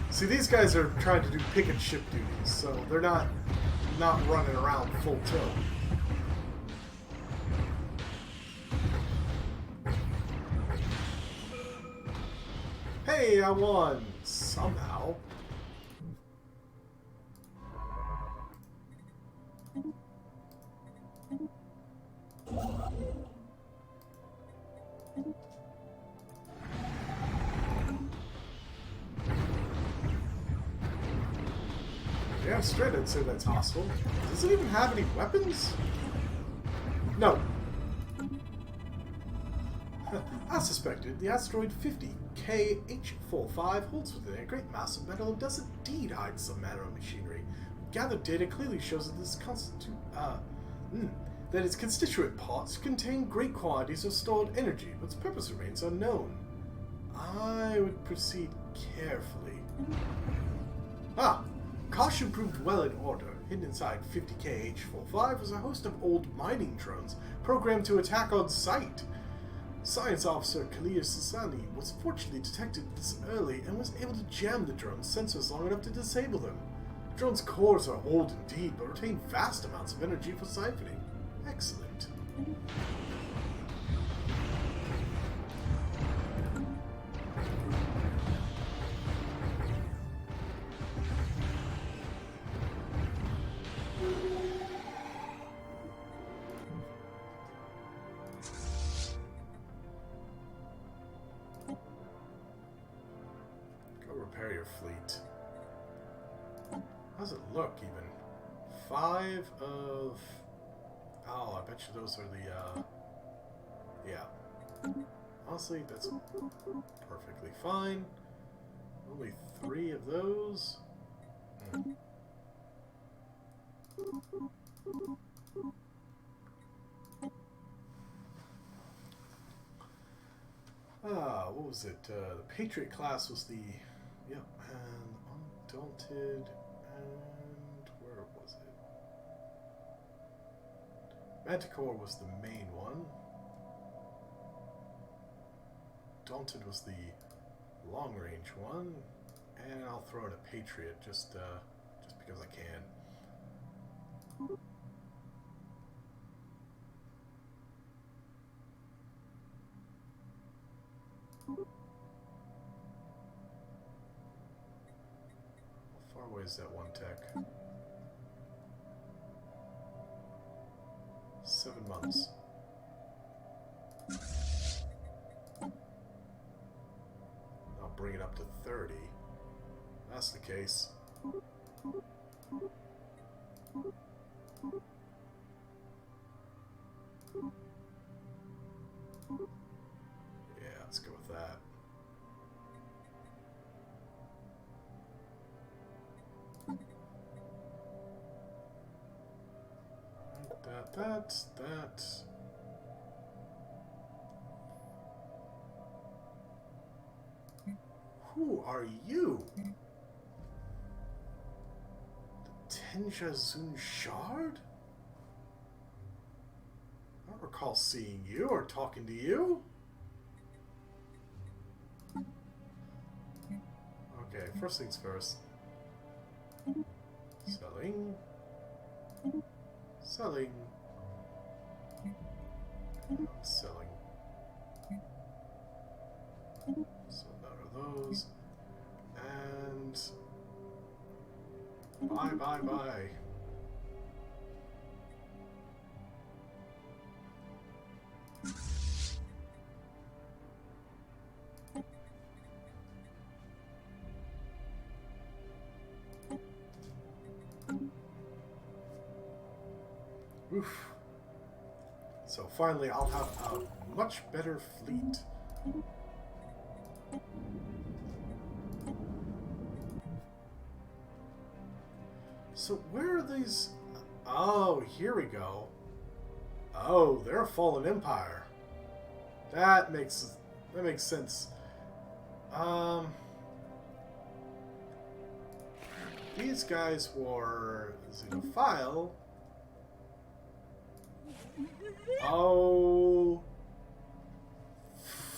See, these guys are trying to do pick and ship duties, so they're not running around full tilt. Hey, I won! Somehow. Yeah, straight I'd say that's hostile. Does it even have any weapons? No. As suspected, the asteroid 50KH45 holds within it a great mass of metal and does indeed hide some manner of machinery. Gathered data clearly shows that that its constituent parts contain great quantities of stored energy, but its purpose remains unknown. I would proceed carefully. Caution proved well in order. Hidden inside 50KH45 was a host of old mining drones programmed to attack on sight. Science officer Kalia Sasani was fortunately detected this early and was able to jam the drone's sensors long enough to disable them. The drone's cores are old indeed, but retain vast amounts of energy for siphoning. Excellent. Go repair your fleet. How does it look, even? 5 of... Oh, I bet you those are the, yeah. Honestly, that's perfectly fine. Only 3 of those. What was it? The Patriot class was the... Yep, and Undaunted, and where was it? Manticore was the main one. Daunted was the long-range one, and I'll throw in a Patriot just because I can. How far away is that one tech? 7 months. I'll bring it up to 30. That's the case. Yeah, let's go with that. That. Who are you? The Tenjazun Shard? I don't recall seeing you or talking to you. Okay, first things first. Selling. Selling. Selling. So none of those. And bye. Oof. So finally I'll have a much better fleet. So where are these? Oh, here we go. Oh, they're a fallen empire. That makes sense. These guys were xenophile. Oh,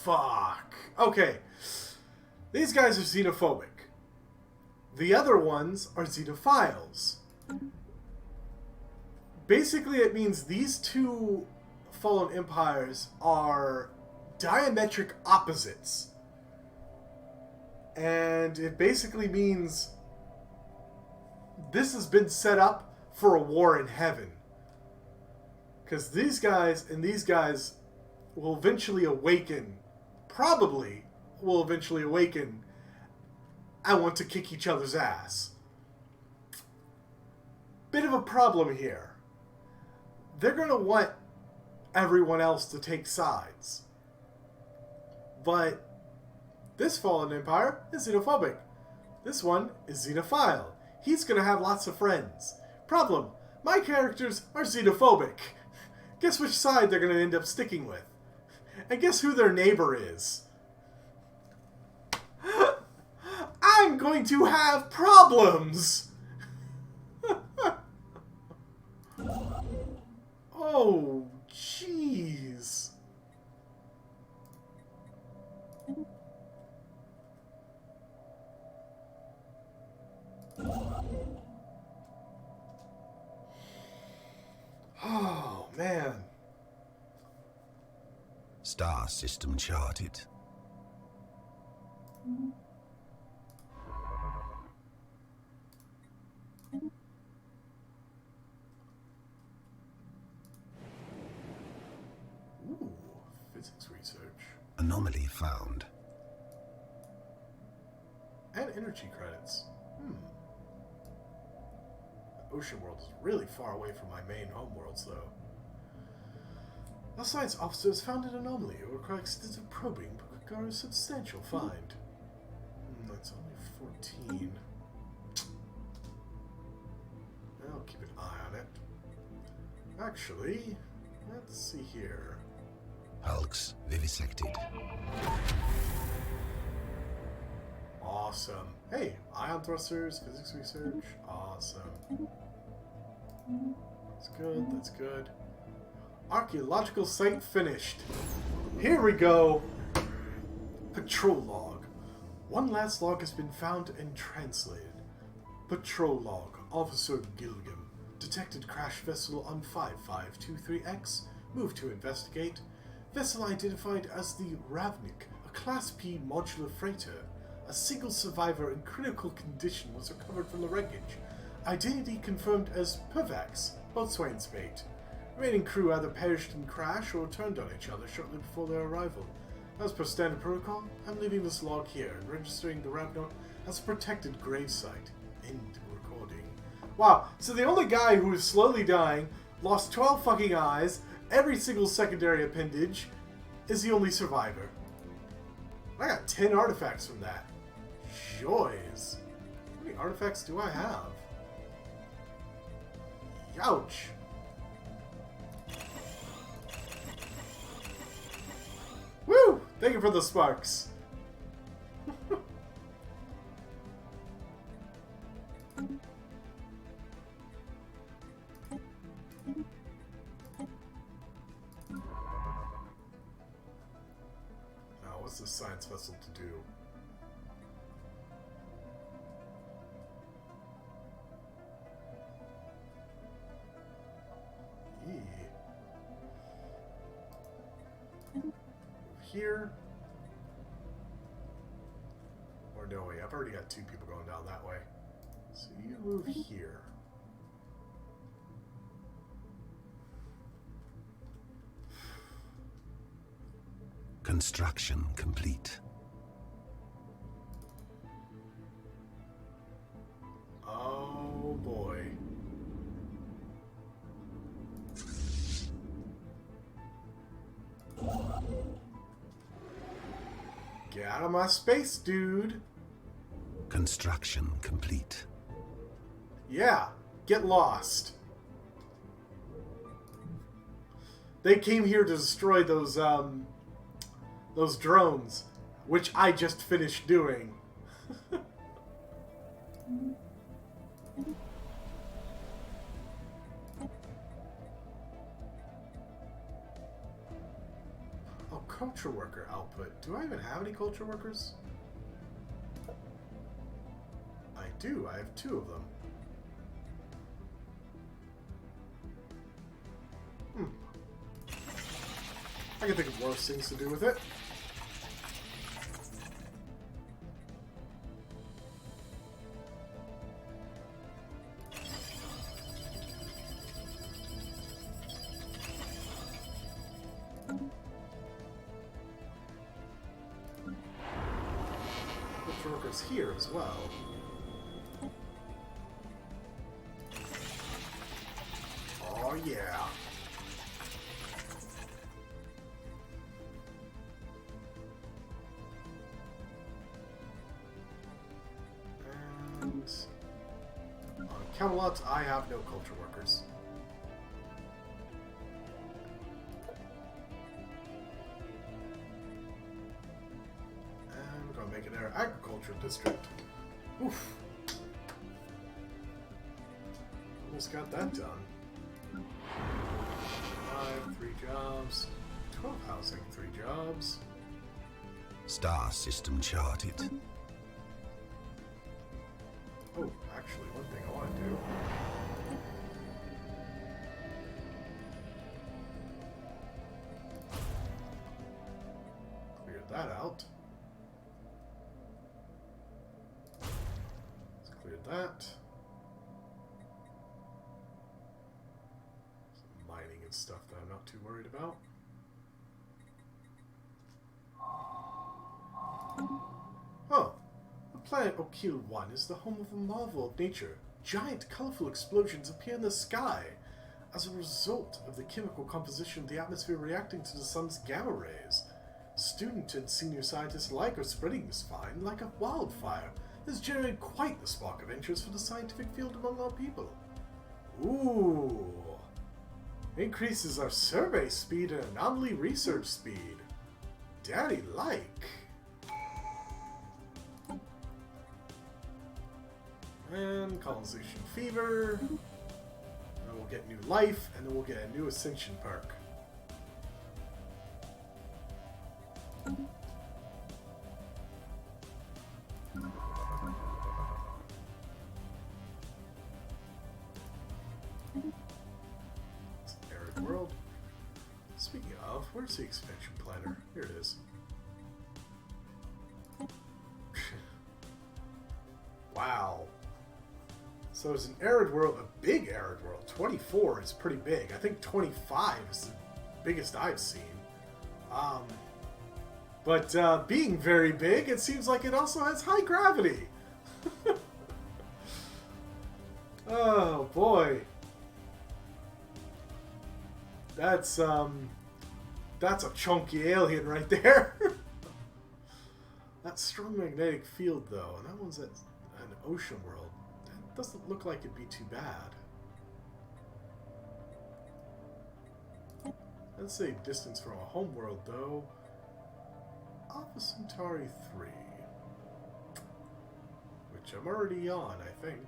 fuck. Okay. These guys are xenophobic. The other ones are xenophiles. Basically, it means these two fallen empires are diametric opposites. And it basically means this has been set up for a war in heaven. Because these guys and these guys will eventually awaken, probably will eventually awaken, and want to kick each other's ass. Bit of a problem here. They're going to want everyone else to take sides. But this fallen empire is xenophobic. This one is xenophile. He's gonna have lots of friends. Problem, my characters are xenophobic. Guess which side they're gonna end up sticking with? And guess who their neighbor is? I'm going to have problems! Oh, jeez. Oh, man. Star system charted. Ooh, physics research. Anomaly found. And energy credits. The ocean world is really far away from my main homeworlds, though. A science officer has found an anomaly. It will require extensive probing, but could garner a substantial find. That's only 14. I'll keep an eye on it. Actually, let's see here. Hulks vivisected. Awesome. Hey, ion thrusters, physics research. Awesome. That's good, that's good. Archaeological site finished. Here we go. Patrol log. One last log has been found and translated. Patrol log. Officer Gilgam. Detected crash vessel on 5523X. Moved to investigate. Vessel identified as the Ravnik, a Class P modular freighter. A single survivor in critical condition was recovered from the wreckage. Identity confirmed as Pervax, boatswain's mate. Remaining crew either perished in crash or turned on each other shortly before their arrival. As per standard protocol, I'm leaving this log here and registering the Ravnik as a protected gravesite. End recording. Wow, so the only guy who is slowly dying, lost 12 fucking eyes, every single secondary appendage, is the only survivor. I got 10 artifacts from that. Joys. How many artifacts do I have? Youch. Woo! Thank you for the sparks. Now, what's this science vessel to do? Here. Or no, wait, I've already got 2 people going down that way. So you move here. Construction complete. Oh boy. Get out of my space, dude. Construction complete. Yeah, get lost. They came here to destroy those drones, which I just finished doing. Oh, culture worker output. Do I even have any culture workers? I do. I have 2 of them. I can think of worse things to do with it. Culture workers here as well. Oh yeah. Camelot, I have no culture workers. And we're gonna make it our agricultural district. Oof. Almost got that done. 5, 3 jobs. 12 housing, 3 jobs. Star system charted. Oh, actually, one thing I want to do. Clear that out. Let's clear that. Some mining and stuff that I'm not too worried about. Oh. Planet Okil 1 is the home of a marvel of nature. Giant, colorful explosions appear in the sky as a result of the chemical composition of the atmosphere reacting to the sun's gamma rays. Student and senior scientists alike are spreading this find like a wildfire. It has generated quite the spark of interest for the scientific field among our people. Ooh. Increases our survey speed and anomaly research speed. Daddy-like. And colonization fever. And then we'll get new life, and then we'll get a new ascension perk. It's an arid world. Speaking of, where's the expansion planner? Here it is. Wow. So it's an arid world, a big arid world. 24 is pretty big. I think 25 is the biggest I've seen. But being very big, it seems like it also has high gravity. Oh boy. That's a chunky alien right there. That strong magnetic field though, and that one's at an ocean world. Doesn't look like it'd be too bad. Let's say distance from a home world though. Alpha Centauri 3. Which I'm already on, I think.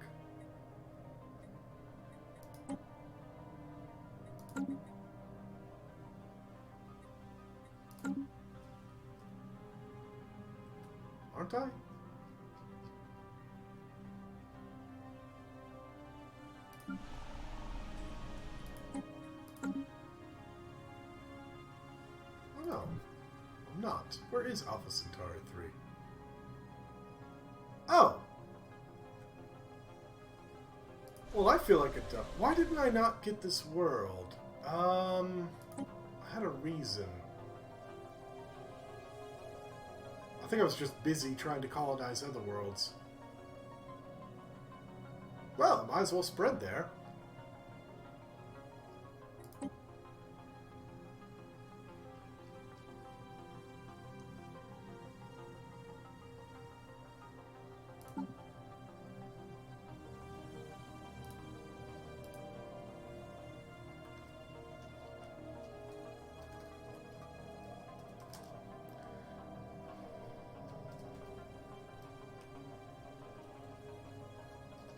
Aren't I? No, I'm not. Where is Alpha Centauri 3? Oh! Well, I feel like it does. Why didn't I not get this world? I had a reason. I think I was just busy trying to colonize other worlds. Well, might as well spread there.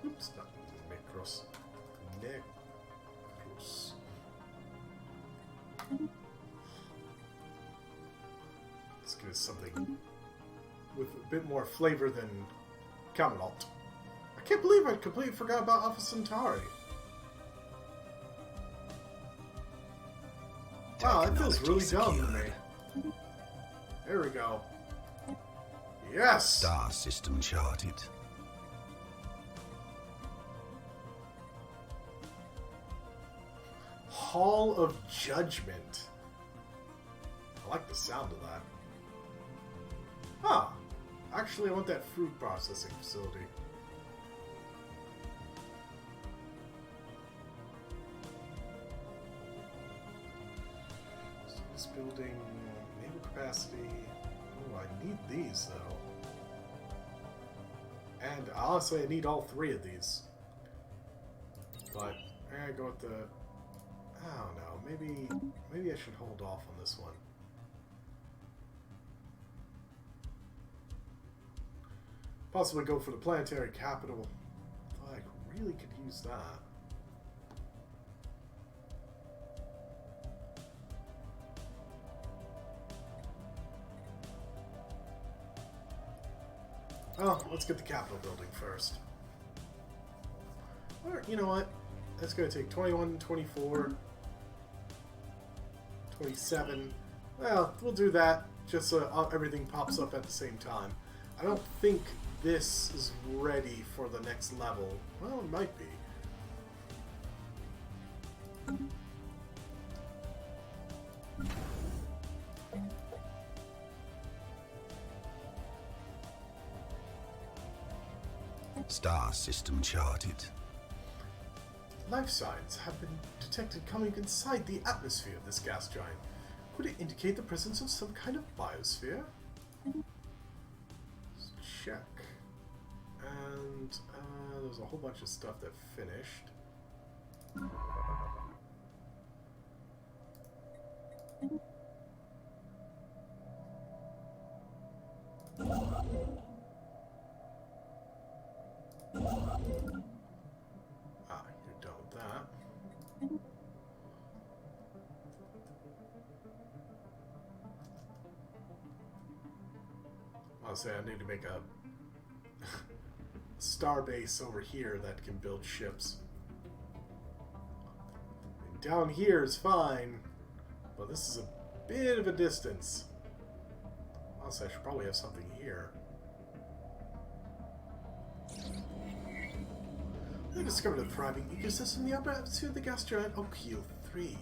Oops, not Necros. Necros. Let's give it something with a bit more flavor than Camelot. I can't believe I completely forgot about Alpha Centauri. Wow, that feels really dumb to me. There we go. Yes! Star system charted. Hall of Judgment. I like the sound of that. Huh. Actually, I want that food processing facility. So this building, naval capacity. Oh, I need these though. And honestly, I need all 3 of these. But I go with the... I don't know. Maybe I should hold off on this one. Possibly go for the planetary capital. I really could use that. Oh, let's get the Capitol building first. Or, you know what? That's going to take 21, 24, 27. Well, we'll do that just so everything pops up at the same time. I don't think this is ready for the next level. Well, it might be. Star system charted. Life signs have been detected coming inside the atmosphere of this gas giant. Could it indicate the presence of some kind of biosphere? Let's check. And there's a whole bunch of stuff that finished. You're done with that. I'll say I need to make a star base over here that can build ships. And down here is fine, but this is a bit of a distance. I'll say I should probably have something here. They discovered a thriving ecosystem in the upper atmosphere of the gas giant Okeel 3.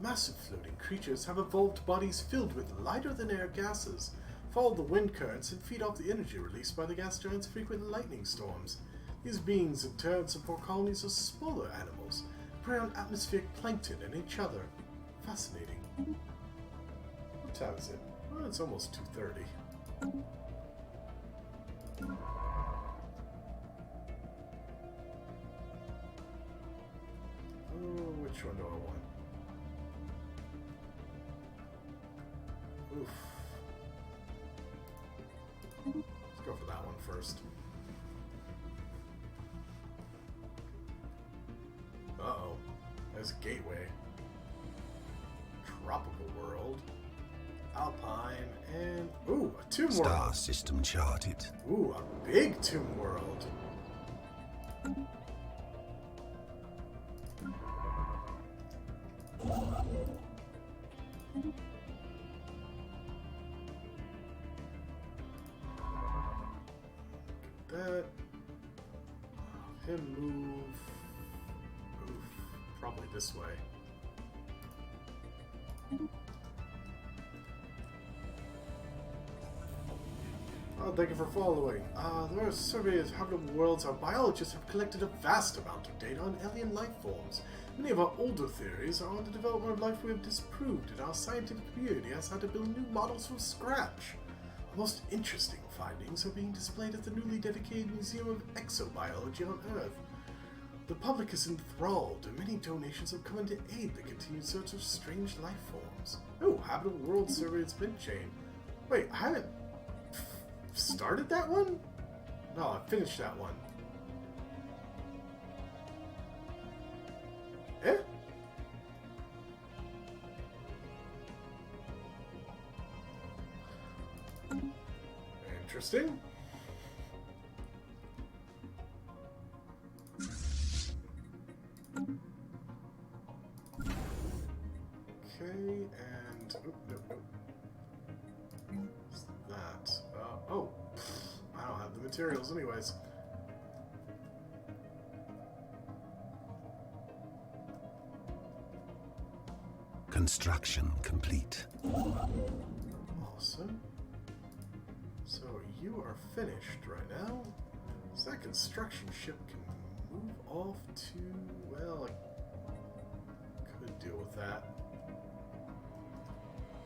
Massive floating creatures have evolved bodies filled with lighter-than-air gases, follow the wind currents, and feed off the energy released by the gas giant's frequent lightning storms. These beings in turn support colonies of smaller animals, prey on atmospheric plankton and each other. Fascinating. What time is it? Well, it's almost 2:30. Which one do I want? Oof. Let's go for that one first. Uh-oh. There's a gateway. Tropical world. Alpine, and... ooh, a tomb world! Star system charted. Ooh, a big tomb world. That. Him move. Oof. Probably this way. Oh, thank you for following. There are surveys of habitable worlds. Our biologists have collected a vast amount of data on alien life forms. Many of our older theories are on the development of life we have disproved, and our scientific community has had to build new models from scratch. Our most interesting findings are being displayed at the newly dedicated Museum of Exobiology on Earth. The public is enthralled, and many donations have come in to aid the continued search of strange life forms. Oh, habitable world survey has been chained. Wait, I haven't started that one? No, I finished that one. Eh? Interesting. Okay, and... oh, no. What's that? Oh, I don't have the materials anyways. Construction complete. Awesome. So you are finished right now. So that construction ship can move off to... well, I could deal with that.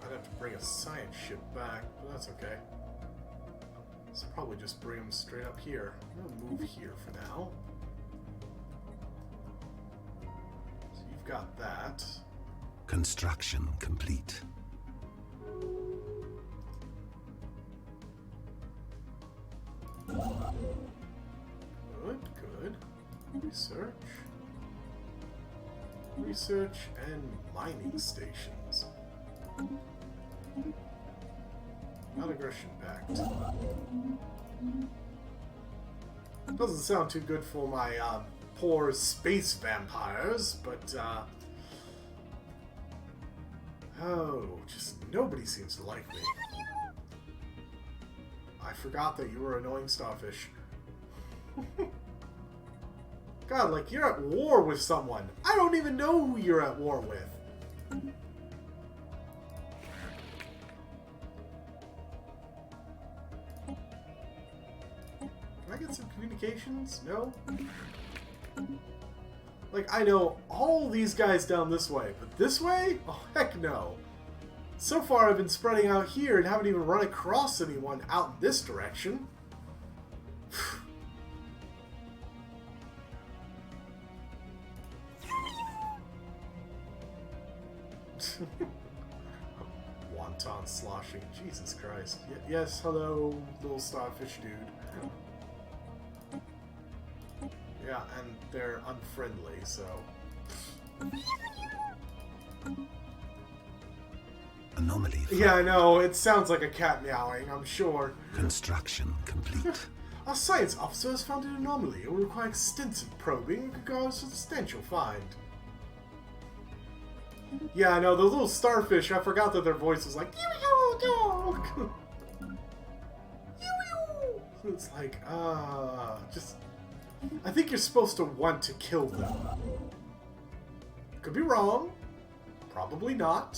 I'd have to bring a science ship back, but that's okay. So probably just bring them straight up here. I'm gonna move here for now. got that. Construction complete. Good, good. Research. Research and mining stations. Non-aggression pact. Doesn't sound too good for my poor space vampires, but oh, just nobody seems to like me. I forgot that you were annoying starfish. God, like, you're at war with someone. I don't even know who you're at war with. Can I get some communications? No? Like, I know all these guys down this way, but this way? Oh, heck no. So far, I've been spreading out here and haven't even run across anyone out in this direction. Wonton sloshing. Jesus Christ. Yes, hello, little starfish dude. Yeah, and they're unfriendly, so... Anomaly. Yeah, I know. It sounds like a cat meowing, I'm sure. Construction complete. Our science officer has found an anomaly. It will require extensive probing and could cause a substantial find. Yeah, I know. The little starfish, I forgot that their voice was like... It's like, just... I think you're supposed to want to kill them. Could be wrong. Probably not.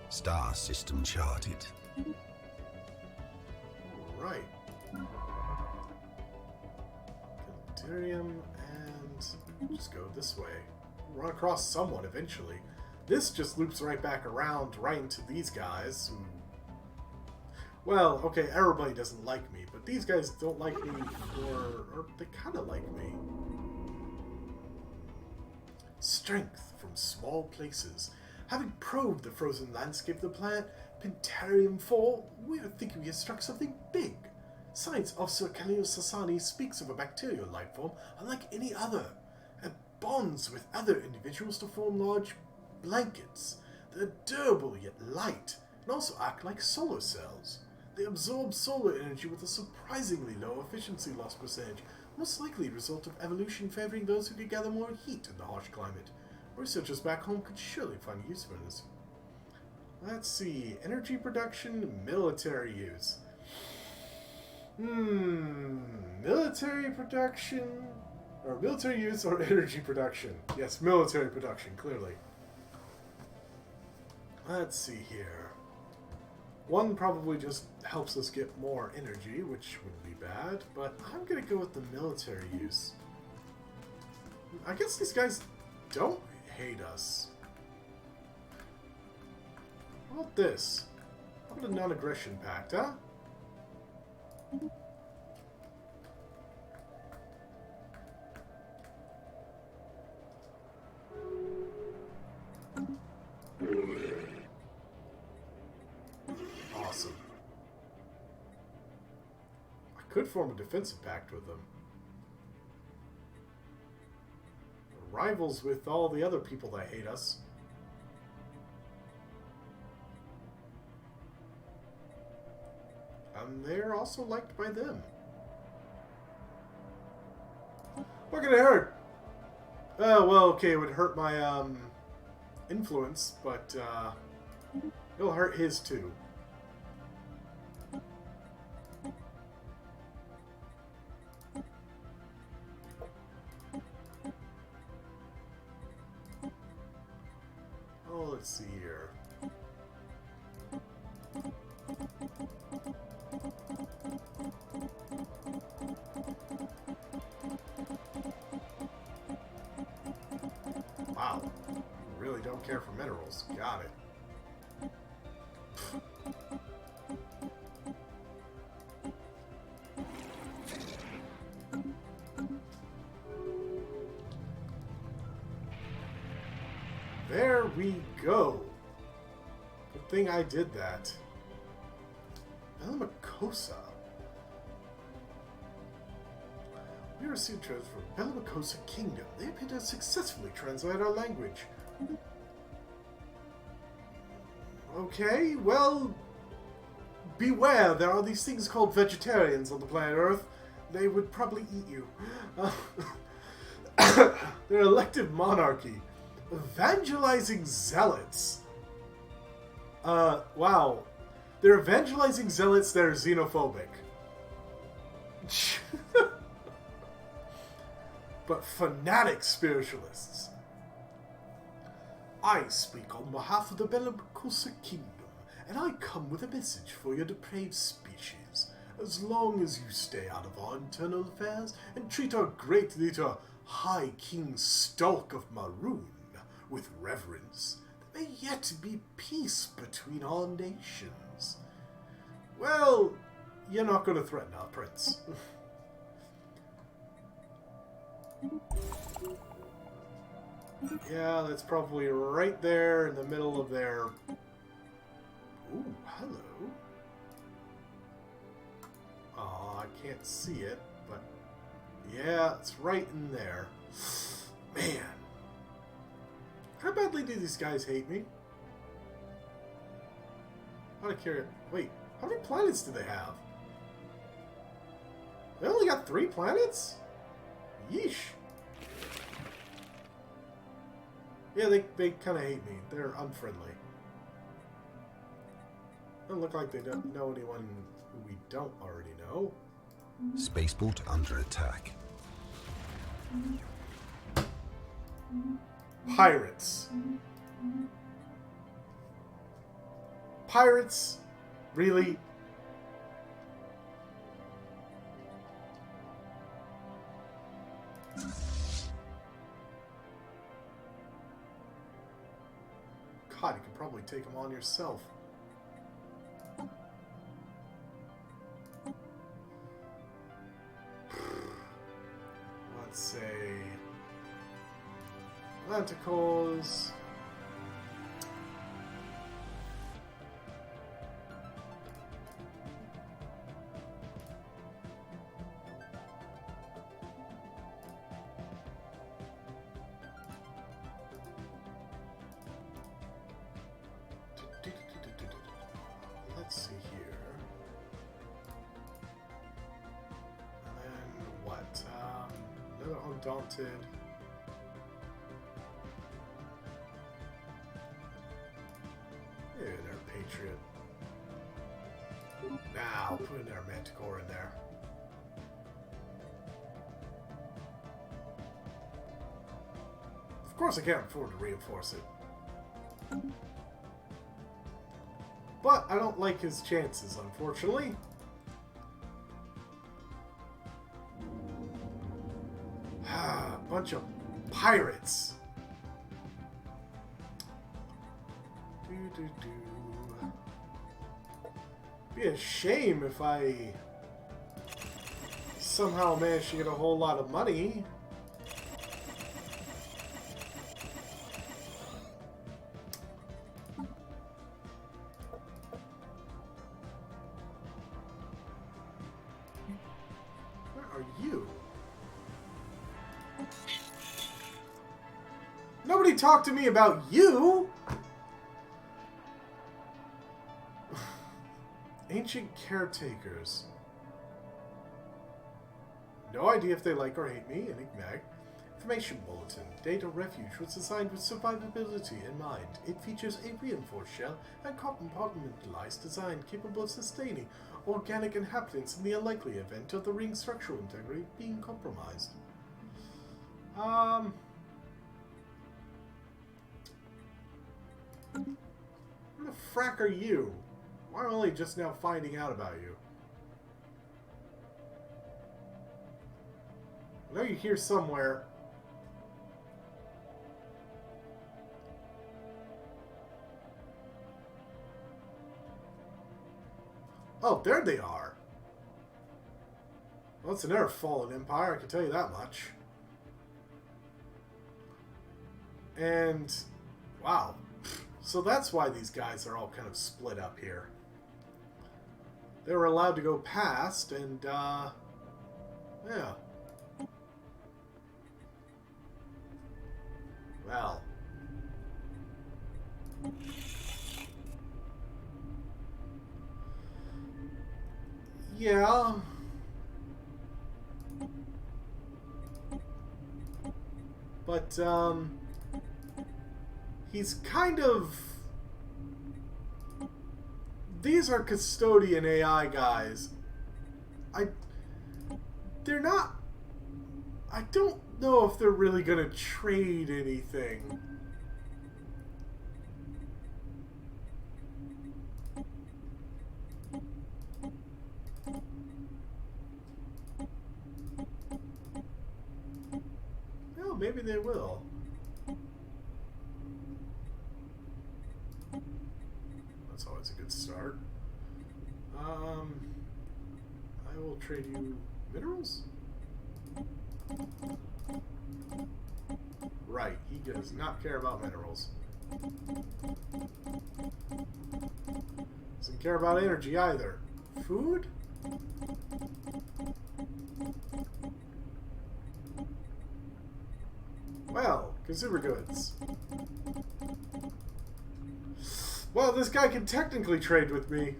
Star system charted. Right. Deuterium and just go this way. Run across someone eventually. This just loops right back around right into these guys. Well, okay, everybody doesn't like me, but these guys don't like me or they kind of like me. Strength from small places. Having probed the frozen landscape of the planet Pentarium 4, we are thinking we have struck something big. Science Officer Khalil Sassani speaks of a bacterial life form unlike any other, and bonds with other individuals to form large blankets. They are durable yet light, and also act like solar cells. They absorb solar energy with a surprisingly low efficiency loss percentage, most likely a result of evolution favoring those who could gather more heat in the harsh climate. Researchers back home could surely find use for this. Let's see. Energy production, military use. Military production? Or military use or energy production? Yes, military production, clearly. Let's see here. One probably just helps us get more energy, which wouldn't be bad, but I'm gonna go with the military use. I guess these guys don't hate us. How about this? How about a non-aggression pact, huh? Awesome. I could form a defensive pact with them. Rivals with all the other people that hate us. And they're also liked by them. What could it hurt? Oh, well, okay, it would hurt my, influence, but, it'll hurt his too. Oh, let's see here. Wow. don't care for minerals. Got it. There we go. Good thing I did that. Bellimacosa. We received troops from Bellimacosa Kingdom. They appear to successfully translate our language. Okay, well, beware. There are these things called vegetarians on the planet Earth. They would probably eat you. They're elective monarchy. Evangelizing zealots. Wow. They're evangelizing zealots that are xenophobic. But fanatic spiritualists. I speak on behalf of the Bellimacosa Kingdom, and I come with a message for your depraved species. As long as you stay out of our internal affairs and treat our great leader, High King Stalk of Maroon, with reverence, there may yet be peace between our nations. Well, you're not going to threaten our prince. Yeah, that's probably right there in the middle of their... Ooh, hello. Oh, I can't see it, but... Yeah, it's right in there. Man. How badly do these guys hate me? Out of curiosity. Wait, how many planets do they have? They only got 3 planets? Yeesh. Yeah, they kind of hate me. They're unfriendly. Doesn't look like they don't know anyone who we don't already know. Spaceport under attack. Pirates. Pirates? Really? God, you could probably take them on yourself. Let's say... Atlanticos... Let's see here. And then what? Another Undaunted. Maybe another Patriot. Nah, I'll put another Manticore in there. Of course I can't afford to reinforce it. But I don't like his chances, unfortunately. A bunch of pirates. Be a shame if I somehow managed to get a whole lot of money. Nobody talk to me about you! Ancient caretakers. No idea if they like or hate me. Enigmatic. Information bulletin. Data refuge was designed with survivability in mind. It features a reinforced shell and compartmentalized design capable of sustaining organic inhabitants in the unlikely event of the ring's structural integrity being compromised. Who the frack are you? Why am I only just now finding out about you? I know you're here somewhere. Oh, there they are. Well, it's another fallen empire, I can tell you that much. And, wow. So that's why these guys are all kind of split up here. They were allowed to go past, and, yeah. Well. Yeah. But, he's kind of... These are custodian AI guys. They're not... I don't know if they're really gonna trade anything. Well, maybe they will. That's always a good start. I will trade you minerals? Right, he does not care about minerals. Doesn't care about energy either. Food? Well, consumer goods. Well, this guy can technically trade with me.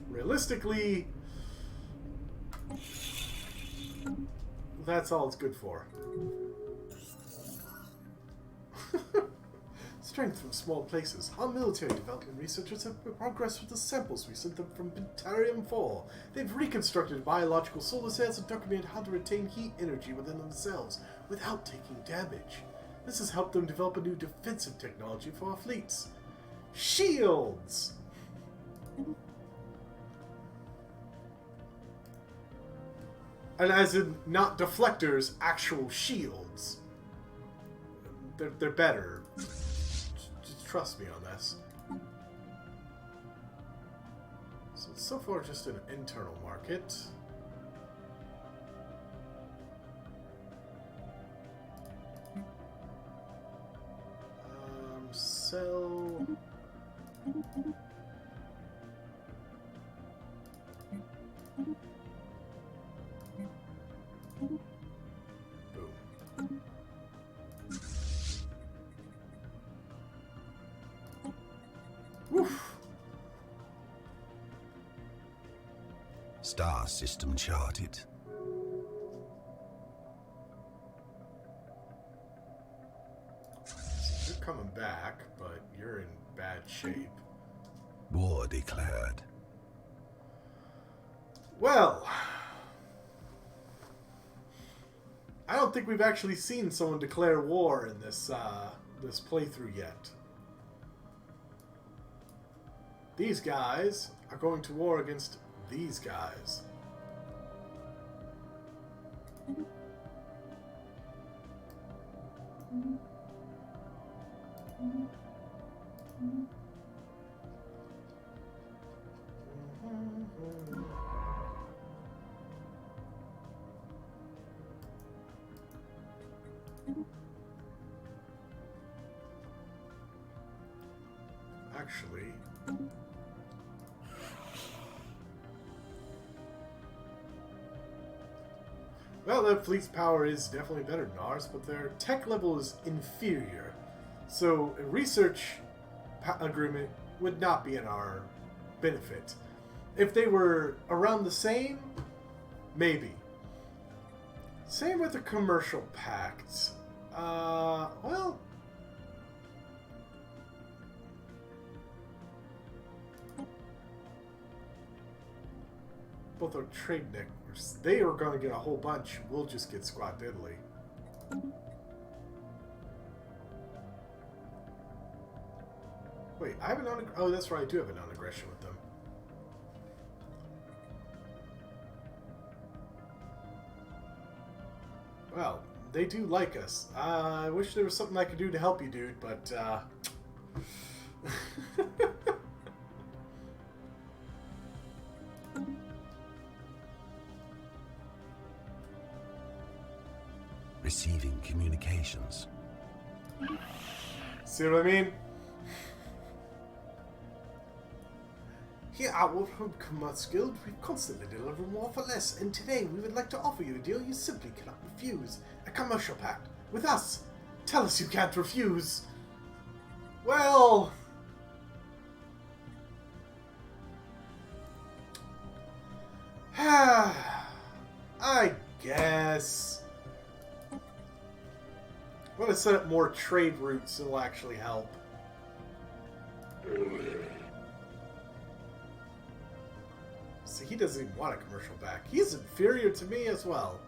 Realistically, that's all it's good for. Strength from small places. Our military development researchers have progressed with the samples we sent them from Pentarium 4. They've reconstructed biological solar cells and documented how to retain heat energy within themselves without taking damage. This has helped them develop a new defensive technology for our fleets. Shields! And as in, not deflectors, actual shields. They're better. Just trust me on this. So it's so far just an internal market. Sell... Woof. Star system charted. You're coming back, but you're in bad shape. War declared. Well, I don't think we've actually seen someone declare war in this this playthrough yet. These guys are going to war against these guys. Actually, well, their fleet's power is definitely better than ours, but their tech level is inferior. So a research agreement would not be in our benefit. If they were around the same, maybe. Same with the commercial pact. Well... both our trade networks. They are going to get a whole bunch. We'll just get squat diddly. Wait, I have an oh, that's right. I do have a non-aggression with them. Well, They do like us. I wish there was something I could do to help you, dude, but, Receiving communications. See what I mean? Here at Wolfram Commerce Guild, we constantly deliver more for less, and today we would like to offer you a deal you simply cannot refuse. A commercial pact. With us. Tell us you can't refuse. Well... I guess... I'm going to set up more trade routes that will actually help. See, he doesn't even want a commercial back. He's inferior to me as well.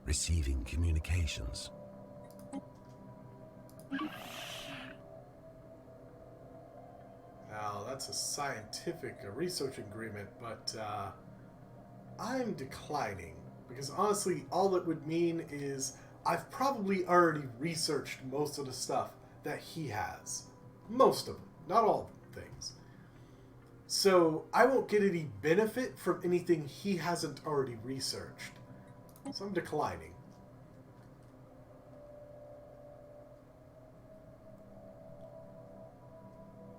Receiving communications. Now, that's a scientific research agreement, but I'm declining. Because honestly, all it would mean is I've probably already researched most of the stuff that he has. Most of them. Not all of the things. So, I won't get any benefit from anything he hasn't already researched. So I'm declining.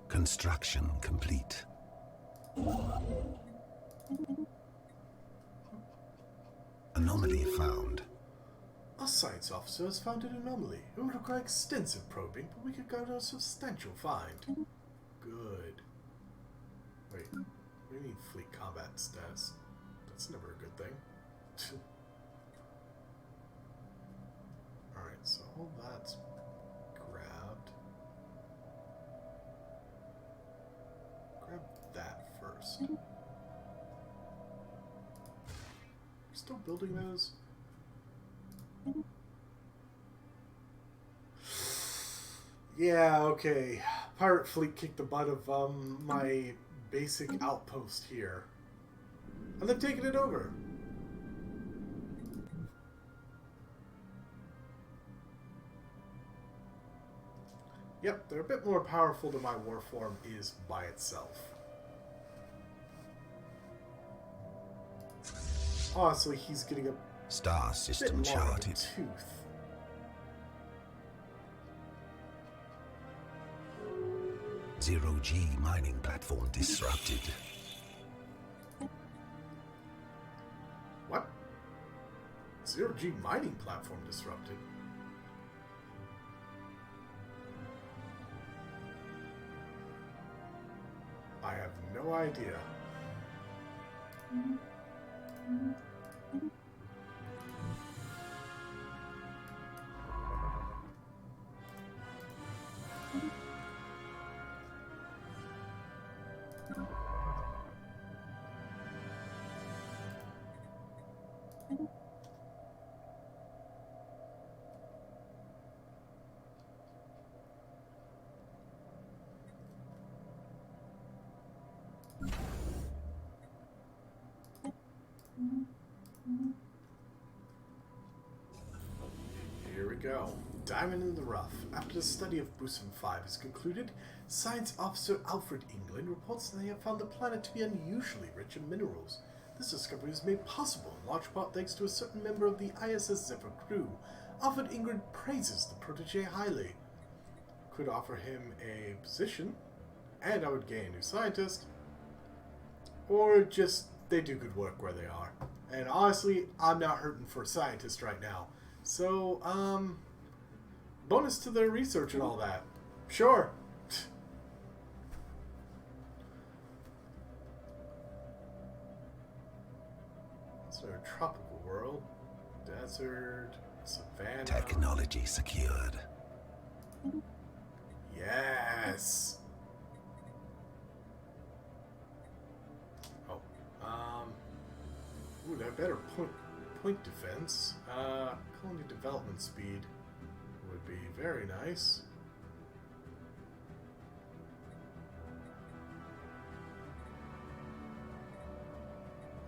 Construction complete. Anomaly found. Our science officer has found an anomaly. It would require extensive probing, but we could garner a substantial find. Good. Wait, we need fleet combat status. That's never a good thing. Alright, so all that's grabbed. Grab that first. Still building those? Yeah, okay. Pirate fleet kicked the butt of my basic outpost here. And they've taken it over. Yep, they're a bit more powerful than my warform is by itself. Honestly, he's getting a Star system bit more of a charted. tooth. Zero-G mining platform disrupted. What? Zero-G mining platform disrupted? I have no idea. Here we go. Diamond in the rough. After the study of Bosom 5 is concluded, Science Officer Alfred England reports that they have found the planet to be unusually rich in minerals. This discovery was made possible in large part thanks to a certain member of the ISS Zephyr crew. Alfred England praises the protege highly. Could offer him a position, and I would gain a new scientist. Or just, they do good work where they are. And honestly, I'm not hurting for a scientist right now. So, bonus to their research and all that. Sure. So, a tropical world, desert, savannah. Technology secured. Yes. Oh, ooh, that better point defense. Colony development speed would be very nice.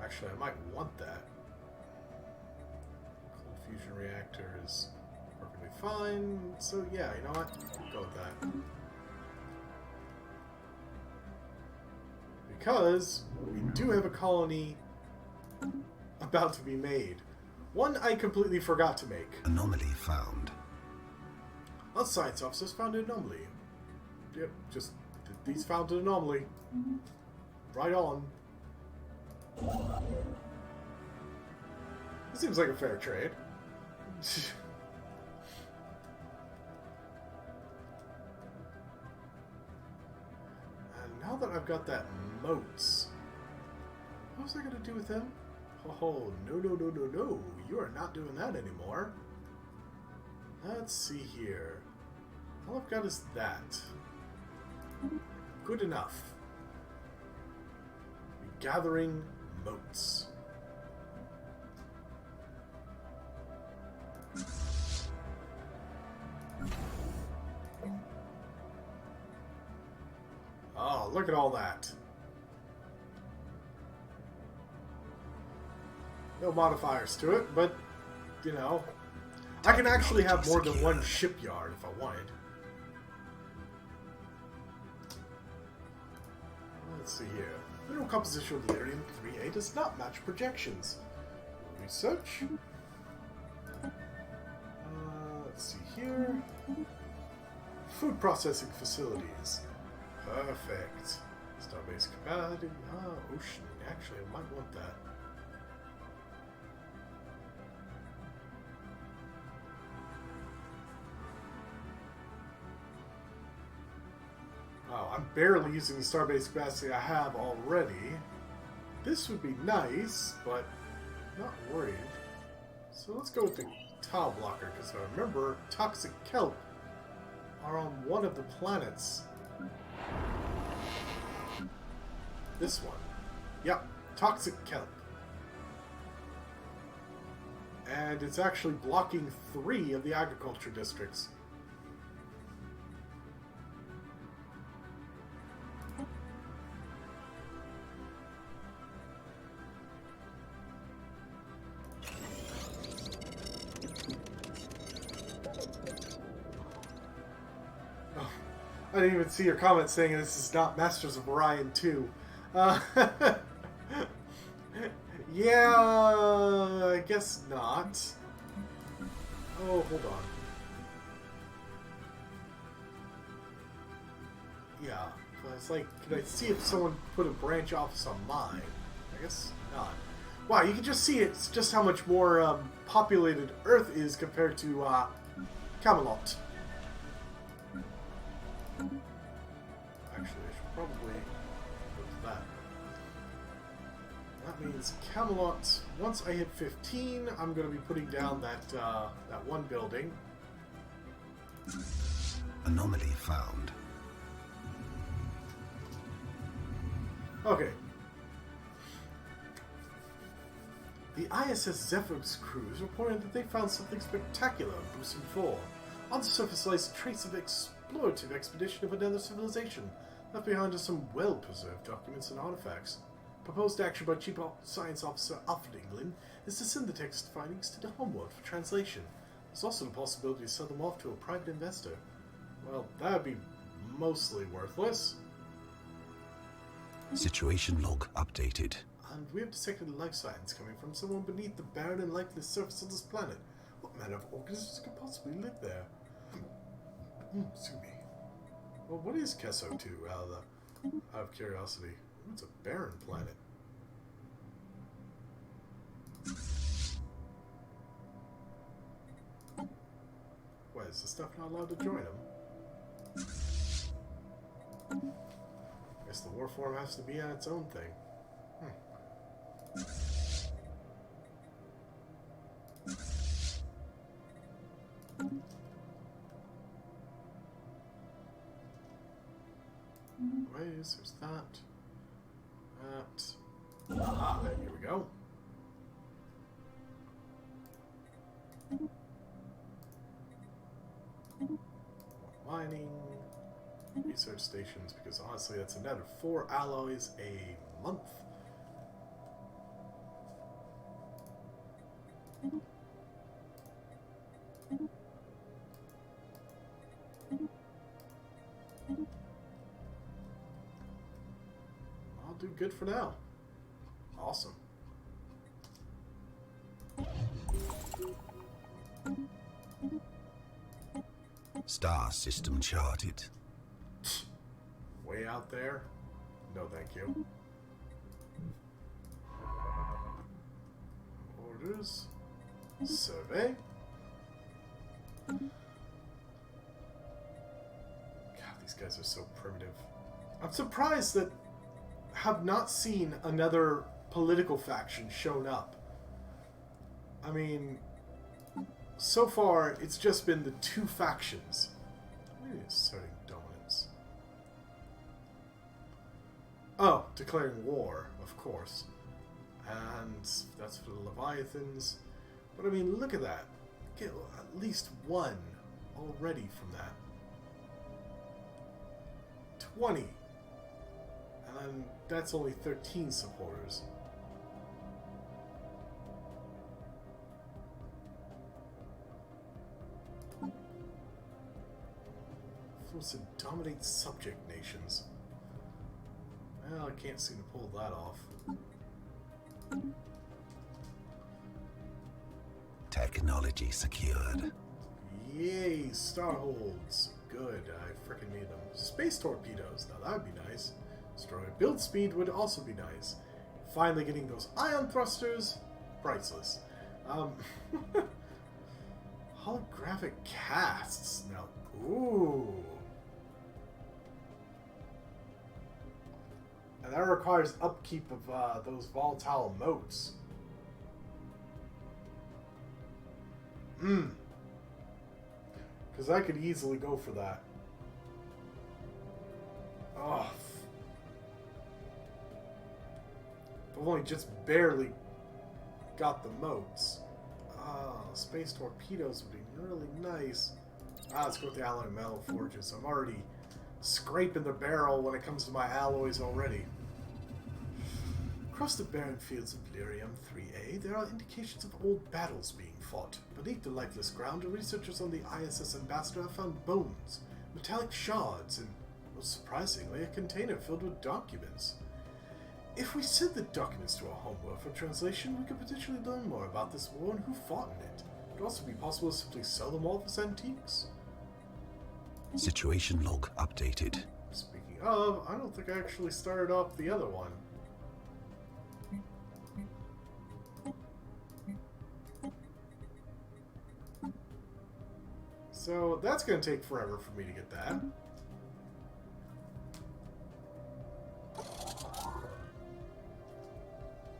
Actually, I might want that. Cold fusion reactor is perfectly fine. So yeah, you know what? We'll go with that. Because we do have a colony about to be made. One I completely forgot to make. Anomaly found. Our science officers found an anomaly. Yep, just these found an anomaly. Right on. This seems like a fair trade. And now that I've got that moats, what was I going to do with him? Oh, no, no, no, no, no. You are not doing that anymore. Let's see here. All I've got is that. Good enough. Gathering moats. Oh, look at all that. No modifiers to it, but, you know, I can actually have more than one shipyard if I wanted. Let's see here. Mineral composition of Lyrium 3A does not match projections. Research. Let's see here. Food processing facilities. Perfect. Starbase capacity. Ocean. Actually, I might want that. Oh, I'm barely using the starbase capacity I have already. This would be nice, but not worried. So let's go with the tile blocker, because I remember toxic kelp are on one of the planets. This one. Yep, toxic kelp. And it's actually blocking 3 of the agriculture districts. I didn't even see your comment saying this is not Masters of Orion 2. Yeah, I guess not. Oh, hold on. Yeah, it's like, can I see if someone put a branch office on mine? I guess not. Wow, you can just see it's just how much more populated Earth is compared to Camelot. Actually, I should probably go to that. That means Camelot, once I hit 15, I'm going to be putting down that that one building. Anomaly found. Okay. The ISS Zephyr's crews reported that they found something spectacular on Boosting 4. On the surface lies a trace of explorative expedition of another civilization. Left behind are some well-preserved documents and artifacts. Proposed action by Chief Science Officer Alfred England is to send the text findings to the homeworld for translation. There's also the possibility to sell them off to a private investor. Well, that would be mostly worthless. Situation log updated. And we have detected life signs coming from someone beneath the barren and lifeless surface of this planet. What manner of organisms could possibly live there? Excuse me. Well, what is Kesso 2 out of curiosity? It's a barren planet. Why, is the stuff not allowed to join them? Guess the warform has to be on its own thing. Ways, there's that. That. Ah, here we go. mining research stations, because honestly that's another 4 alloys a month. I'll do good for now. Awesome. Star system charted. Way out there? No, thank you. Orders. Survey. God, these guys are so primitive. I'm surprised that have not seen another political faction shown up. I mean, so far it's just been the 2 factions. Maybe asserting dominance. Oh, declaring war, of course. And that's for the Leviathans. But I mean, look at that. Get at least 1 already from that. 20. And then that's only 13 supporters. Force to dominate subject nations. Well, I can't seem to pull that off. Technology secured. Yay, starholds. Good, I frickin' need them. Space torpedoes, now that'd be nice. Destroyer build speed would also be nice. Finally getting those ion thrusters, priceless. Holographic casts. Now, ooh. And that requires upkeep of those volatile motes. Because I could easily go for that. Oh. I've only just barely got the motes. Space torpedoes would be really nice. Let's go with the alloy metal forges. I'm already scraping the barrel when it comes to my alloys already. Across the barren fields of Lyrium 3A, there are indications of old battles being fought. Beneath the lifeless ground, researchers on the ISS Ambassador have found bones, metallic shards, and, most surprisingly, a container filled with documents. If we send the documents to a homeworld for translation, we could potentially learn more about this war and who fought in it. It would also be possible to simply sell them all as antiques. Situation log updated. Speaking of, I don't think I actually started off the other one. So that's going to take forever for me to get that.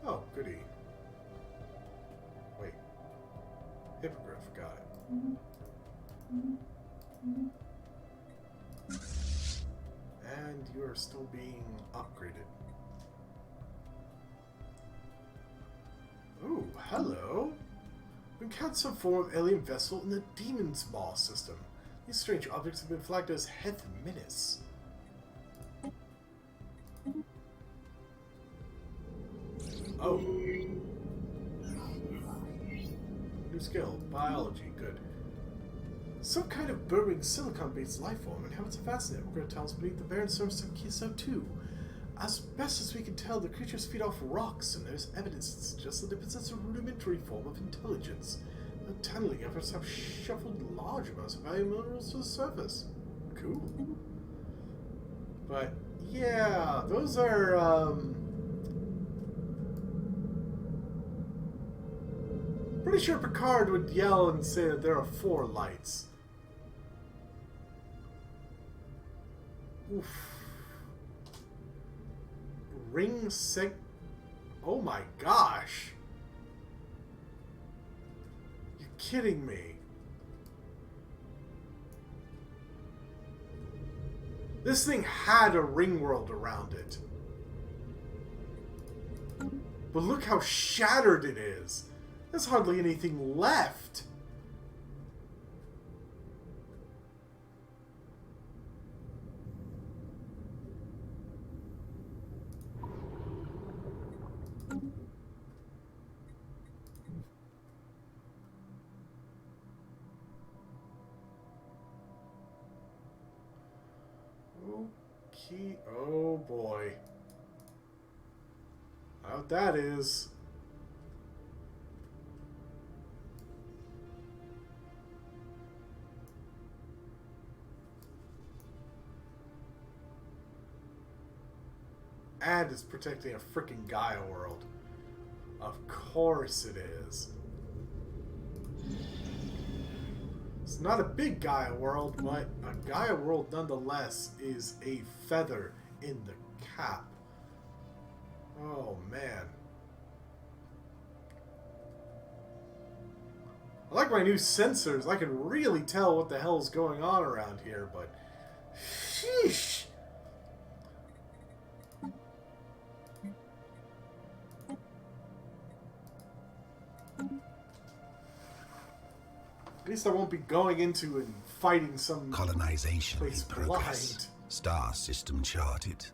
Oh, goody. Wait. Hippogriff, got it. And you are still being upgraded. Ooh, hello. We encountered some form of alien vessel in the Demon's Maw system. These strange objects have been flagged as Heth Menace. Oh. New skill. Biology. Good. Some kind of burrowing silicon-based life form inhabits a vast network of tunnels beneath the barren surface of Kiso 2. As best as we can tell, the creatures feed off rocks, and there's evidence that suggests that they possess a rudimentary form of intelligence. The tunneling efforts have shuffled large amounts of valuable minerals to the surface. Cool. But, yeah, those are, pretty sure Picard would yell and say that there are 4 lights. Oof. Ring seg... Oh my gosh. You're kidding me. This thing had a ring world around it. But look how shattered it is. There's hardly anything left. key. Oh boy. What that is. And it's protecting a freaking Gaia world. Of course it is. It's not a big Gaia world, but a Gaia world nonetheless is a feather in the cap. Oh man. I like my new sensors. I can really tell what the hell's going on around here, but sheesh. At least I won't be going into and fighting some Colonization in place progress. blind. Star system charted.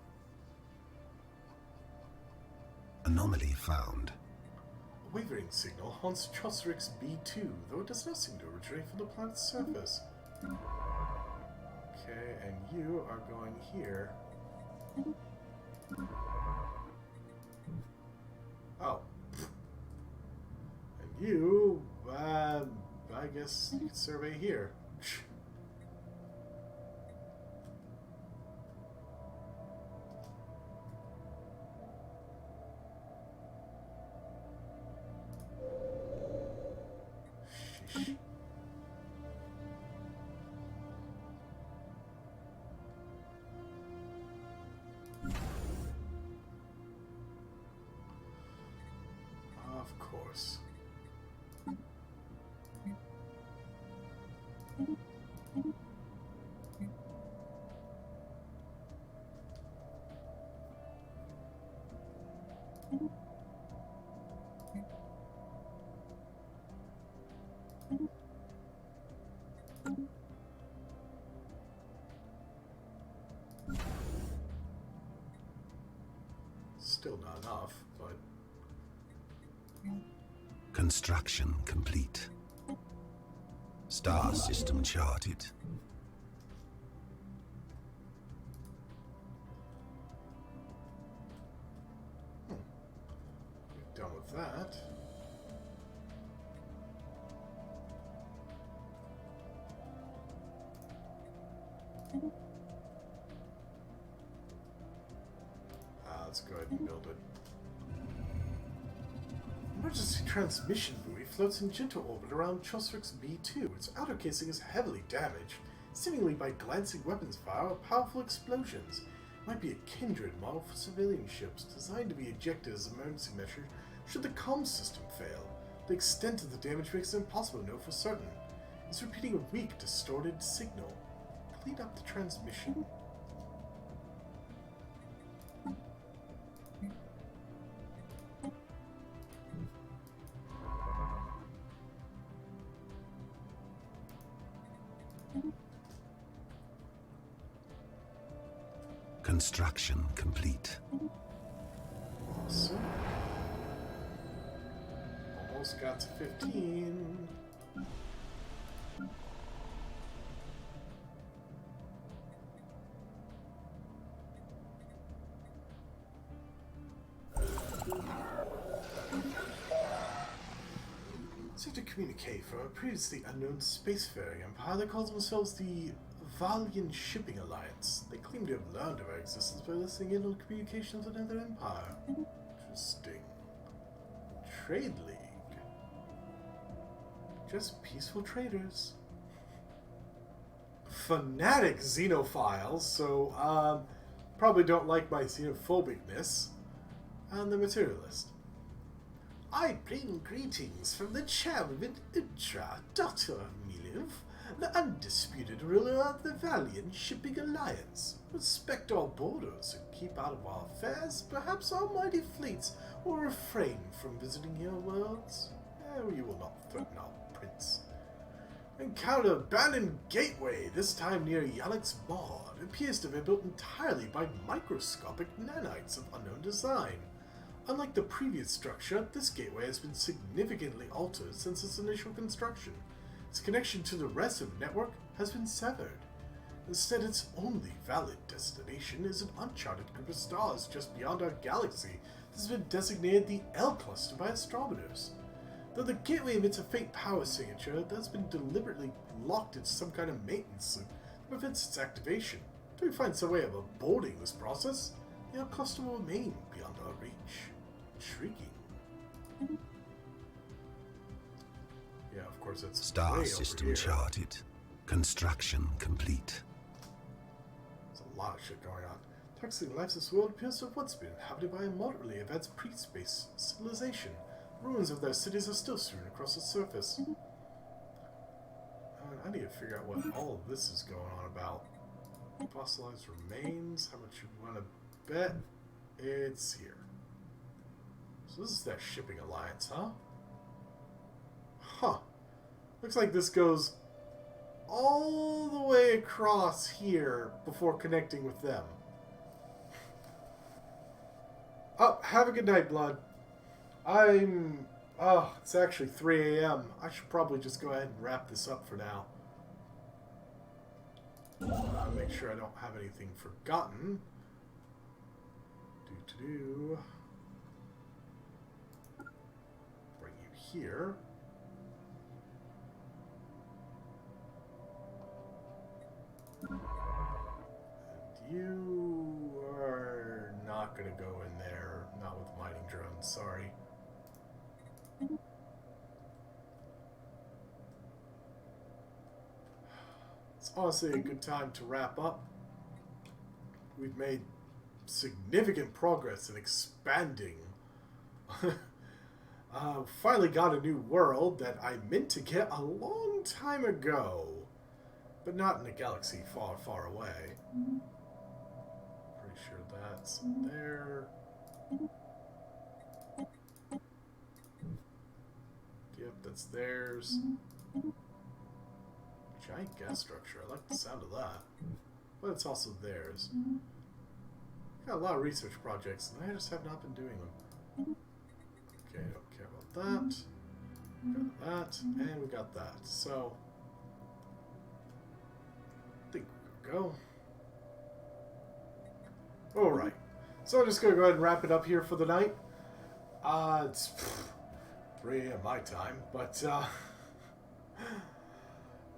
Anomaly found. A wavering signal haunts Chosrix B2, though it does not seem to originate from the planet's surface. Okay, and you are going here. Oh. And you, I guess you can survey here. Sheesh. Of course. Still not enough, but Construction complete. Star system charted. done with that. Let's go ahead and build it. Emergency transmission buoy floats in gentle orbit around Chosrix B2. Its outer casing is heavily damaged, seemingly by glancing weapons fire or powerful explosions. It might be a Kindred model for civilian ships, designed to be ejected as an emergency measure should the comm system fail. The extent of the damage makes it impossible to know for certain. It's repeating a weak, distorted signal. Clean up the transmission. Construction complete. Awesome. Almost got to 15. Seek to communicate from a previously unknown spacefaring empire that calls themselves the Valian Shipping Alliance. They claim to have learned of our existence by listening in on communications with another empire. Interesting. Trade League. Just peaceful traders. Fanatic xenophiles, so probably don't like my xenophobicness. And the materialist. I bring greetings from the chairwoman Utra, daughter of Miliv, the undisputed ruler of the Valian Shipping Alliance. Respect our borders and keep out of our affairs. Perhaps our mighty fleets will refrain from visiting your worlds. You will not threaten our prince. Encounter abandoned gateway, this time near Yalek's Mod. It appears to have been built entirely by microscopic nanites of unknown design. Unlike the previous structure, this gateway has been significantly altered since its initial construction. Its connection to the rest of the network has been severed. Instead, its only valid destination is an uncharted group of stars just beyond our galaxy that has been designated the L cluster by astronomers. Though the gateway emits a faint power signature that has been deliberately locked in some kind of maintenance loop that prevents its activation. Until we find some way of aborting this process, the L cluster will remain beyond our reach. Intriguing. Yeah, of course, it's Star system charted. Construction complete. There's a lot of shit going on. Toxic life, this world appears to have once been inhabited by a moderately advanced pre-space civilization. Ruins of their cities are still strewn across its surface. I need to figure out what all of this is going on about. Fossilized remains. How much you want to bet? It's here. So this is their shipping alliance, huh? Huh. Looks like this goes all the way across here before connecting with them. Oh, have a good night, Blood. It's actually 3 a.m. I should probably just go ahead and wrap this up for now. Make sure I don't have anything forgotten. Bring you here. And you are not going to go in there. Not with mining drones, sorry. It's honestly a good time to wrap up. We've made significant progress in expanding. Finally got a new world that I meant to get a long time ago, but not in a galaxy far, far away. Pretty sure that's there. Yep, that's theirs. Giant gas structure. I like the sound of that. But it's also theirs. Got a lot of research projects, and I just have not been doing them. Okay, don't care about that. Got that, and we got that. So, I think we'll go. Alright. So I'm just going to go ahead and wrap it up here for the night. It's 3 a.m. my time, but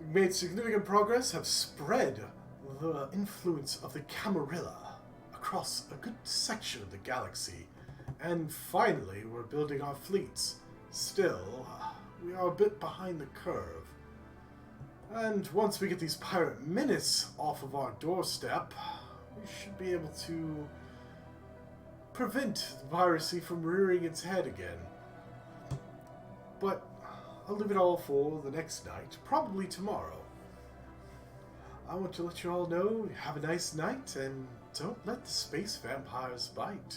we've made significant progress, have spread the influence of the Camarilla across a good section of the galaxy, and finally we're building our fleets. Still, we are a bit behind the curve. And once we get these pirate menace off of our doorstep, we should be able to prevent the piracy from rearing its head again. But I'll leave it all for the next night, probably tomorrow. I want to let you all know, have a nice night, and don't let the space vampires bite.